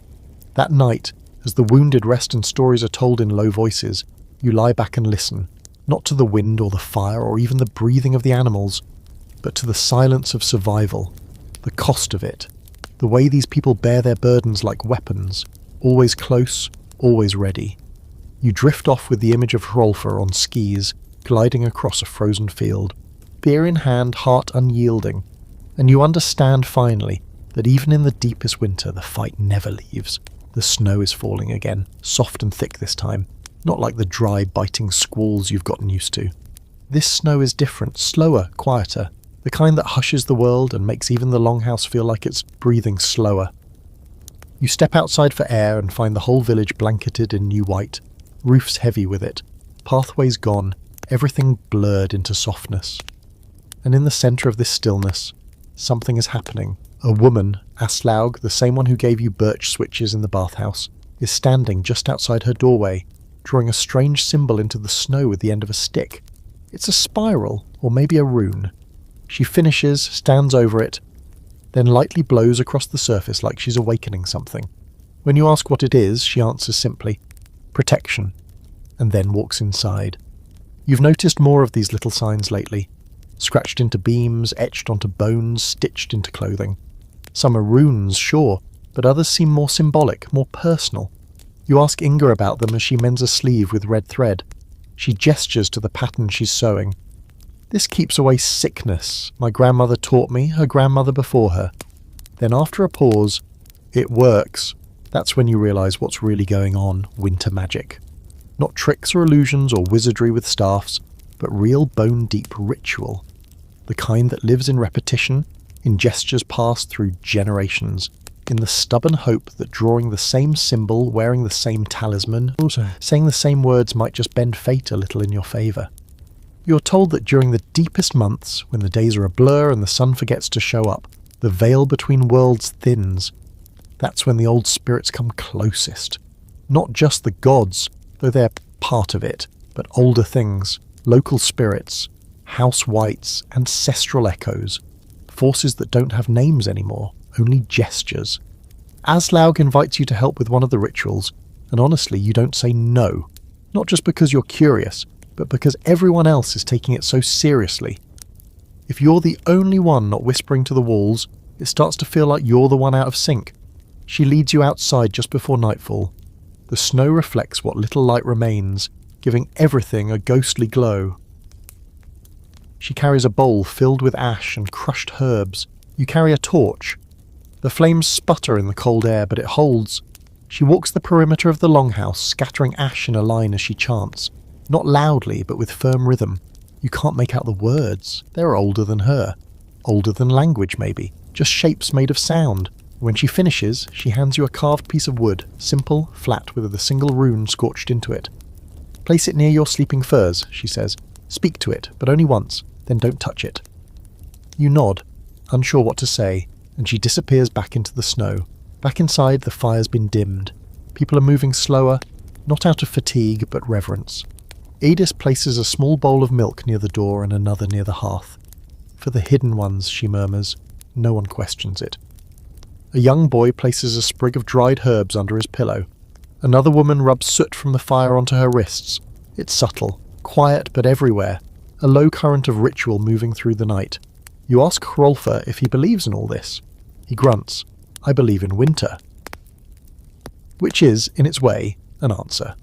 That night, as the wounded rest and stories are told in low voices, you lie back and listen, not to the wind or the fire or even the breathing of the animals, but to the silence of survival, the cost of it, the way these people bear their burdens like weapons, always close, always ready. You drift off with the image of Hrolfr on skis, gliding across a frozen field, spear in hand, heart unyielding, and you understand finally that even in the deepest winter the fight never leaves. The snow is falling again, soft and thick this time, not like the dry, biting squalls you've gotten used to. This snow is different, slower, quieter, the kind that hushes the world and makes even the longhouse feel like it's breathing slower. You step outside for air and find the whole village blanketed in new white, roofs heavy with it, pathways gone, everything blurred into softness. And in the centre of this stillness, something is happening. A woman, Aslaug, the same one who gave you birch switches in the bathhouse, is standing just outside her doorway, drawing a strange symbol into the snow with the end of a stick. It's a spiral, or maybe a rune. She finishes, stands over it, then lightly blows across the surface like she's awakening something. When you ask what it is, she answers simply, protection, and then walks inside. You've noticed more of these little signs lately, scratched into beams, etched onto bones, stitched into clothing. Some are runes, sure, but others seem more symbolic, more personal. You ask Inga about them as she mends a sleeve with red thread. She gestures to the pattern she's sewing. This keeps away sickness. My grandmother taught me, her grandmother before her. Then after a pause, it works. That's when you realise what's really going on, winter magic. Not tricks or illusions or wizardry with staffs, but real bone-deep ritual. The kind that lives in repetition, in gestures passed through generations, in the stubborn hope that drawing the same symbol, wearing the same talisman, also saying the same words might just bend fate a little in your favour. You're told that during the deepest months, when the days are a blur and the sun forgets to show up, the veil between worlds thins. That's when the old spirits come closest. Not just the gods, though they're part of it, but older things, local spirits, house wights, ancestral echoes, forces that don't have names anymore, only gestures. Aslaug invites you to help with one of the rituals, and honestly you don't say no, not just because you're curious, but because everyone else is taking it so seriously. If you're the only one not whispering to the walls, it starts to feel like you're the one out of sync. She leads you outside just before nightfall. The snow reflects what little light remains, giving everything a ghostly glow. She carries a bowl filled with ash and crushed herbs. You carry a torch. The flames sputter in the cold air, but it holds. She walks the perimeter of the longhouse, scattering ash in a line as she chants. Not loudly, but with firm rhythm. You can't make out the words. They're older than her. Older than language, maybe. Just shapes made of sound. When she finishes, she hands you a carved piece of wood, simple, flat, with a single rune scorched into it. Place it near your sleeping furs, she says. Speak to it, but only once, then don't touch it. You nod, unsure what to say, and she disappears back into the snow. Back inside, the fire's been dimmed. People are moving slower, not out of fatigue, but reverence. Edith places a small bowl of milk near the door and another near the hearth. For the hidden ones, she murmurs. No one questions it. A young boy places a sprig of dried herbs under his pillow. Another woman rubs soot from the fire onto her wrists. It's subtle, quiet but everywhere, a low current of ritual moving through the night. You ask Hrolfr if he believes in all this. He grunts. I believe in winter. Which is, in its way, an answer.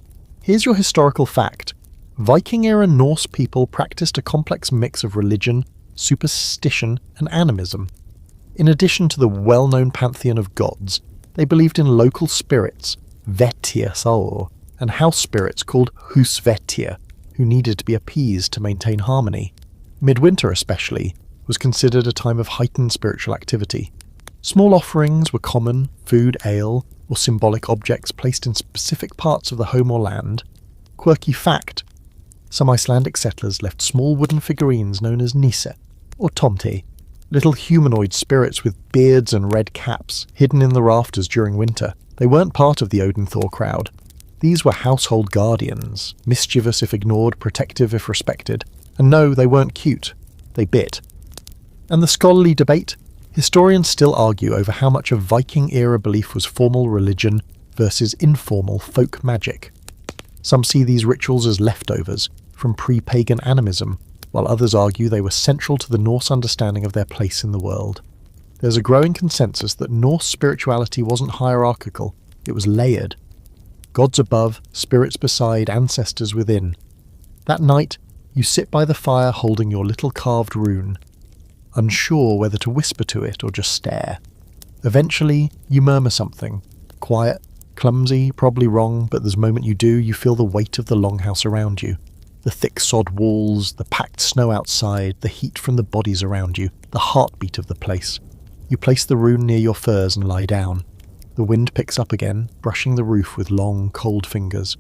Here's your historical fact. Viking-era Norse people practiced a complex mix of religion, superstition, and animism. In addition to the well-known pantheon of gods, they believed in local spirits, vettir, and house spirits called husvettir, who needed to be appeased to maintain harmony. Midwinter especially was considered a time of heightened spiritual activity. Small offerings were common, food, ale, or symbolic objects placed in specific parts of the home or land. Quirky fact: some Icelandic settlers left small wooden figurines known as nisse, or tomte, little humanoid spirits with beards and red caps, hidden in the rafters during winter. They weren't part of the Odin-Thor crowd. These were household guardians, mischievous if ignored, protective if respected. And no, they weren't cute. They bit. And the scholarly debate? Historians still argue over how much of Viking-era belief was formal religion versus informal folk magic. Some see these rituals as leftovers from pre-pagan animism, while others argue they were central to the Norse understanding of their place in the world. There's a growing consensus that Norse spirituality wasn't hierarchical, it was layered. Gods above, spirits beside, ancestors within. That night, you sit by the fire holding your little carved rune, unsure whether to whisper to it or just stare. Eventually, you murmur something. Quiet, clumsy, probably wrong, but the moment you do, you feel the weight of the longhouse around you. The thick sod walls, the packed snow outside, the heat from the bodies around you, the heartbeat of the place. You place the rune near your furs and lie down. The wind picks up again, brushing the roof with long, cold fingers.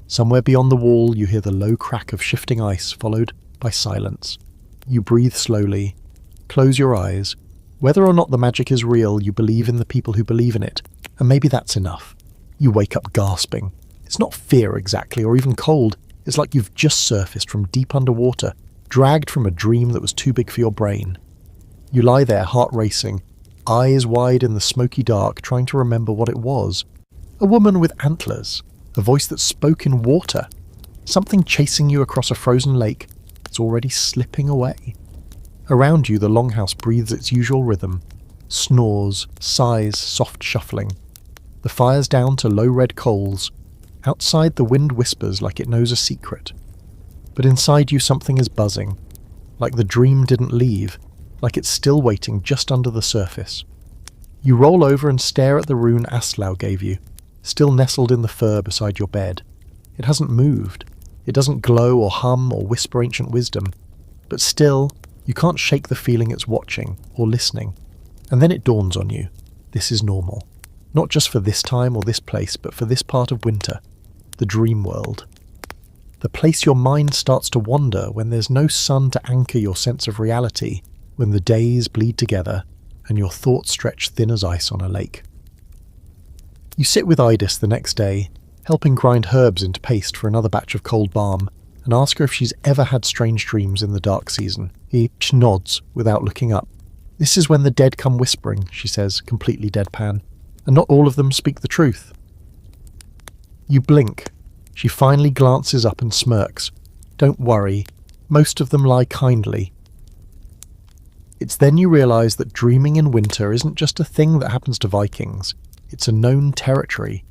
Somewhere beyond the wall, you hear the low crack of shifting ice, followed by silence. You breathe slowly. Close your eyes. Whether or not the magic is real, you believe in the people who believe in it, and maybe that's enough. You wake up gasping. It's not fear exactly, or even cold. It's like you've just surfaced from deep underwater, dragged from a dream that was too big for your brain. You lie there, heart racing, eyes wide in the smoky dark, trying to remember what it was. A woman with antlers, a voice that spoke in water, something chasing you across a frozen lake that's already slipping away. Around you, the longhouse breathes its usual rhythm, snores, sighs, soft shuffling. The fire's down to low red coals. Outside, the wind whispers like it knows a secret. But inside you, something is buzzing, like the dream didn't leave, like it's still waiting just under the surface. You roll over and stare at the rune Aslaug gave you, still nestled in the fur beside your bed. It hasn't moved. It doesn't glow or hum or whisper ancient wisdom. But still, you can't shake the feeling it's watching or listening. And then it dawns on you. This is normal. Not just for this time or this place, but for this part of winter. The dream world. The place your mind starts to wander when there's no sun to anchor your sense of reality, when the days bleed together and your thoughts stretch thin as ice on a lake. You sit with Idis the next day, helping grind herbs into paste for another batch of cold balm, and ask her if she's ever had strange dreams in the dark season. He nods without looking up. This is when the dead come whispering, she says, completely deadpan, and not all of them speak the truth. You blink. She finally glances up and smirks. Don't worry, most of them lie kindly. It's then you realise that dreaming in winter isn't just a thing that happens to Vikings. It's a known territory,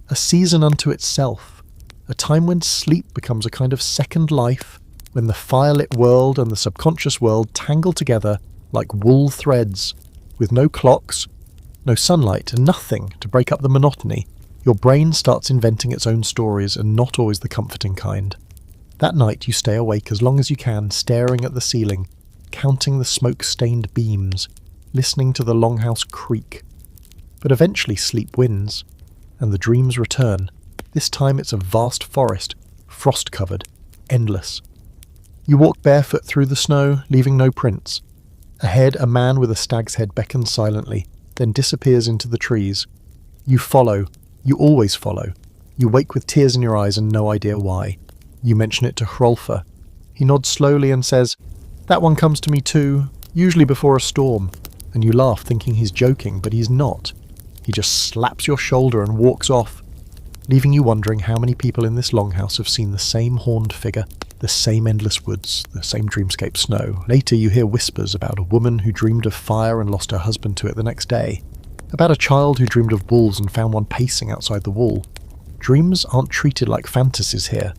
a season unto itself, a time when sleep becomes a kind of second life, when the firelit world and the subconscious world tangle together like wool threads, with no clocks, No sunlight, and nothing to break up the monotony. Your brain starts inventing its own stories, and not always the comforting kind. That night you stay awake as long as you can, staring at the ceiling, counting the smoke-stained beams, listening to the longhouse creak. But eventually sleep wins, and the dreams return. This time it's a vast forest, frost-covered, endless. You walk barefoot through the snow, leaving no prints. Ahead, a man with a stag's head beckons silently, then disappears into the trees. You follow. You always follow. You wake with tears in your eyes and no idea why. You mention it to Hrolfr. He nods slowly and says, "That one comes to me too, usually before a storm." And you laugh, thinking he's joking, but he's not. He just slaps your shoulder and walks off, leaving you wondering how many people in this longhouse have seen the same horned figure, the same endless woods, the same dreamscape snow. Later you hear whispers about a woman who dreamed of fire and lost her husband to it the next day. About a child who dreamed of wolves and found one pacing outside the wall. Dreams aren't treated like fantasies here.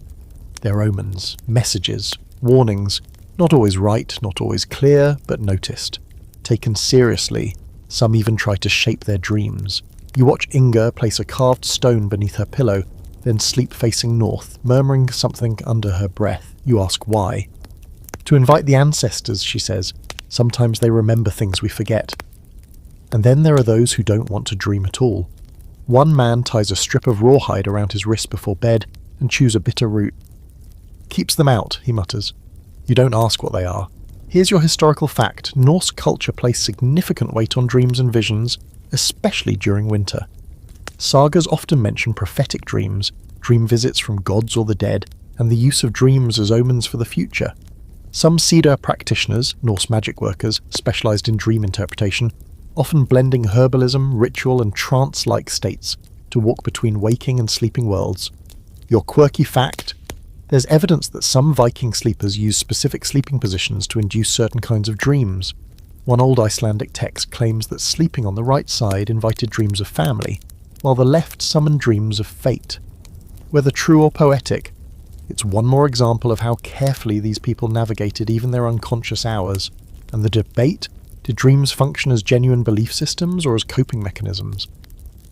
They're omens, messages, warnings, not always right, not always clear, but noticed. Taken seriously, some even try to shape their dreams. You watch Inga place a carved stone beneath her pillow, then sleep facing north, murmuring something under her breath. You ask why. To invite the ancestors, she says. Sometimes they remember things we forget. And then there are those who don't want to dream at all. One man ties a strip of rawhide around his wrist before bed and chews a bitter root. Keeps them out, he mutters. You don't ask what they are. Here's your historical fact. Norse culture placed significant weight on dreams and visions, especially during winter. Sagas often mention prophetic dreams, dream visits from gods or the dead, and the use of dreams as omens for the future. Some Sida practitioners, Norse magic workers, specialised in dream interpretation, often blending herbalism, ritual and trance-like states to walk between waking and sleeping worlds. Your quirky fact: there's evidence that some Viking sleepers used specific sleeping positions to induce certain kinds of dreams. One old Icelandic text claims that sleeping on the right side invited dreams of family, while the left summoned dreams of fate. Whether true or poetic, it's one more example of how carefully these people navigated even their unconscious hours. And the debate: did dreams function as genuine belief systems or as coping mechanisms?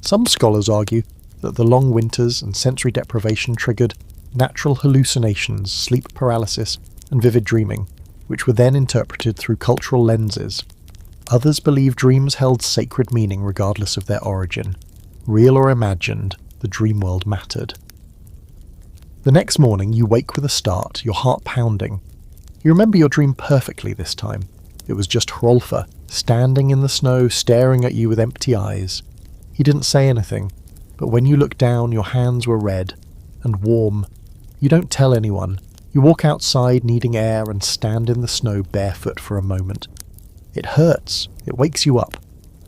Some scholars argue that the long winters and sensory deprivation triggered natural hallucinations, sleep paralysis, and vivid dreaming, which were then interpreted through cultural lenses. Others believe dreams held sacred meaning regardless of their origin. Real or imagined, the dream world mattered. The next morning you wake with a start, your heart pounding. You remember your dream perfectly this time. It was just Hrolfr, standing in the snow, staring at you with empty eyes. He didn't say anything, but when you looked down, your hands were red and warm. You don't tell anyone. You walk outside needing air and stand in the snow barefoot for a moment. It hurts. It wakes you up.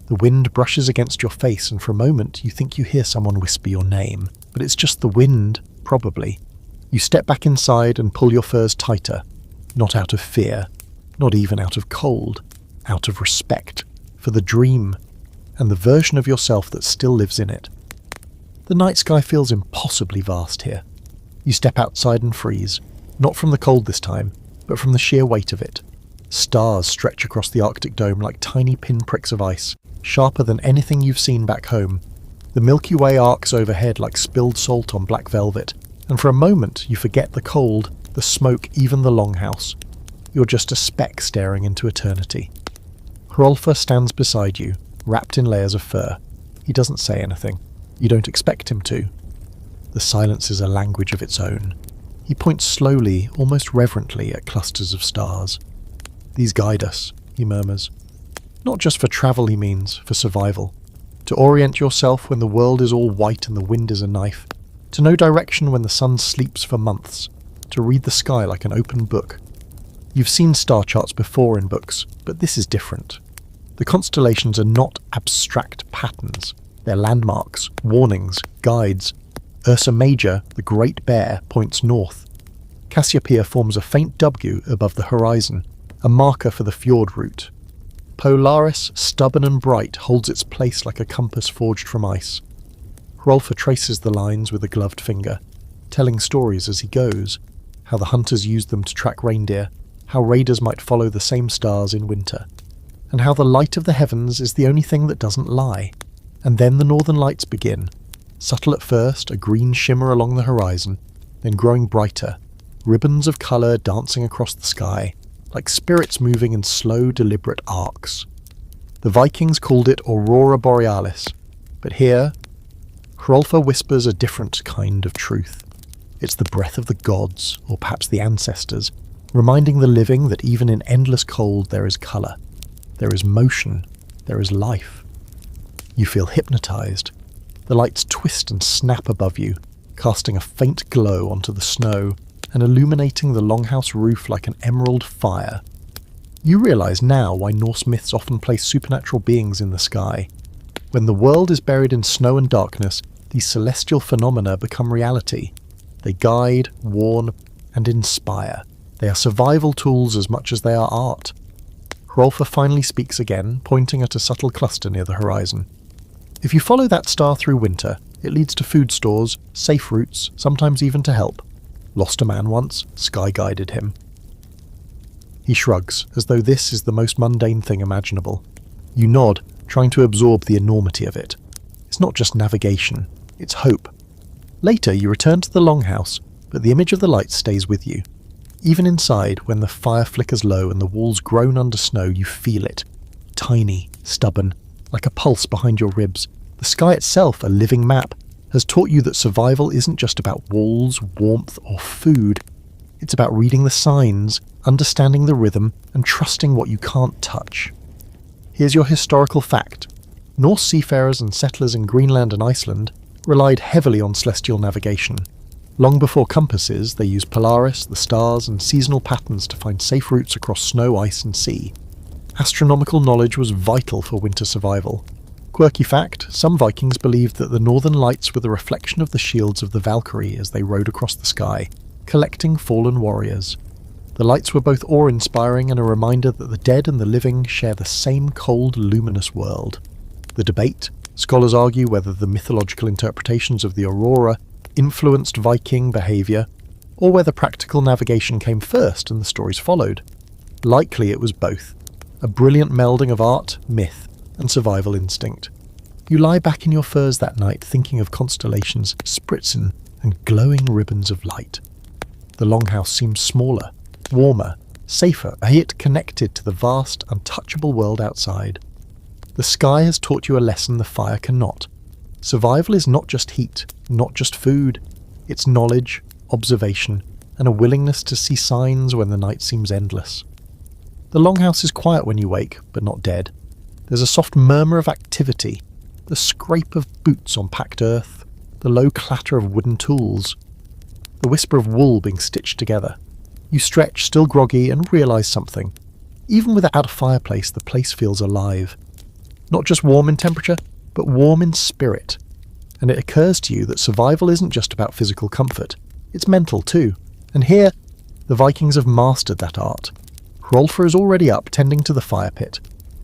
The wind brushes against your face, and for a moment you think you hear someone whisper your name. But it's just the wind, probably. You step back inside and pull your furs tighter. Not out of fear. Not even out of cold. Out of respect. For the dream. And the version of yourself that still lives in it. The night sky feels impossibly vast here. You step outside and freeze. Not from the cold this time, but from the sheer weight of it. Stars stretch across the Arctic dome like tiny pinpricks of ice, sharper than anything you've seen back home. The Milky Way arcs overhead like spilled salt on black velvet, and for a moment you forget the cold, the smoke, even the longhouse. You're just a speck staring into eternity. Hrolfr stands beside you, wrapped in layers of fur. He doesn't say anything. You don't expect him to. The silence is a language of its own. He points slowly, almost reverently, at clusters of stars. "These guide us," he murmurs. Not just for travel, he means, for survival. To orient yourself when the world is all white and the wind is a knife. To know direction when the sun sleeps for months. To read the sky like an open book. You've seen star charts before in books, but this is different. The constellations are not abstract patterns. They're landmarks, warnings, guides. Ursa Major, the Great Bear, points north. Cassiopeia forms a faint W above the horizon, a marker for the fjord route. Polaris, stubborn and bright, holds its place like a compass forged from ice. Hrolfr traces the lines with a gloved finger, telling stories as he goes, how the hunters used them to track reindeer, how raiders might follow the same stars in winter. and how the light of the heavens is the only thing that doesn't lie. And then the northern lights begin. Subtle at first, a green shimmer along the horizon, then growing brighter, ribbons of colour dancing across the sky, like spirits moving in slow, deliberate arcs. The Vikings called it Aurora Borealis, but here, Hrolfr whispers a different kind of truth. It's the breath of the gods, or perhaps the ancestors, reminding the living that even in endless cold there is colour, there is motion, there is life. You feel hypnotised. The lights twist and snap above you, casting a faint glow onto the snow and illuminating the longhouse roof like an emerald fire. You realise now why Norse myths often place supernatural beings in the sky. When the world is buried in snow and darkness, these celestial phenomena become reality. They guide, warn, and inspire. They are survival tools as much as they are art. Hrolfr finally speaks again, pointing at a subtle cluster near the horizon. If you follow that star through winter, it leads to food stores, safe routes, sometimes even to help. Lost a man once, Sky guided him. He shrugs, as though this is the most mundane thing imaginable. You nod, trying to absorb the enormity of it. It's not just navigation, it's hope. Later you return to the longhouse, but the image of the lights stays with you. Even inside, when the fire flickers low and the walls groan under snow, you feel it. Tiny, stubborn, like a pulse behind your ribs. The sky itself, a living map, has taught you that survival isn't just about walls, warmth, or food. It's about reading the signs, understanding the rhythm, and trusting what you can't touch. Here's your historical fact. Norse seafarers and settlers in Greenland and Iceland relied heavily on celestial navigation. Long before compasses, they used Polaris, the stars, and seasonal patterns to find safe routes across snow, ice, and sea. Astronomical knowledge was vital for winter survival. Quirky fact, some Vikings believed that the northern lights were the reflection of the shields of the Valkyrie as they rode across the sky, collecting fallen warriors. The lights were both awe-inspiring and a reminder that the dead and the living share the same cold, luminous world. The debate, scholars argue whether the mythological interpretations of the aurora influenced Viking behaviour, or whether practical navigation came first and the stories followed. Likely it was both. A brilliant melding of art, myth, and survival instinct. You lie back in your furs that night thinking of constellations, spritzen, and glowing ribbons of light. The longhouse seems smaller, warmer, safer, yet connected to the vast, untouchable world outside. The sky has taught you a lesson the fire cannot. Survival is not just heat, not just food. It's knowledge, observation, and a willingness to see signs when the night seems endless. The longhouse is quiet when you wake, but not dead. There's a soft murmur of activity, the scrape of boots on packed earth, the low clatter of wooden tools, the whisper of wool being stitched together. You stretch, still groggy, and realise something. Even without a fireplace, the place feels alive. Not just warm in temperature, but warm in spirit. And it occurs to you that survival isn't just about physical comfort, it's mental too. And here, the Vikings have mastered that art. Hrolfr is already up, tending to the fire pit.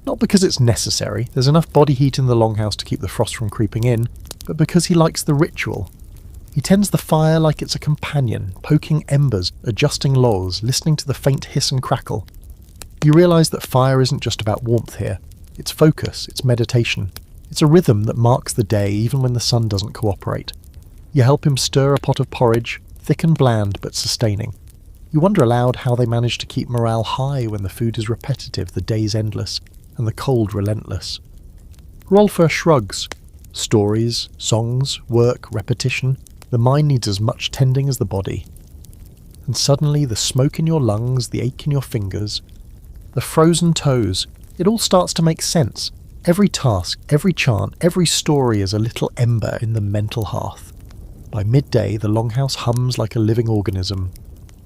Not because it's necessary, there's enough body heat in the longhouse to keep the frost from creeping in, but because he likes the ritual. He tends the fire like it's a companion, poking embers, adjusting logs, listening to the faint hiss and crackle. You realise that fire isn't just about warmth here. It's focus, it's meditation. It's a rhythm that marks the day even when the sun doesn't cooperate. You help him stir a pot of porridge, thick and bland but sustaining. You wonder aloud how they manage to keep morale high when the food is repetitive, the days endless, and the cold relentless. Hrolfr shrugs. Stories, songs, work, repetition. The mind needs as much tending as the body. And suddenly the smoke in your lungs, the ache in your fingers, the frozen toes, it all starts to make sense. Every task, every chant, every story is a little ember in the mental hearth. By midday, the longhouse hums like a living organism.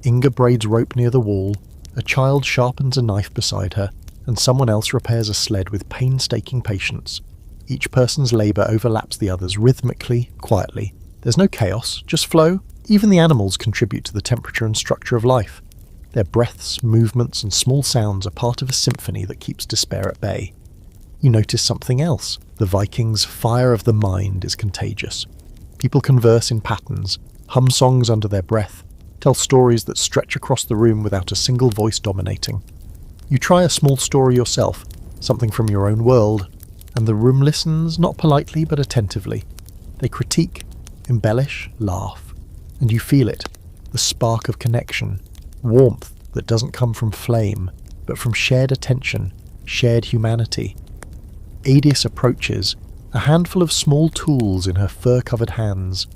Inga braids rope near the wall, a child sharpens a knife beside her, and someone else repairs a sled with painstaking patience. Each person's labour overlaps the others rhythmically, quietly. There's no chaos, just flow. Even the animals contribute to the temperature and structure of life. Their breaths, movements, and small sounds are part of a symphony that keeps despair at bay. You notice something else. The Vikings' fire of the mind is contagious. People converse in patterns, hum songs under their breath, tell stories that stretch across the room without a single voice dominating. You try a small story yourself, something from your own world, and the room listens, not politely but attentively. They critique, embellish, laugh, and you feel it, the spark of connection, warmth that doesn't come from flame, but from shared attention, shared humanity. Adis approaches, a handful of small tools in her fur-covered hands.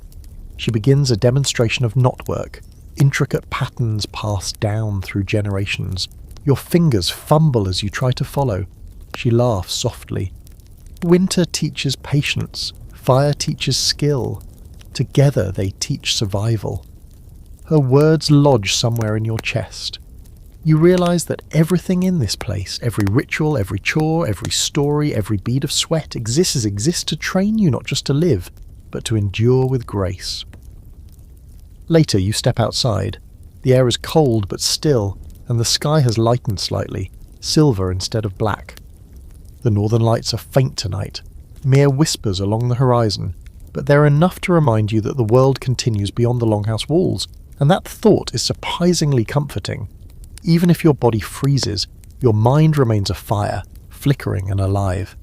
She begins a demonstration of knotwork, intricate patterns passed down through generations. Your fingers fumble as you try to follow. She laughs softly. Winter teaches patience, fire teaches skill. Together they teach survival. Her words lodge somewhere in your chest. You realize that everything in this place, every ritual, every chore, every story, every bead of sweat exists to train you not just to live, but to endure with grace. Later you step outside. The air is cold but still, and the sky has lightened slightly, silver instead of black. The northern lights are faint tonight, mere whispers along the horizon, but they're enough to remind you that the world continues beyond the longhouse walls, and that thought is surprisingly comforting. Even if your body freezes, your mind remains afire, flickering and alive.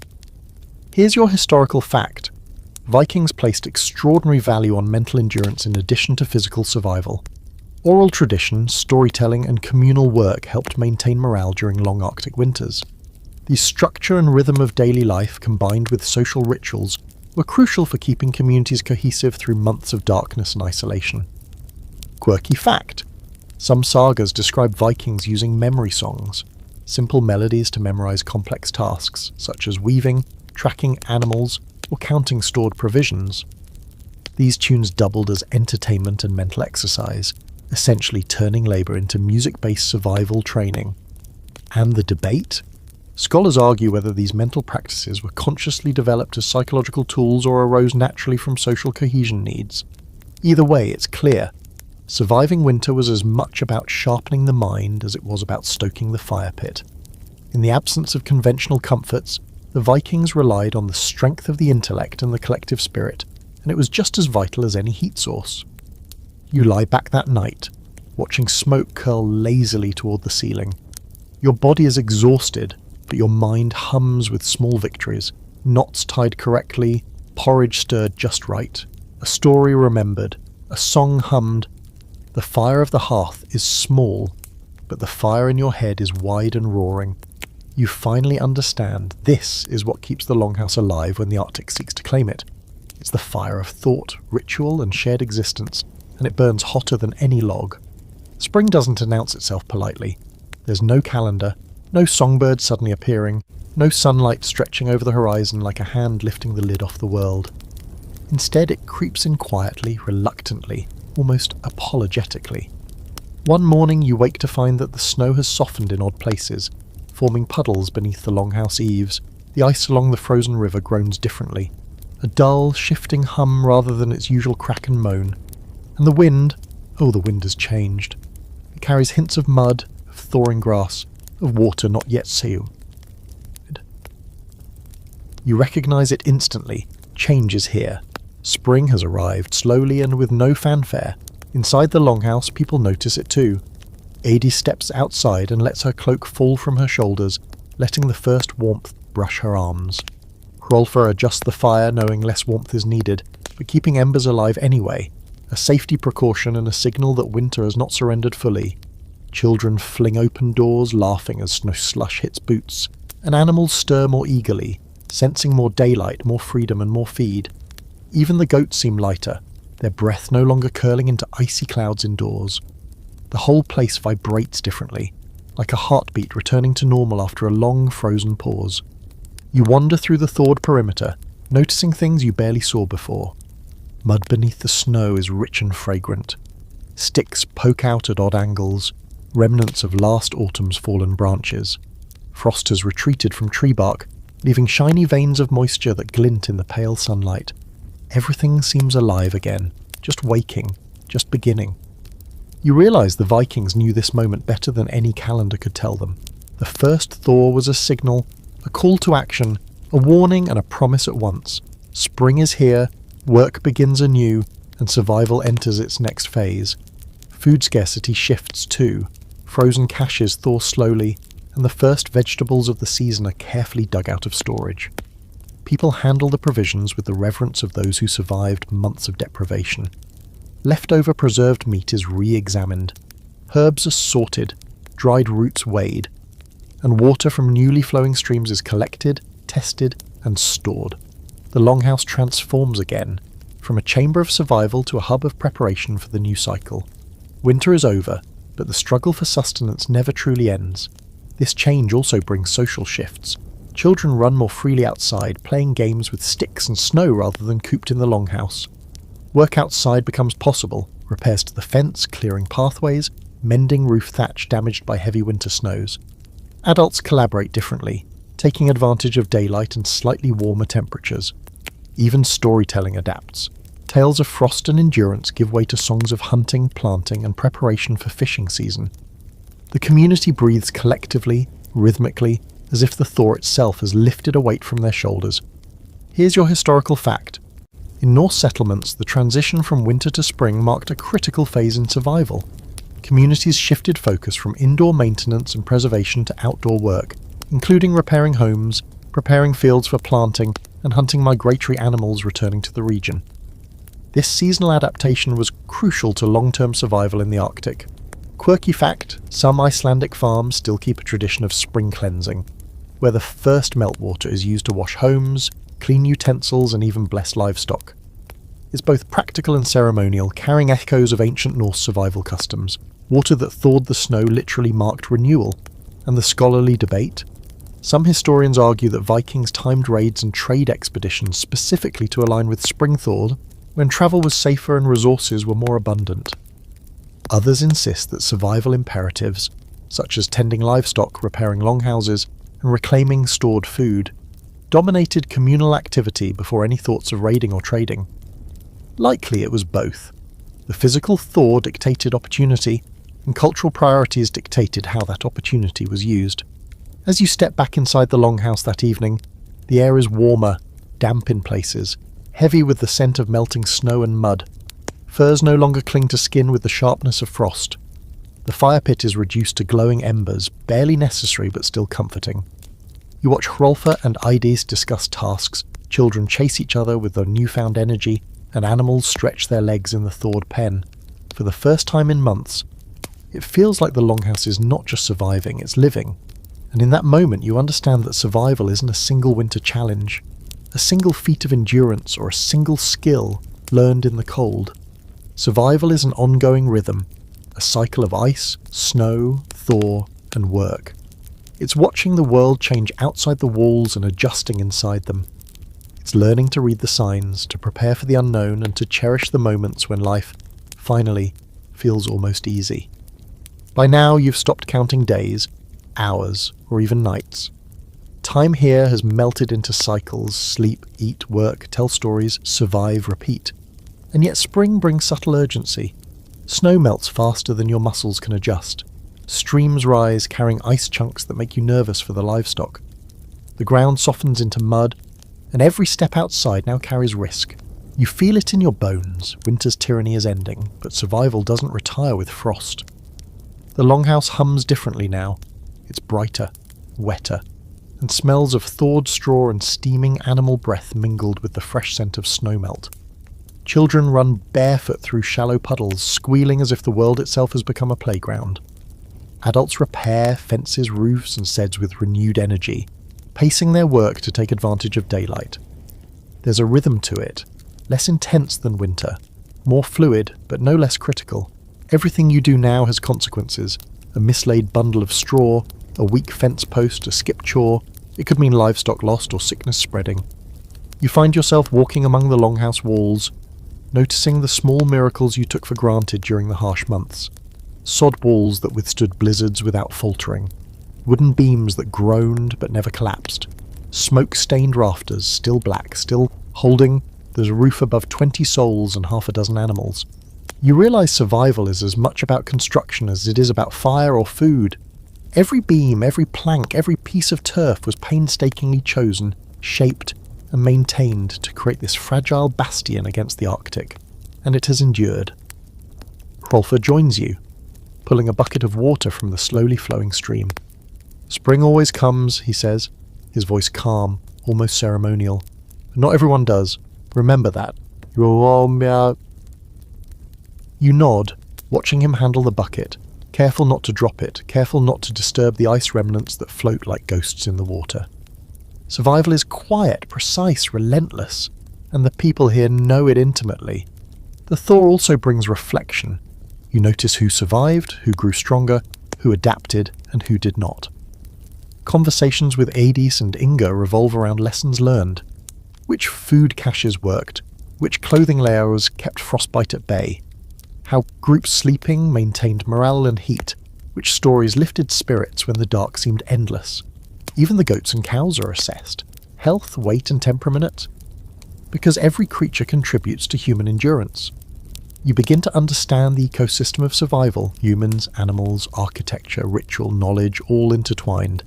Here's your historical fact. Vikings placed extraordinary value on mental endurance in addition to physical survival. Oral tradition, storytelling and communal work helped maintain morale during long Arctic winters. The structure and rhythm of daily life combined with social rituals were crucial for keeping communities cohesive through months of darkness and isolation. Quirky fact. Some sagas describe Vikings using memory songs, simple melodies to memorize complex tasks such as weaving, tracking animals, or counting stored provisions. These tunes doubled as entertainment and mental exercise, essentially turning labour into music-based survival training. And the debate? Scholars argue whether these mental practices were consciously developed as psychological tools or arose naturally from social cohesion needs. Either way, it's clear. Surviving winter was as much about sharpening the mind as it was about stoking the fire pit. In the absence of conventional comforts, the Vikings relied on the strength of the intellect and the collective spirit, and it was just as vital as any heat source. You lie back that night, watching smoke curl lazily toward the ceiling. Your body is exhausted, but your mind hums with small victories, knots tied correctly, porridge stirred just right, a story remembered, a song hummed. The fire of the hearth is small, but the fire in your head is wide and roaring. You finally understand this is what keeps the longhouse alive when the Arctic seeks to claim it. It's the fire of thought, ritual and shared existence, and it burns hotter than any log. Spring doesn't announce itself politely. There's no calendar, no songbird suddenly appearing, no sunlight stretching over the horizon like a hand lifting the lid off the world. Instead, it creeps in quietly, reluctantly, almost apologetically. One morning you wake to find that the snow has softened in odd places, forming puddles beneath the longhouse eaves. The ice along the frozen river groans differently, a dull, shifting hum rather than its usual crack and moan. And the wind has changed. It carries hints of mud, of thawing grass, of water not yet sealed. You recognize it instantly. Change is here. Spring has arrived, slowly and with no fanfare. Inside the longhouse, people notice it too. Adie steps outside and lets her cloak fall from her shoulders, letting the first warmth brush her arms. Hrolfr adjusts the fire, knowing less warmth is needed, but keeping embers alive anyway, a safety precaution and a signal that winter has not surrendered fully. Children fling open doors, laughing as snow slush hits boots, and animals stir more eagerly, sensing more daylight, more freedom and more feed. Even the goats seem lighter, their breath no longer curling into icy clouds indoors. The whole place vibrates differently, like a heartbeat returning to normal after a long frozen pause. You wander through the thawed perimeter, noticing things you barely saw before. Mud beneath the snow is rich and fragrant. Sticks poke out at odd angles, remnants of last autumn's fallen branches. Frost has retreated from tree bark, leaving shiny veins of moisture that glint in the pale sunlight. Everything seems alive again, just waking, just beginning. You realize the Vikings knew this moment better than any calendar could tell them. The first thaw was a signal, a call to action, a warning and a promise at once. Spring is here, work begins anew, and survival enters its next phase. Food scarcity shifts too. Frozen caches thaw slowly, and the first vegetables of the season are carefully dug out of storage. People handle the provisions with the reverence of those who survived months of deprivation. Leftover preserved meat is re-examined, herbs are sorted, dried roots weighed, and water from newly flowing streams is collected, tested, and stored. The longhouse transforms again, from a chamber of survival to a hub of preparation for the new cycle. Winter is over, but the struggle for sustenance never truly ends. This change also brings social shifts. Children run more freely outside, playing games with sticks and snow rather than cooped in the longhouse. Work outside becomes possible, repairs to the fence, clearing pathways, mending roof thatch damaged by heavy winter snows. Adults collaborate differently, taking advantage of daylight and slightly warmer temperatures. Even storytelling adapts. Tales of frost and endurance give way to songs of hunting, planting, and preparation for fishing season. The community breathes collectively, rhythmically, as if the thaw itself has lifted a weight from their shoulders. Here's your historical fact. In Norse settlements, the transition from winter to spring marked a critical phase in survival. Communities shifted focus from indoor maintenance and preservation to outdoor work, including repairing homes, preparing fields for planting, and hunting migratory animals returning to the region. This seasonal adaptation was crucial to long-term survival in the Arctic. Quirky fact, some Icelandic farms still keep a tradition of spring cleansing, where the first meltwater is used to wash homes, clean utensils, and even bless livestock. It's both practical and ceremonial, carrying echoes of ancient Norse survival customs. Water that thawed the snow literally marked renewal. And the scholarly debate? Some historians argue that Vikings timed raids and trade expeditions specifically to align with spring thaw, when travel was safer and resources were more abundant. Others insist that survival imperatives, such as tending livestock, repairing longhouses, and reclaiming stored food, dominated communal activity before any thoughts of raiding or trading. Likely it was both. The physical thaw dictated opportunity, and cultural priorities dictated how that opportunity was used. As you step back inside the longhouse that evening, the air is warmer, damp in places, heavy with the scent of melting snow and mud. Furs no longer cling to skin with the sharpness of frost. The fire pit is reduced to glowing embers, barely necessary but still comforting. You watch Hrolfr and Eidis discuss tasks, children chase each other with their newfound energy, and animals stretch their legs in the thawed pen. For the first time in months, it feels like the longhouse is not just surviving, it's living. And in that moment you understand that survival isn't a single winter challenge, a single feat of endurance or a single skill learned in the cold. Survival is an ongoing rhythm, a cycle of ice, snow, thaw, and work. It's watching the world change outside the walls and adjusting inside them. It's learning to read the signs, to prepare for the unknown, and to cherish the moments when life, finally, feels almost easy. By now you've stopped counting days, hours, or even nights. Time here has melted into cycles: sleep, eat, work, tell stories, survive, repeat. And yet spring brings subtle urgency. Snow melts faster than your muscles can adjust. Streams rise, carrying ice chunks that make you nervous for the livestock. The ground softens into mud, and every step outside now carries risk. You feel it in your bones. Winter's tyranny is ending, but survival doesn't retire with frost. The longhouse hums differently now. It's brighter, wetter, and smells of thawed straw and steaming animal breath mingled with the fresh scent of snowmelt. Children run barefoot through shallow puddles, squealing as if the world itself has become a playground. Adults repair fences, roofs, and sheds with renewed energy, pacing their work to take advantage of daylight. There's a rhythm to it, less intense than winter, more fluid, but no less critical. Everything you do now has consequences. A mislaid bundle of straw, a weak fence post, a skipped chore. It could mean livestock lost or sickness spreading. You find yourself walking among the longhouse walls, noticing the small miracles you took for granted during the harsh months. Sod walls that withstood blizzards without faltering. Wooden beams that groaned but never collapsed. Smoke-stained rafters, still black, still holding the roof above 20 souls and half a dozen animals. You realise survival is as much about construction as it is about fire or food. Every beam, every plank, every piece of turf was painstakingly chosen, shaped, and maintained to create this fragile bastion against the Arctic, and it has endured. Hrolfr joins you, pulling a bucket of water from the slowly flowing stream. Spring always comes, he says, his voice calm, almost ceremonial. But not everyone does. Remember that. You nod, watching him handle the bucket, careful not to drop it, careful not to disturb the ice remnants that float like ghosts in the water. Survival is quiet, precise, relentless, and the people here know it intimately. The thaw also brings reflection. You notice who survived, who grew stronger, who adapted, and who did not. Conversations with Adis and Inga revolve around lessons learned. Which food caches worked, which clothing layers kept frostbite at bay, how group sleeping maintained morale and heat, which stories lifted spirits when the dark seemed endless. Even the goats and cows are assessed. Health, weight and temperament. Because every creature contributes to human endurance. You begin to understand the ecosystem of survival, humans, animals, architecture, ritual, knowledge, all intertwined.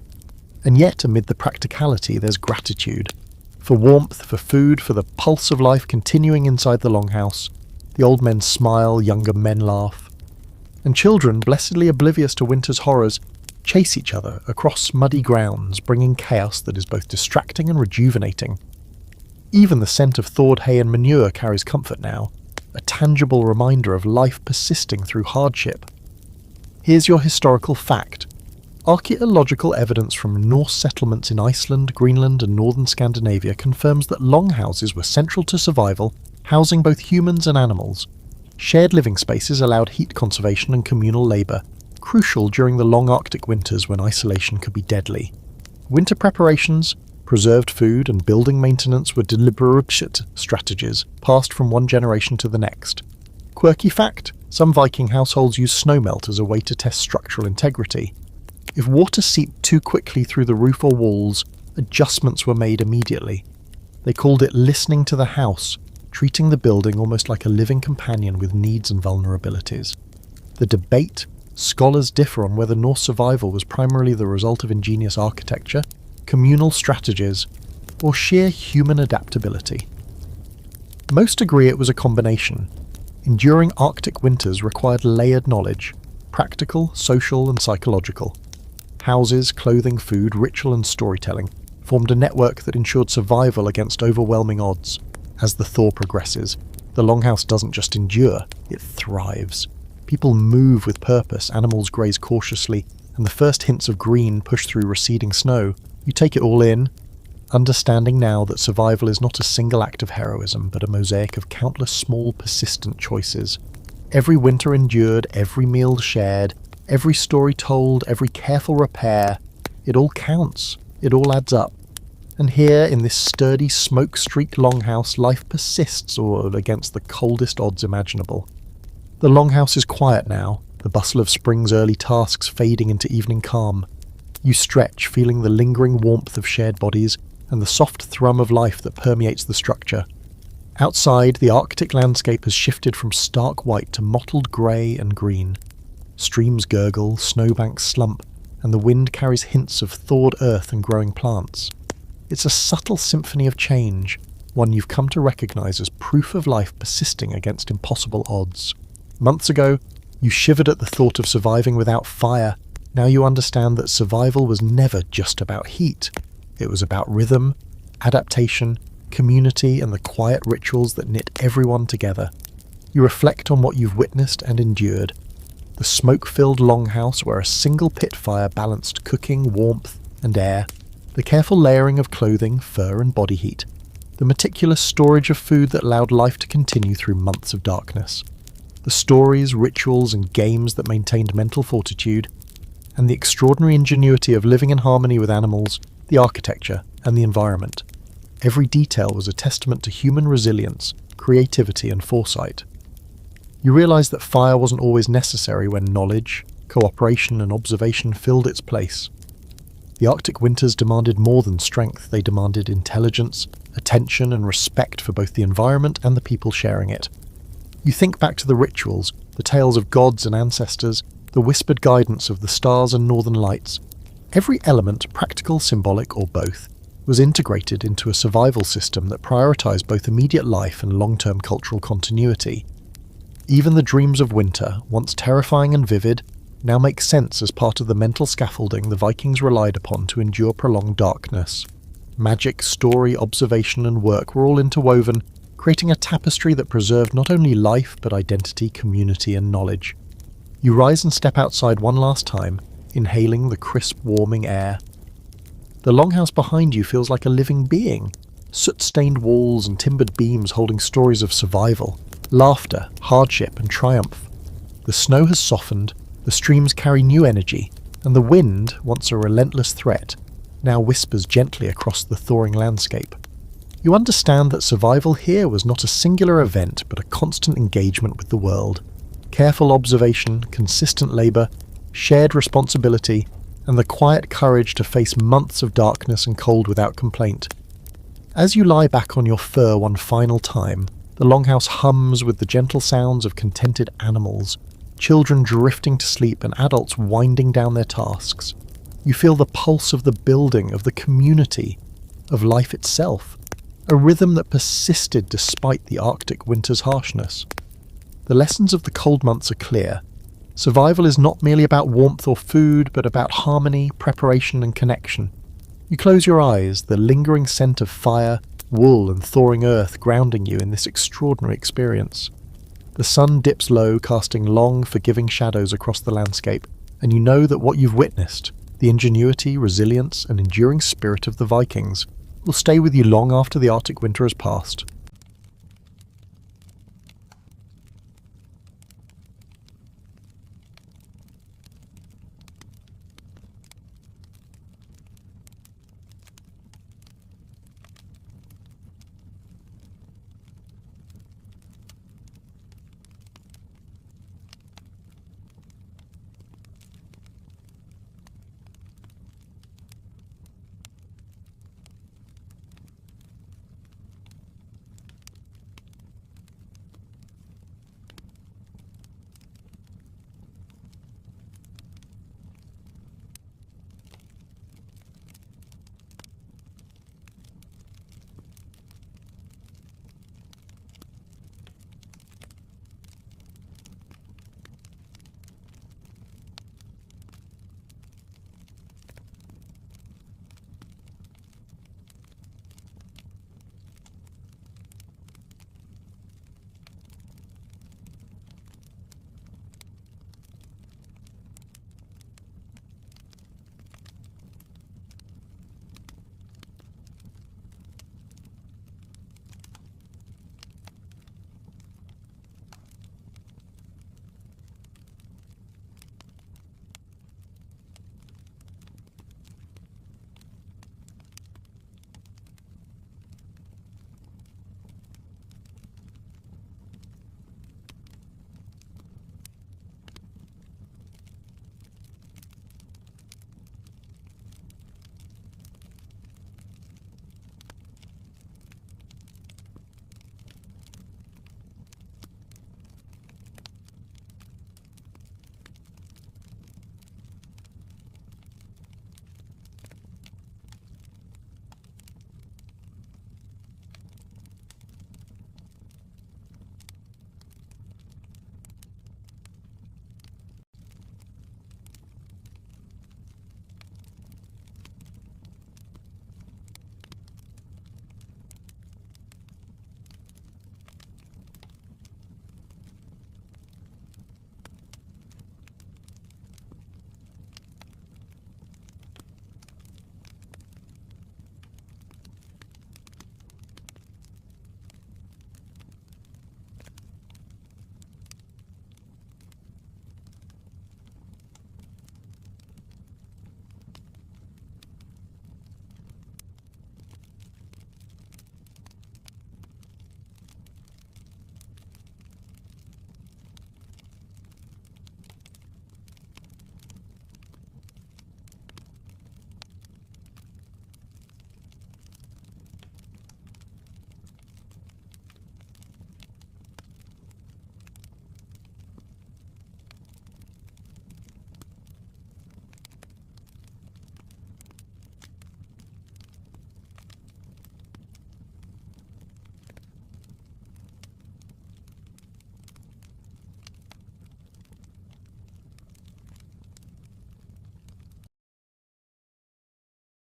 And yet, amid the practicality, there's gratitude. For warmth, for food, for the pulse of life continuing inside the longhouse. The old men smile, younger men laugh. And children, blessedly oblivious to winter's horrors, chase each other across muddy grounds, bringing chaos that is both distracting and rejuvenating. Even the scent of thawed hay and manure carries comfort now, a tangible reminder of life persisting through hardship. Here's your historical fact. Archaeological evidence from Norse settlements in Iceland, Greenland and northern Scandinavia confirms that longhouses were central to survival, housing both humans and animals. Shared living spaces allowed heat conservation and communal labour, crucial during the long Arctic winters when isolation could be deadly. Winter preparations, preserved food and building maintenance were deliberate strategies passed from one generation to the next. Quirky fact, some Viking households used snowmelt as a way to test structural integrity. If water seeped too quickly through the roof or walls, adjustments were made immediately. They called it listening to the house, treating the building almost like a living companion with needs and vulnerabilities. The debate, scholars differ on whether Norse survival was primarily the result of ingenious architecture, communal strategies, or sheer human adaptability. Most agree it was a combination. Enduring Arctic winters required layered knowledge, practical, social and psychological. Houses, clothing, food, ritual and storytelling formed a network that ensured survival against overwhelming odds. As the thaw progresses, the longhouse doesn't just endure, it thrives. People move with purpose, animals graze cautiously, and the first hints of green push through receding snow. You take it all in, understanding now that survival is not a single act of heroism, but a mosaic of countless small, persistent choices. Every winter endured, every meal shared, every story told, every careful repair, it all counts, it all adds up. And here, in this sturdy, smoke-streaked longhouse, life persists against the coldest odds imaginable. The longhouse is quiet now, the bustle of spring's early tasks fading into evening calm. You stretch, feeling the lingering warmth of shared bodies and the soft thrum of life that permeates the structure. Outside, the Arctic landscape has shifted from stark white to mottled grey and green. Streams gurgle, snowbanks slump, and the wind carries hints of thawed earth and growing plants. It's a subtle symphony of change, one you've come to recognise as proof of life persisting against impossible odds. Months ago, you shivered at the thought of surviving without fire. Now you understand that survival was never just about heat. It was about rhythm, adaptation, community, and the quiet rituals that knit everyone together. You reflect on what you've witnessed and endured. The smoke-filled longhouse where a single pit fire balanced cooking, warmth, and air. The careful layering of clothing, fur, and body heat. The meticulous storage of food that allowed life to continue through months of darkness. The stories, rituals, and games that maintained mental fortitude. And the extraordinary ingenuity of living in harmony with animals, the architecture, and the environment. Every detail was a testament to human resilience, creativity, and foresight. You realise that fire wasn't always necessary when knowledge, cooperation, and observation filled its place. The Arctic winters demanded more than strength, they demanded intelligence, attention, and respect for both the environment and the people sharing it. You think back to the rituals, the tales of gods and ancestors, the whispered guidance of the stars and northern lights. Every element, practical, symbolic, or both, was integrated into a survival system that prioritised both immediate life and long-term cultural continuity. Even the dreams of winter, once terrifying and vivid, now make sense as part of the mental scaffolding the Vikings relied upon to endure prolonged darkness. Magic, story, observation, and work were all interwoven, creating a tapestry that preserved not only life but identity, community, and knowledge. You rise and step outside one last time, inhaling the crisp, warming air. The longhouse behind you feels like a living being, soot-stained walls and timbered beams holding stories of survival, laughter, hardship, and triumph. The snow has softened, the streams carry new energy, and the wind, once a relentless threat, now whispers gently across the thawing landscape. You understand that survival here was not a singular event but a constant engagement with the world. Careful observation, consistent labour, shared responsibility, and the quiet courage to face months of darkness and cold without complaint. As you lie back on your fur one final time, the longhouse hums with the gentle sounds of contented animals, children drifting to sleep and adults winding down their tasks. You feel the pulse of the building, of the community, of life itself, a rhythm that persisted despite the Arctic winter's harshness. The lessons of the cold months are clear. Survival is not merely about warmth or food, but about harmony, preparation, and connection. You close your eyes, the lingering scent of fire, wool, and thawing earth grounding you in this extraordinary experience. The sun dips low, casting long, forgiving shadows across the landscape, and you know that what you've witnessed, the ingenuity, resilience, and enduring spirit of the Vikings, will stay with you long after the Arctic winter has passed.